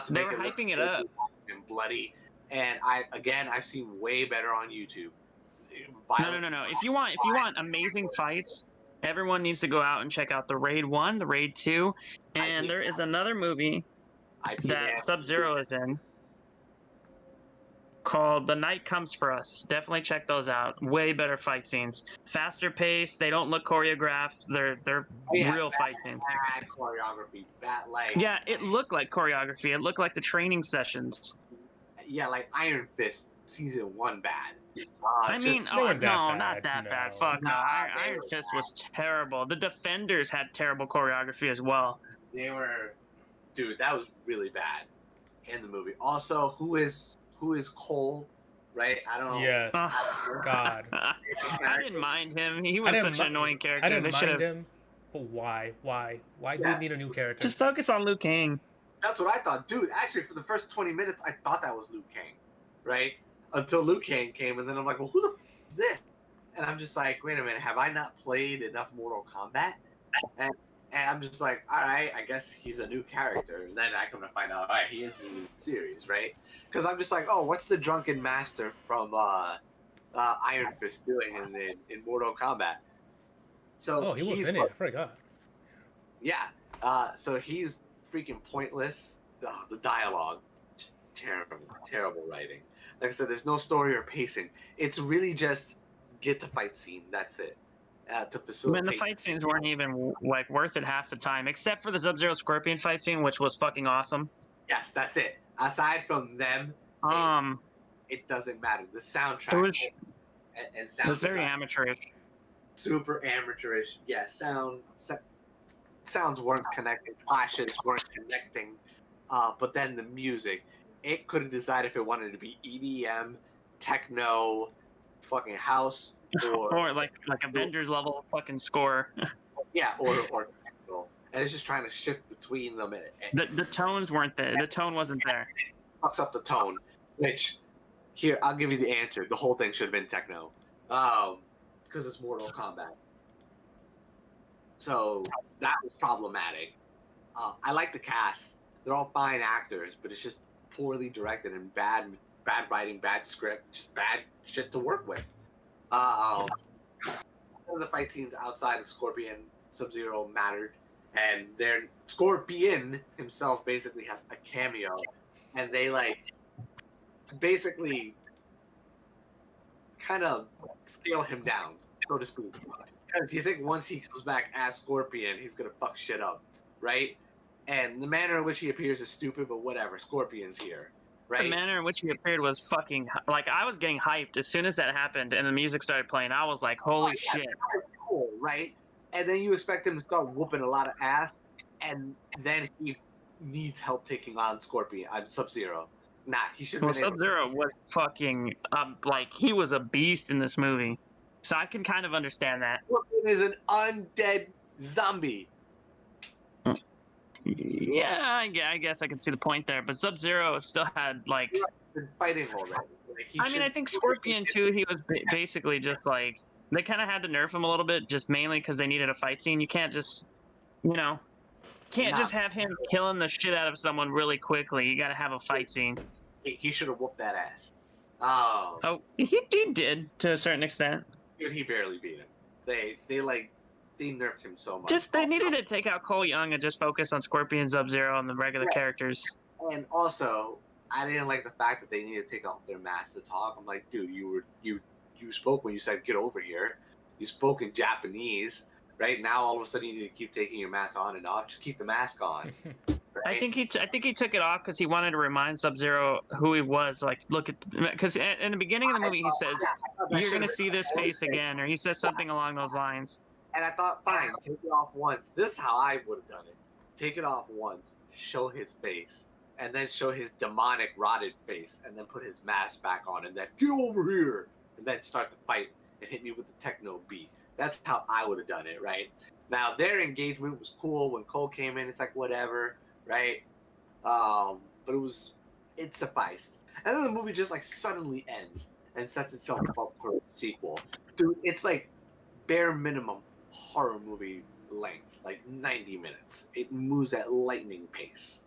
They hyping it up and bloody. And I've seen way better on YouTube. No. If you want amazing fights, everyone needs to go out and check out the Raid 1, the Raid 2, and there is another movie that Sub-Zero is in called The Night Comes for Us. Definitely check those out. Way better fight scenes. Faster pace. They don't look choreographed. They're real fight scenes. Bad choreography. Yeah, it looked like choreography. It looked like the training sessions. Yeah, like Iron Fist season 1 bad. I mean, weren't that bad, not that no. bad. Fuck no. Iron Fist was terrible. The Defenders had terrible choreography as well. They were, dude, that was really bad in the movie. Also, who is Cole? Right? I don't know. Yeah. God. I didn't mind him. He was such an annoying character. I didn't They mind should've- him, but why? Why do we need a new character? Just focus on Liu Kang. That's what I thought, dude. Actually, for the first 20 minutes, I thought that was Liu Kang, right? Until Liu Kang came, and then I'm like, well, who the f is this? And I'm just like, wait a minute, have I not played enough Mortal Kombat? And I'm just like, all right, I guess he's a new character. And then I come to find out, all right, he is new to the series, right? Because I'm just like, oh, what's the drunken master from Iron Fist doing in Mortal Kombat? So he was in it. I forgot. Yeah. So he's freaking pointless. The dialogue, just terrible writing. Like I said, there's no story or pacing. It's really just get the fight scene. That's it. To facilitate. Man, the fight scenes weren't even like worth it half the time, except for the Sub-Zero Scorpion fight scene, which was fucking awesome. Yes, that's it. Aside from them, it doesn't matter. The soundtrack and sound it was very design, amateurish. super amateurish. Yeah, sounds weren't connected. Clashes weren't connecting. But then the music, it couldn't decide if it wanted to be EDM, techno, fucking house, or like Avengers level fucking score. Yeah, or techno. And it's just trying to shift between them. The tones weren't there. The tone wasn't there. Fucks up the tone. Which, here, I'll give you the answer. The whole thing should have been techno. Because it's Mortal Kombat. So that was problematic. I like the cast. They're all fine actors, but it's just poorly directed and bad writing, bad script, just bad shit to work with. The fight scenes outside of Scorpion, Sub-Zero mattered. and their Scorpion himself basically has a cameo, and they like basically kind of scale him down, so to speak. Because you think once he comes back as Scorpion, he's gonna fuck shit up, right? And the manner in which he appears is stupid, but whatever. Scorpion's here, right? The manner in which he appeared was fucking like I was getting hyped as soon as that happened and the music started playing. I was like, "Holy shit!" Cool, right? And then you expect him to start whooping a lot of ass, and then he needs help taking on Scorpion. I'm Sub-Zero. Nah, he should. Well, Sub-Zero was fucking like he was a beast in this movie, so I can kind of understand that. Scorpion is an undead zombie. Yeah, I guess I can see the point there, but Sub-Zero still had like. Been fighting already. Like, I mean, I think Scorpion too. He was basically just like they kind of had to nerf him a little bit, just mainly because they needed a fight scene. You can't just, just have him killing the shit out of someone really quickly. You got to have a fight scene. He should have whooped that ass. Oh, he did to a certain extent. Dude, he barely beat him. They nerfed him so much. Just they needed to take out Cole Young and just focus on Scorpion, Sub-Zero, and the regular characters. And also, I didn't like the fact that they needed to take off their masks to talk. I'm like, dude, you spoke when you said get over here. You spoke in Japanese, right? Now all of a sudden you need to keep taking your mask on and off. Just keep the mask on. I think he took it off because he wanted to remind Sub-Zero who he was. Like, look at because in the beginning of the movie he says, "You're gonna see this face again," or he says something along those lines. And I thought, fine, take it off once. This is how I would have done it. Take it off once, show his face, and then show his demonic rotted face, and then put his mask back on, and then get over here, and then start the fight and hit me with the techno beat. That's how I would have done it, right? Now their engagement was cool when Cole came in. It's like whatever, right? But it sufficed. And then the movie just like suddenly ends and sets itself up for a sequel. Dude, it's like bare minimum horror movie length, like 90 minutes. It moves at lightning pace.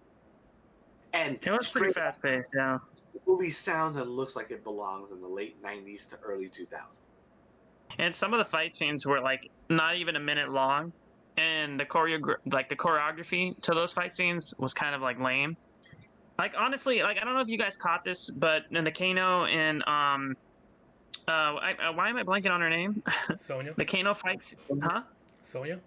And it was pretty fast paced, yeah. The movie sounds and looks like it belongs in the late 90s to early 2000s. And some of the fight scenes were like not even a minute long, and the choreography to those fight scenes was kind of like lame. Like honestly, like I don't know if you guys caught this, but in the Kano and why am I blanking on her name? Sonya. The Kano fights, huh? Sonya.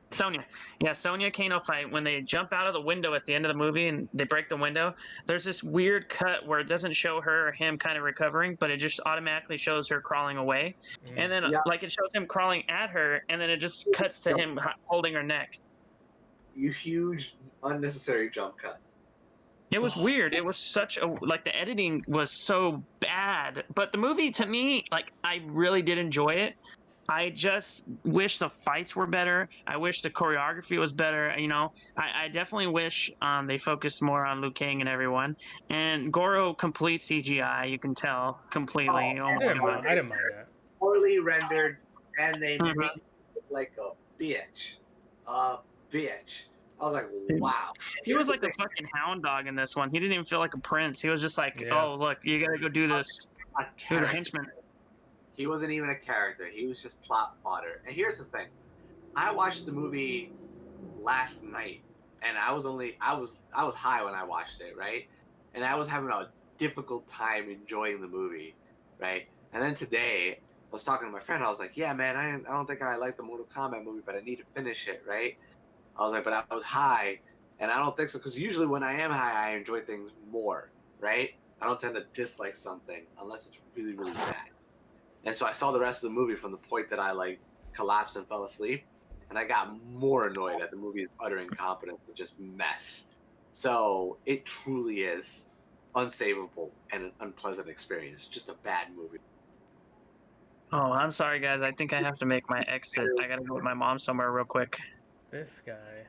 Yeah, Sonya Kano fight, when they jump out of the window at the end of the movie and they break the window, there's this weird cut where it doesn't show her or him kind of recovering, but it just automatically shows her crawling away. And then like it shows him crawling at her, and then it just cuts to him holding her neck. You huge unnecessary jump cut. It was weird. It was such a like the editing was so bad, but the movie to me, like I really did enjoy it. I just wish the fights were better. I wish the choreography was better. I definitely wish they focused more on Liu Kang and everyone. And Goro complete CGI, you can tell completely. I didn't mind that. Poorly rendered, and they made it look like a bitch. A bitch. I was like, wow. He was like a fucking hound dog in this one. He didn't even feel like a prince. He was just like, oh, look, you gotta go do this. Do the henchman. He wasn't even a character. He was just plot fodder. And here's the thing. I watched the movie last night, and I was high when I watched it, right? And I was having a difficult time enjoying the movie, right? And then today, I was talking to my friend. I was like, yeah, man, I don't think I like the Mortal Kombat movie, but I need to finish it, right? I was like, but I was high, and I don't think so, because usually when I am high, I enjoy things more, right? I don't tend to dislike something unless it's really, really bad. And so I saw the rest of the movie from the point that I like collapsed and fell asleep, and I got more annoyed at the movie's utter incompetence and just mess. So it truly is unsavable and an unpleasant experience. Just a bad movie. Oh, I'm sorry, guys. I think I have to make my exit. I gotta go with my mom somewhere real quick. This guy.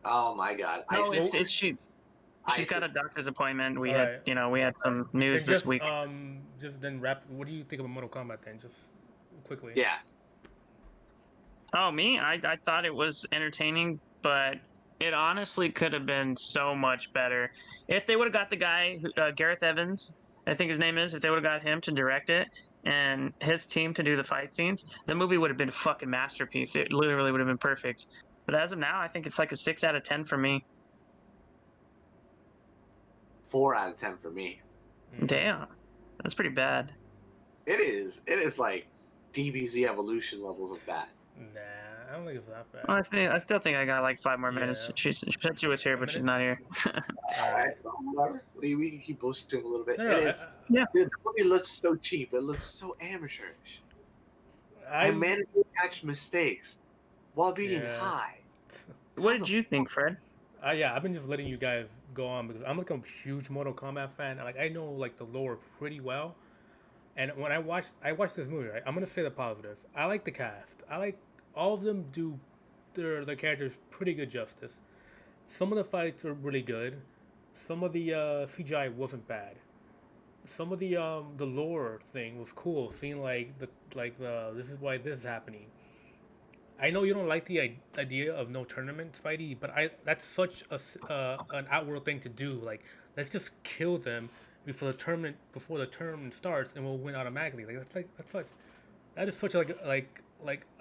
Oh my god. No, it's she. She's got a doctor's appointment. We had some news this week. Just then wrap. What do you think of Mortal Kombat then? Just quickly. Yeah. Oh, me? I thought it was entertaining, but it honestly could have been so much better if they would have got the guy, Gareth Evans, I think his name is. If they would have got him to direct it and his team to do the fight scenes, the movie would have been a fucking masterpiece. It literally would have been perfect. But as of now, I think it's like a 6 out of 10 for me. 4 out of 10 for me. Damn, that's pretty bad. It is. It is like DBZ evolution levels of bad. Nah, I don't think it's that bad. Honestly, I still think I got like 5 more minutes. Yeah. She said she was here, but she's not here. All right, whatever. We can keep boasting a little bit. No, It is. Yeah. The movie looks so cheap. It looks so amateurish. I managed to catch mistakes while being high. What did you think, Fred? Yeah, I've been just letting you guys go on because I'm like a huge Mortal Kombat fan. Like I know like the lore pretty well, and when I watched this movie, right, I'm gonna say the positives. I like the cast. I like all of them do their characters pretty good justice. Some of the fights are really good. Some of the CGI wasn't bad. Some of the lore thing was cool. Seeing like the this is why this is happening. I know you don't like the idea of no tournament, Spidey, but that's such an outward thing to do. Like, let's just kill them before the tournament starts, and we'll win automatically. Like that is such like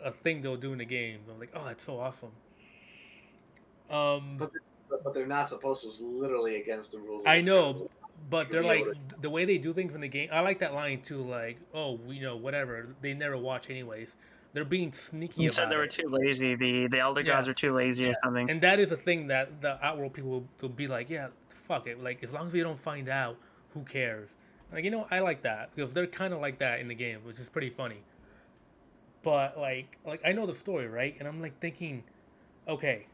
a thing they'll do in the game. They're like, oh, that's so awesome. But they're not supposed to. It's literally against the rules. I know, but they're like the way they do things in the game. I like that line too. Like, oh, whatever. They never watch anyways. They're being sneaky. You said they were too lazy. The Elder Gods are too lazy or something. And that is a thing that the Outworld people will be like, yeah, fuck it. Like, as long as they don't find out, who cares? Like, I like that because they're kind of like that in the game, which is pretty funny. But like I know the story, right? And I'm like thinking, okay,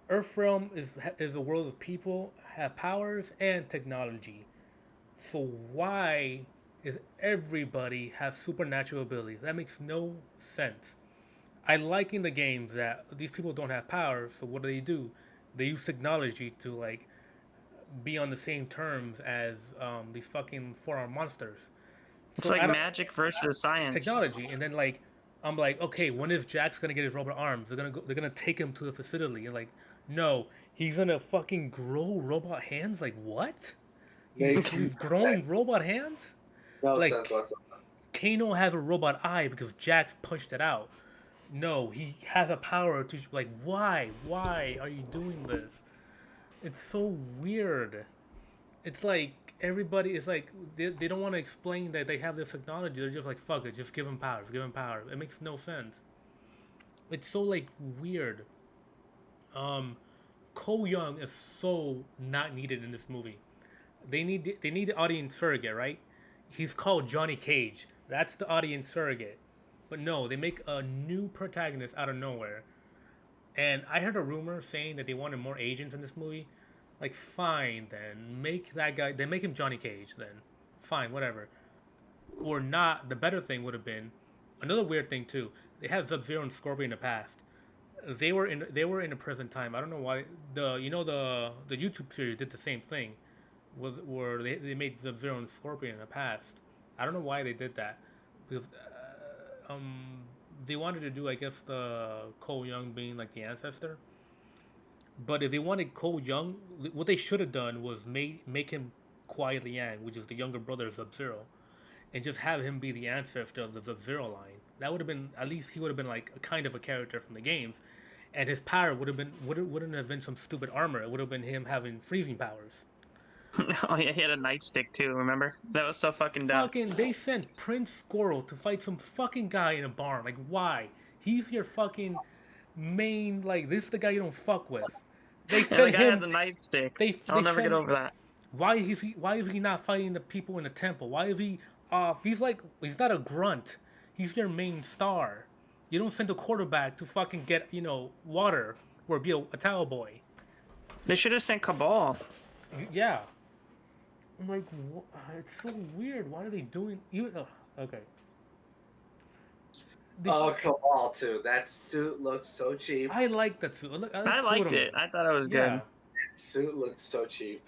Earthrealm is a world of people, have powers and technology. So why is everybody have supernatural abilities? That makes no sense. I like in the games that these people don't have powers, so what do? They use technology to like be on the same terms as these fucking 4-armed monsters. It's like magic versus science. Technology, and then like I'm like, okay, when is Jax gonna get his robot arms? They're gonna take him to the facility, and like, no, he's gonna fucking grow robot hands. Like what? He's growing robot hands? No like, sense whatsoever. Kano has a robot eye because Jax punched it out. No, he has a power to like. Why? Why are you doing this? It's so weird. It's like everybody is like they don't want to explain that they have this technology. They're just like, fuck it, just give him powers. Give him powers. It makes no sense. It's so like weird. Cole Young is so not needed in this movie. They need the audience surrogate, right? He's called Johnny Cage. That's the audience surrogate. But no, they make a new protagonist out of nowhere. And I heard a rumor saying that they wanted more Asians in this movie. Like, fine then. Make that guy... Then make him Johnny Cage then. Fine, whatever. Or not. The better thing would have been... Another weird thing, too. They had Sub-Zero and Scorpion in the past. They were in the present time. I don't know why. The YouTube series did the same thing. Where they made Sub-Zero and Scorpion in the past. I don't know why they did that. Because... they wanted to do, I guess, the Cole Young being like the ancestor. But if they wanted Cole Young, what they should have done was make him Quiet Liang, which is the younger brother of Sub-Zero, and just have him be the ancestor of the Sub-Zero line. That would have been, at least he would have been like a kind of a character from the games, and his power wouldn't have been some stupid armor. It would have been him having freezing powers. Oh yeah, he had a nightstick too, remember? That was so fucking dumb. They sent Prince Squirrel to fight some fucking guy in a barn. Like, why? He's your fucking main, like, this is the guy you don't fuck with. They sent the guy him, has a nightstick. I'll never get over that. Why is he not fighting the people in the temple? Why is he he's not a grunt. He's your main star. You don't send a quarterback to fucking get, water or be a towel boy. They should have sent Cabal. Yeah. I'm like, it's so weird. Why are they doing okay. Cabal too. That suit looks so cheap. I like that suit. I liked it. I thought it was good. That suit looks so cheap.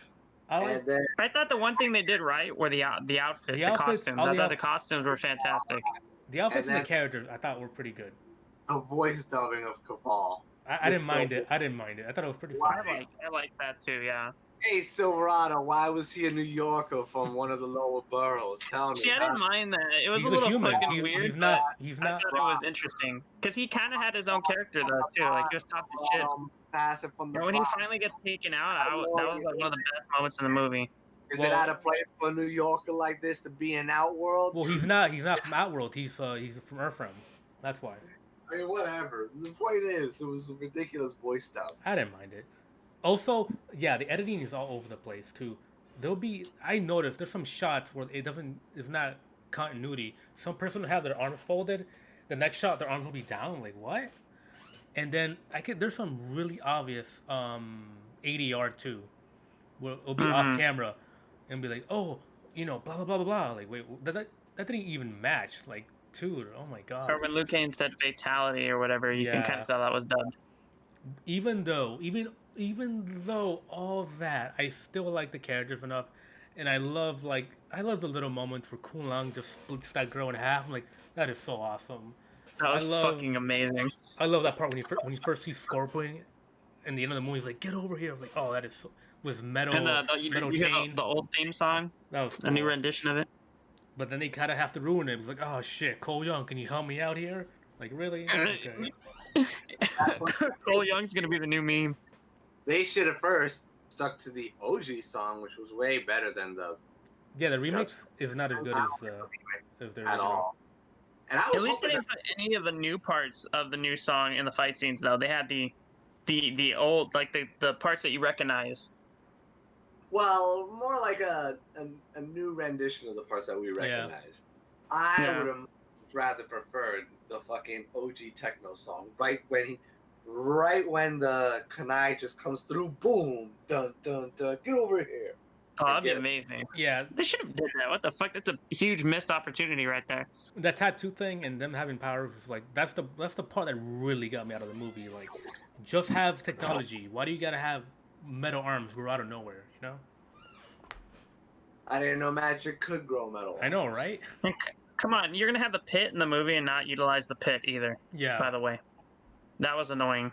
I thought the one thing they did right were the outfits, the costumes. I thought the costumes were fantastic. The outfits and the characters I thought were pretty good. The voice dubbing of Cabal. I didn't mind it. I thought it was pretty fun. I like that too, yeah. Hey, Silverado, why was he a New Yorker from one of the lower boroughs? Tell me. See, I didn't mind that. It was He's a a little human. fucking weird, but He's I not. thought it was interesting because he kind of had his own character though too. Like he was tough as shit. Assassin from the And when he Bronx. finally gets taken out, that was like one of the best moments in the movie. Is it out of place for a New Yorker like this to be in Outworld? Well, he's not. He's not from Outworld. He's from Earthrealm. That's why. I mean, whatever. The point is, it was a ridiculous voice stuff. I didn't mind it. Also, yeah, the editing is all over the place too. I noticed there's some shots where it's not continuity. Some person will have their arms folded, the next shot their arms will be down. Like what? And then there's some really obvious ADR too, where it'll be off camera, and be like, oh, blah blah blah blah blah. Like wait, that didn't even match. Like dude, oh my god. Or when Liu Kang said fatality or whatever, you can kind of tell that was dubbed. Even though all of that, I still like the characters enough, and I love the little moments where Kun Lang just splits that girl in half. I'm like, that is so awesome. That was fucking amazing. I love that part when you first see Scorpion, and the end of the movie, he's like, get over here. I was like, oh, that is so, with metal You hear chain. the old theme song, That was cool. a new rendition of it. But then they kind of have to ruin it. It was like, oh shit, Cole Young, can you help me out here? Like really? Okay. Cole Young's gonna be the new meme. They should have first stuck to the OG song, which was way better than the Yeah, the remix is not as good as the at original. all. And I was At least they hoping didn't put any of the new parts of the new song in the fight scenes though. They had the old, like the parts that you recognize. well, more like a new rendition of the parts that we recognize. I would have rather preferred the fucking OG techno song, right when the Kanai just comes through, boom, dun dun dun, get over here. Oh, that'd be amazing. Yeah, They should have did that. What the fuck? That's a huge missed opportunity right there. that tattoo thing and them having powers is like that's the part that really got me out of the movie. Like, just have technology. Why do you gotta have metal arms grow out of nowhere? You know? I didn't know magic could grow metal. I know, right? Come on, you're gonna have the pit in the movie and not utilize the pit either. Yeah. By the way, that was annoying.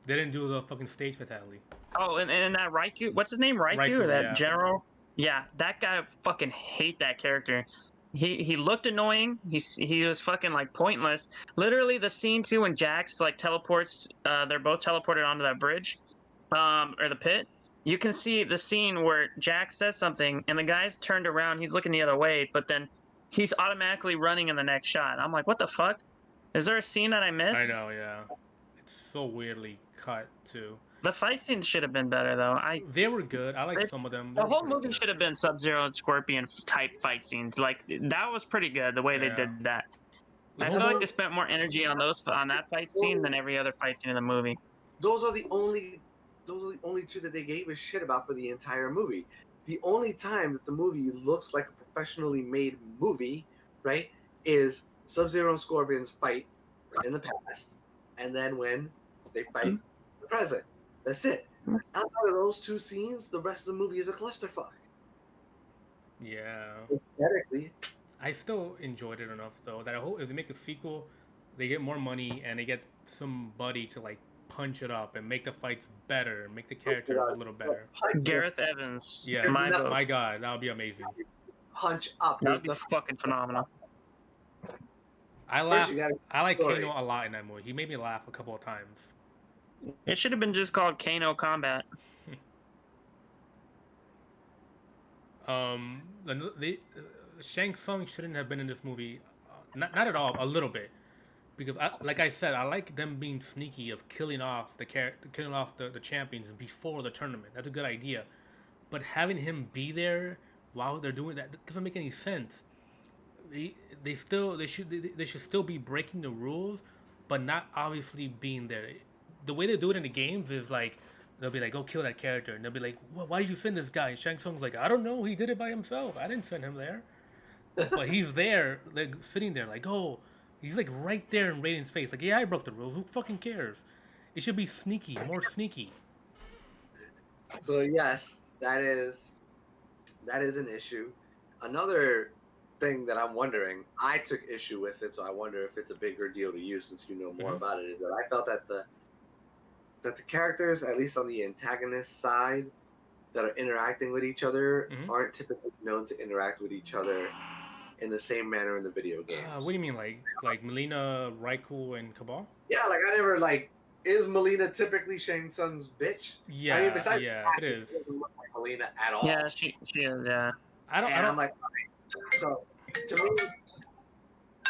They didn't do the fucking stage fatality. Oh, and that Raikou, what's his name? Raikou, Raikou, that yeah. general. Yeah, that guy fucking hate that character. He looked annoying. He was fucking like pointless. Literally the scene too when Jax like teleports. They're both teleported onto that bridge, or the pit. You can see the scene where Jax says something and the guy's turned around. He's looking the other way, but then he's automatically running in the next shot. I'm like, what the fuck? Is there a scene that I missed? I know, yeah. It's so weirdly cut too. The fight scenes should have been better though. They were good. I like some of them. They The were whole pretty movie good. should have been Sub-Zero and Scorpion type fight scenes. Like that was pretty good the way they Yeah. did that. The I whole feel like mo- they spent more energy on that fight scene than every other fight scene in the movie. Those are the only two that they gave a shit about for the entire movie. The only time that the movie looks like a professionally made movie, right, is Sub-Zero and Scorpion's fight in the past, and then when they fight in the present. That's it. Outside of those two scenes, the rest of the movie is a clusterfuck. Yeah. Aesthetically, I still enjoyed it enough though that I hope if they make a sequel, they get more money and they get somebody to like punch it up and make the fights better, make the characters a little better. Gareth Evans. Yeah, My vote. my God, that would be amazing. punch up. That would be fucking phenomenal. I First, laugh. you gotta I like story. Kano a lot in that movie. He made me laugh a couple of times. It should have been just called Kano Combat. The Shang Tsung shouldn't have been in this movie. Not at all. A little bit, because like I said, I like them being sneaky of killing off the champions before the tournament. That's a good idea, but having him be there while they're doing that doesn't make any sense. They should still be breaking the rules, but not obviously being there. The way they do it in the games is like they'll be like, "Go kill that character," and they'll be like, well, "Why did you send this guy?" And Shang Tsung's like, "I don't know. He did it by himself. I didn't send him there." But he's there, like sitting there, like, "Oh," he's like right there in Raiden's face, like, "Yeah, I broke the rules. Who fucking cares?" It should be sneaky, more sneaky. So yes, that is an issue. Another thing that I'm wondering, I took issue with it, so I wonder if it's a bigger deal to you since you know more Mhm. about it. Is that I felt that the characters, at least on the antagonist side, that are interacting with each other Mhm. aren't typically known to interact with each other in the same manner in the video games. What do you mean, like Melina, Raikou, and Cabal? Yeah, like I never like. Is Melina typically Shang Tsung's bitch? I mean, Yeah, besides yeah, it the fact is. that she doesn't look like Melina at all. Yeah, she is. Yeah. I don't. And I'm like, so to me,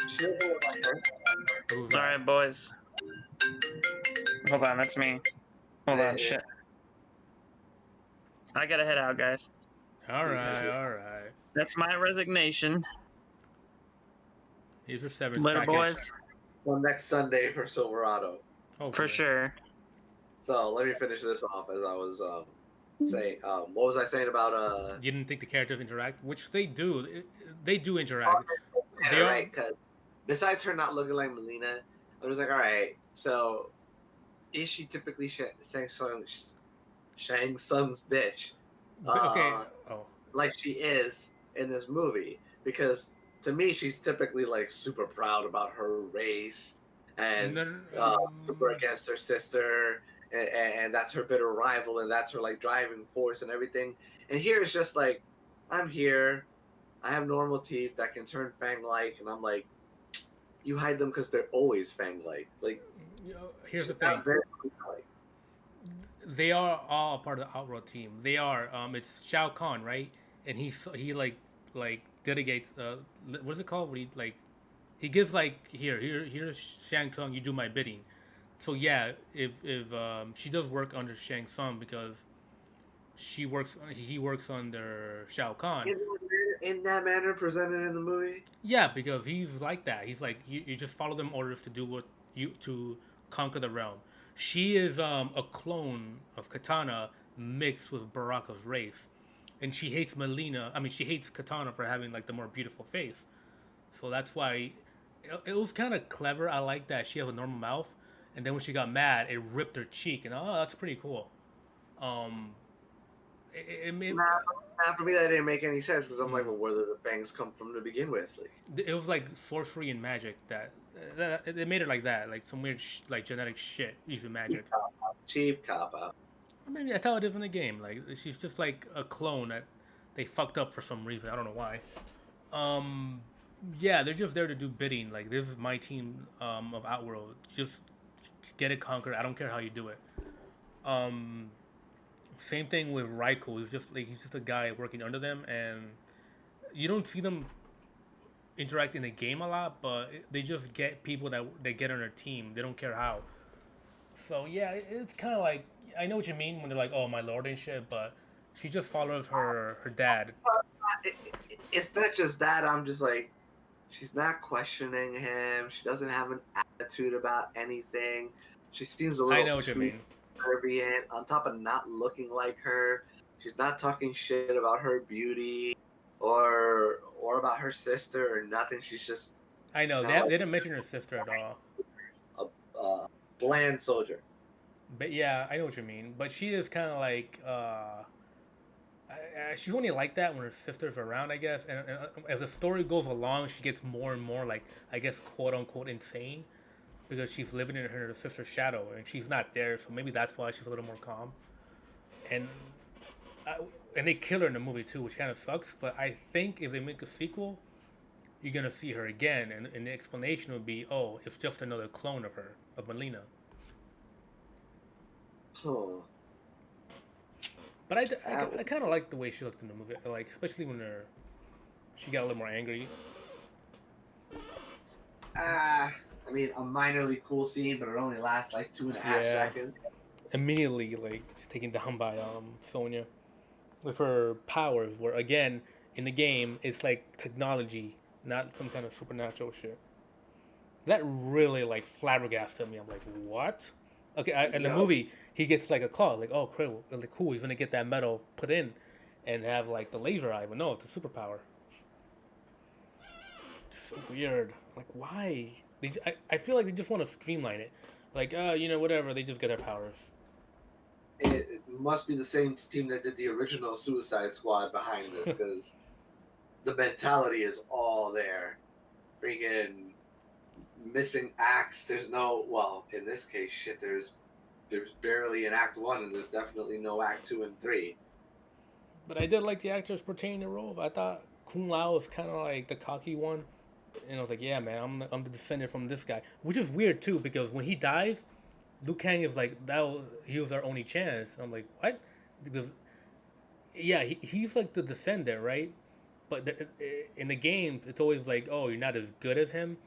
she doesn't look like her. Who's All that? right, boys. Hold on, that's me. Hold on, shit. I gotta head out, guys. All right, all right. That's my resignation. Here's your severance Later, package. boys. Well, next Sunday for Silverado. Hopefully. For sure. So let me finish this off as I was saying. What was I saying about You didn't think the characters interact, which they do. They do interact. They Yeah, are. right. Because besides her not looking like Melina, I was like, all right. So is she typically Shang Tsung's bitch? Okay. Oh. Like she is in this movie, because to me she's typically like super proud about her race and No. super against her sister, and that's her bitter rival, and that's her like driving force and everything. And here it's just like, I'm here, I have normal teeth that can turn fang-like, and I'm like, you hide them because they're always fang-like. Like, Here's the she's not thing. very fang-like. They are all part of the Outworld team. They are. It's Shao Kahn, right? And he like delegates. What is it called? What he gives like here's Shang Tsung. You do my bidding. So yeah, if she does work under Shang Tsung because he works under Shao Kahn. In that manner presented in the movie. Yeah, because he's like that. He's like you just follow them orders to do what you to conquer the realm. She is a clone of Katana mixed with Baraka's race, and she hates Melina. I mean, she hates Katana for having like the more beautiful face. So that's why it was kind of clever. I like that she has a normal mouth, and then when she got mad, it ripped her cheek, and that's pretty cool. Um, it made. For me, that didn't make any sense because I'm like, well, where did the fangs come from to begin with? Like, It was like sorcery and magic that they made it like that, like some weird like genetic shit using magic. cheap cop out. I mean, that's how it is in the game. Like she's just like a clone that they fucked up for some reason. I don't know why. Yeah, they're just there to do bidding. Like this is my team of Outworld. Just get it conquered. I don't care how you do it. Same thing with Raikou. He's just a guy working under them, and you don't see them interact in the game a lot, but they just get people that they get on their team. They don't care how. So yeah, it's kind of like, I know what you mean when they're like, "Oh, my lord" and shit, but she just follows her dad. It's not just that. I'm just like, she's not questioning him. She doesn't have an attitude about anything. She seems a little I know what you mean. subservient. On top of not looking like her, she's not talking shit about her beauty or about her sister or nothing. She's just I know they didn't mention her sister at all. a bland soldier. But yeah, I know what you mean. But she is kind of like she's only like that when her sister's around, I guess. And as the story goes along, she gets more and more like, I guess, quote unquote insane, because she's living in her sister's shadow and she's not there. So maybe that's why she's a little more calm. And they kill her in the movie too, which kind of sucks. But I think if they make a sequel, you're gonna see her again, and the explanation would be, oh, it's just another clone of her, of Melina. Oh. But I kind of like the way she looked in the movie, like especially when she got a little more angry. I mean, a minorly cool scene, but it only lasts like 2.5 seconds. Immediately, like she's taken down by Sonya with her powers. Where again, in the game, it's like technology, not some kind of supernatural shit. That really like flabbergasted me. I'm like, what? Okay, in the movie, he gets like a claw. Like, oh, cool. He's gonna get that metal put in, and have like the laser eye. But no, it's a superpower. It's so weird. Like, why? I feel like they just want to streamline it. Like, whatever. They just get their powers. It must be the same team that did the original Suicide Squad behind this, because the mentality is all there. Freaking missing acts. There's no, well, in this case, there's barely an act 1, and there's definitely no act 2 and 3. But I did like the actors portraying the role. I thought Kung Lao was kind of like the cocky one, and I was like, yeah, man, I'm the descendant from this guy, which is weird too because when he dies, Liu Kang is like he was our only chance. I'm like, what? Because yeah, he's like the descendant, right? But in the games, it's always like, oh, you're not as good as him.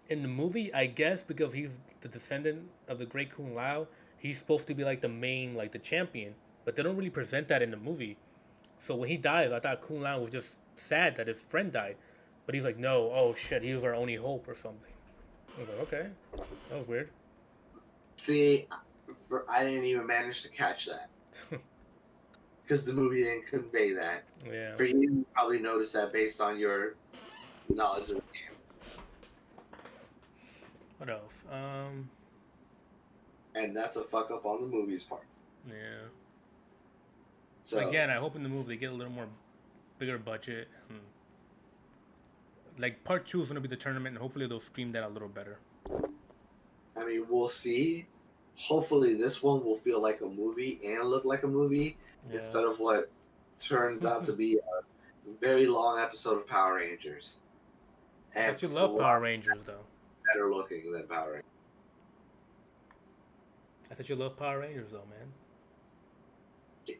In the movie, I guess because he's the descendant of the great Kung Lao, he's supposed to be like the main, like the champion. But they don't really present that in the movie. So when he died, I thought Kung Lao was just sad that his friend died. But he's like, no, oh shit, he was our only hope or something. I was like, okay, that was weird. See, I didn't even manage to catch that because the movie didn't convey that. Yeah. For you probably noticed that based on your knowledge of the game. What else? And that's a fuck up on the movie's part. Yeah. So Again, I hope in the movie they get a little more bigger budget. Like part 2 is gonna be the tournament, and hopefully they'll stream that a little better. I mean, we'll see. Hopefully, this one will feel like a movie and look like a movie instead of what turns out to be a very long episode of Power Rangers. But you love Power Rangers, though. Better looking than Power Rangers. I thought you love Power Rangers, though, man.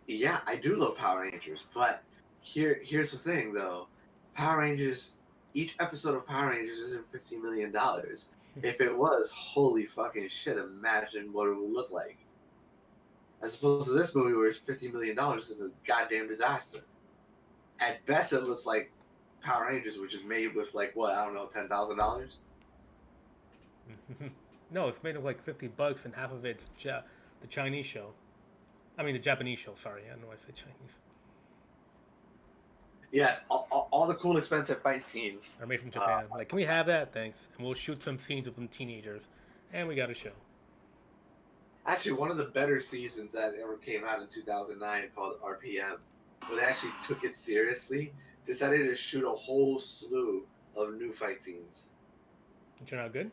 Yeah, I do love Power Rangers, but here's the thing, though. Power Rangers, each episode of Power Rangers isn't $50 million. If it was, holy fucking shit, imagine what it would look like. As opposed to this movie where it's $50 million, it's a goddamn disaster. At best, it looks like Power Rangers, which is made with, like, what, I don't know, $10,000? No, it's made of like $50, and half of it's the Chinese show. I mean, the Japanese show, sorry. I know I said Chinese. Yes, all the cool, expensive fight scenes are made from Japan. Like, can we have that? Thanks. And we'll shoot some scenes of them teenagers. And we got a show. Actually, one of the better seasons that ever came out in 2009 called RPM, where they actually took it seriously, decided to shoot a whole slew of new fight scenes. It turned out good?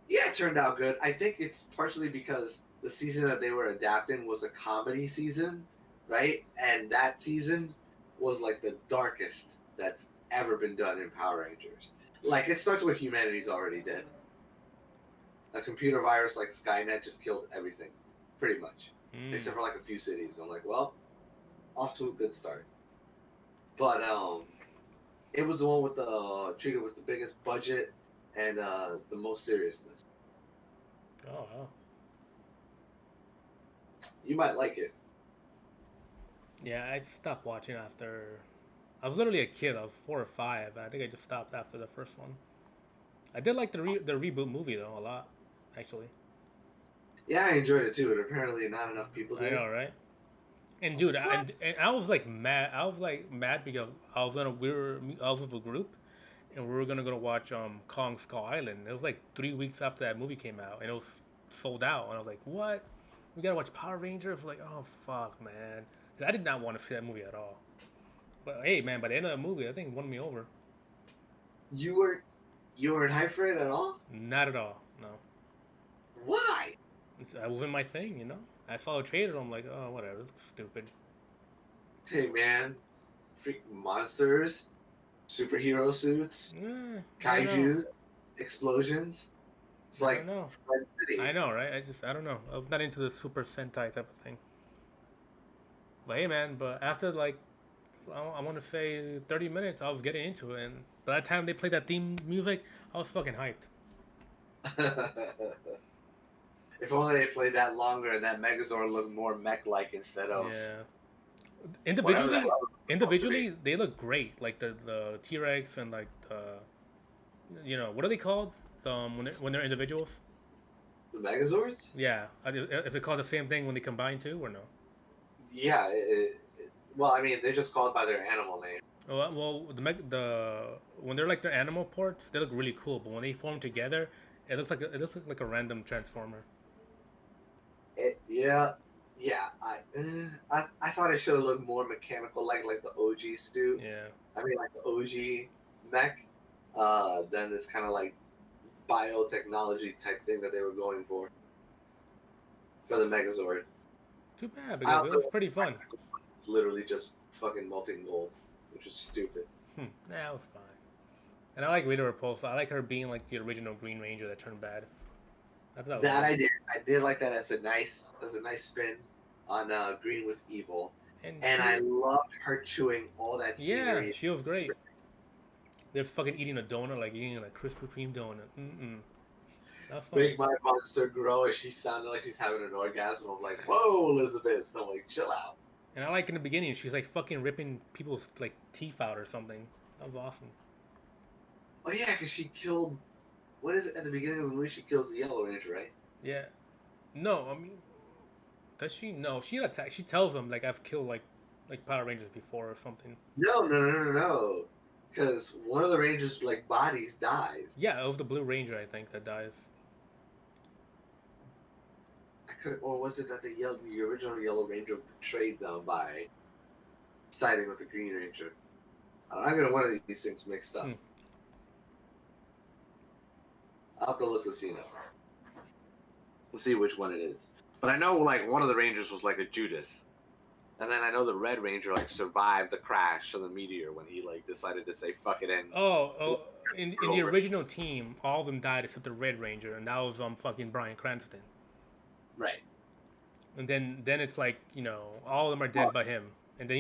Yeah, it turned out good. I think it's partially because the season that they were adapting was a comedy season, right? And that season was like the darkest that's ever been done in Power Rangers. Like, it starts with humanity's already dead. A computer virus like Skynet just killed everything, pretty much, except for like a few cities. I'm like, well, off to a good start. But it was the one with the treated with the biggest budget and the most seriousness. Oh, wow. You might like it. Yeah, I stopped watching after. I was literally a kid. I was 4 or 5. I think I just stopped after the first one. I did like the reboot movie though a lot, actually. Yeah, I enjoyed it too, but apparently not enough people did. I know, right? And dude, I was like mad. I was like mad because I was with a group, and we were gonna go watch Kong Skull Island. It was like 3 weeks after that movie came out, and it was sold out. And I was like, what? We gotta watch Power Rangers? Like, oh fuck, man. I did not want to see that movie at all. But hey, man, by the end of the movie, I think it won me over. You weren't hyped for it at all? Not at all, no. Why? That wasn't my thing, you know? I saw a trailer, I'm like, oh, whatever, this is stupid. Hey, man. Freaking monsters, superhero suits, kaiju, explosions. It's like Red City. I know, right? I don't know. I was not into the Super Sentai type of thing. But hey, man, but after like, I want to say 30 minutes, I was getting into it. And by that time they played that theme music, I was fucking hyped. If only they played that longer and that Megazord looked more mech-like instead of... Yeah. Individually, they look great. Like the T-Rex and like the... You know, what are they called? When they're individuals? The Megazords? Yeah. Is it called the same thing when they combine too, or no? Yeah. Well, I mean, they're just called by their animal name. Well, when they're like their animal parts, they look really cool. But when they form together, it looks like a random transformer. Yeah. I thought it should have looked more mechanical, like the OG suit. Yeah. I mean, like the OG mech. Than this kind of like biotechnology type thing that they were going for the Megazord. Too bad, because it was pretty fun. It's literally just fucking melting gold, which is stupid. That was fine. And I like Rita Repulsa. I like her being like the original Green Ranger that turned bad. I thought That was I did. I did like that as a nice spin on Green with Evil. And I loved her chewing all that scenery. Yeah, she was great. They're fucking eating a donut, like eating a Krispy Kreme donut. That's funny. Make my monster grow, and she sounded like she's having an orgasm. I'm like, whoa, Elizabeth. I'm like, chill out. And I like in the beginning, she's like fucking ripping people's like teeth out or something. That was awesome. Oh yeah, because she killed. What is it at the beginning of the movie? She kills the Yellow Ranger, right? Yeah. No, I mean, does she? No, she attacks. She tells them like I've killed like Power Rangers before or something. No. Because one of the Rangers' like bodies dies. Yeah, it was the Blue Ranger, I think, that dies. Or was it that the original Yellow Ranger betrayed them by siding with the Green Ranger? I got one of these things mixed up. I'll have to look the scene up. We'll see which one it is. But I know like one of the Rangers was like a Judas. And then I know the Red Ranger like survived the crash of the meteor when he like decided to say fuck it and in the original team, all of them died except the Red Ranger, and that was fucking Bryan Cranston. Right. And then it's like, you know, all of them are dead by him. And then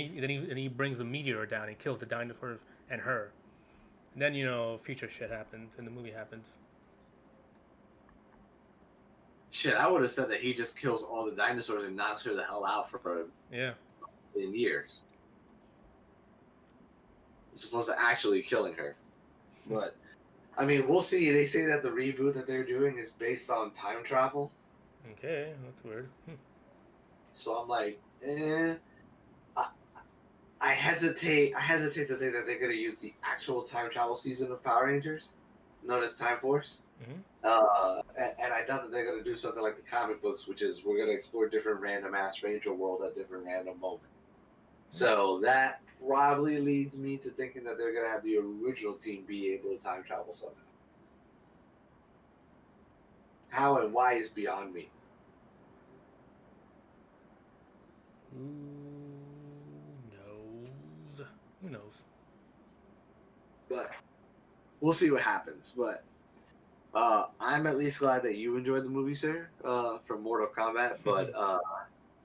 he brings the meteor down and kills the dinosaurs and her. And then, you know, future shit happens and the movie happens. Shit, I would have said that he just kills all the dinosaurs and knocks her the hell out for in years. As opposed to actually killing her. But I mean, we'll see. They say that the reboot that they're doing is based on time travel. Okay, that's weird. So I'm like, I hesitate to think that they're going to use the actual time travel season of Power Rangers, known as Time Force. And I doubt that they're going to do something like the comic books, which is we're going to explore different random ass Ranger world at different random moments. So that probably leads me to thinking that they're going to have the original team be able to time travel somehow. How and why is beyond me. Who knows? But we'll see what happens. But I'm at least glad that you enjoyed the movie, sir, from Mortal Kombat. But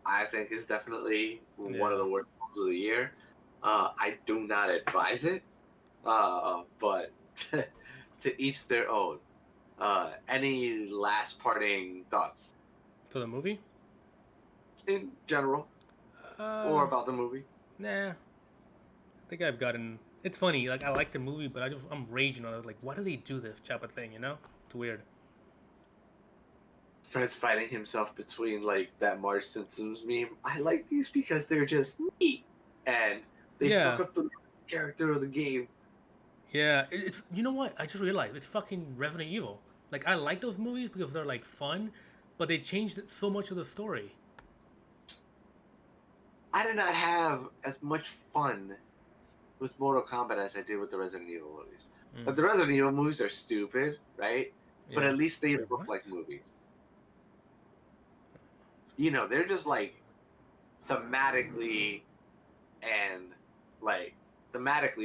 I think it's definitely one of the worst films of the year. I do not advise it, but to each their own. Any last parting thoughts? For the movie? In general. Or about the movie? Nah. I think I've gotten... It's funny, like, I like the movie, but I'm raging on it. Like, why do they do this type of thing, you know? It's weird. Fred's fighting himself between, like, that Marge Simpsons meme. I like these because they're just neat. And they fuck up the character of the game. Yeah, it's... You know what? I just realized. It's fucking Resident Evil. Like, I like those movies because they're, like, fun, but they changed so much of the story. I did not have as much fun with Mortal Kombat as I did with the Resident Evil movies. But the Resident Evil movies are stupid, right? Yeah. But at least they look like movies. You know, they're just like thematically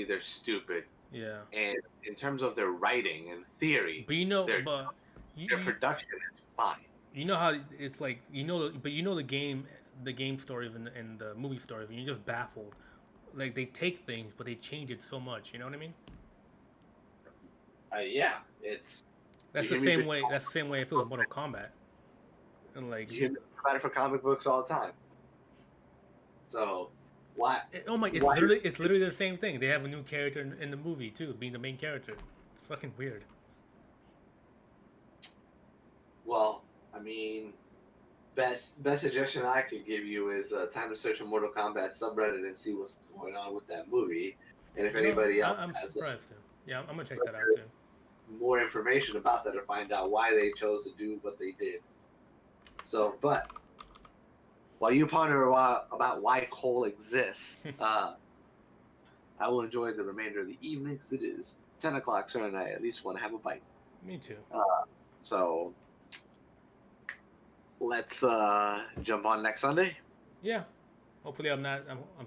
they're stupid. Yeah. And in terms of their writing and theory, but you know, their production is fine. You know how it's like, you know, but you know the game stories and the movie stories, and you're just baffled. Like, they take things, but they change it so much. You know what I mean? Yeah, it's. That's the same way. That's the same way I feel with Mortal Kombat. And like, you hear about it for comic books all the time. So, why? It's literally the same thing. They have a new character in the movie too, being the main character. It's fucking weird. Well, I mean, best suggestion I could give you is time to search on Mortal Kombat subreddit and see what's going on with that movie, and if anybody else has surprised too. Yeah, I'm gonna check that out too. More information about that to find out why they chose to do what they did. So, but while you ponder about why Cole exists, I will enjoy the remainder of the evening because it is 10 o'clock, sir, and I at least want to have a bite. Me too. So let's jump on next Sunday. Yeah, Hopefully, I'm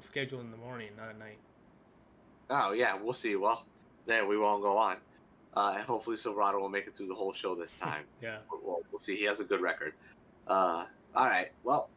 scheduled in the morning, not at night. Oh yeah, we'll see. Well, then we won't go on. And hopefully Silverado will make it through the whole show this time. Yeah. We'll see. He has a good record. All right. Well,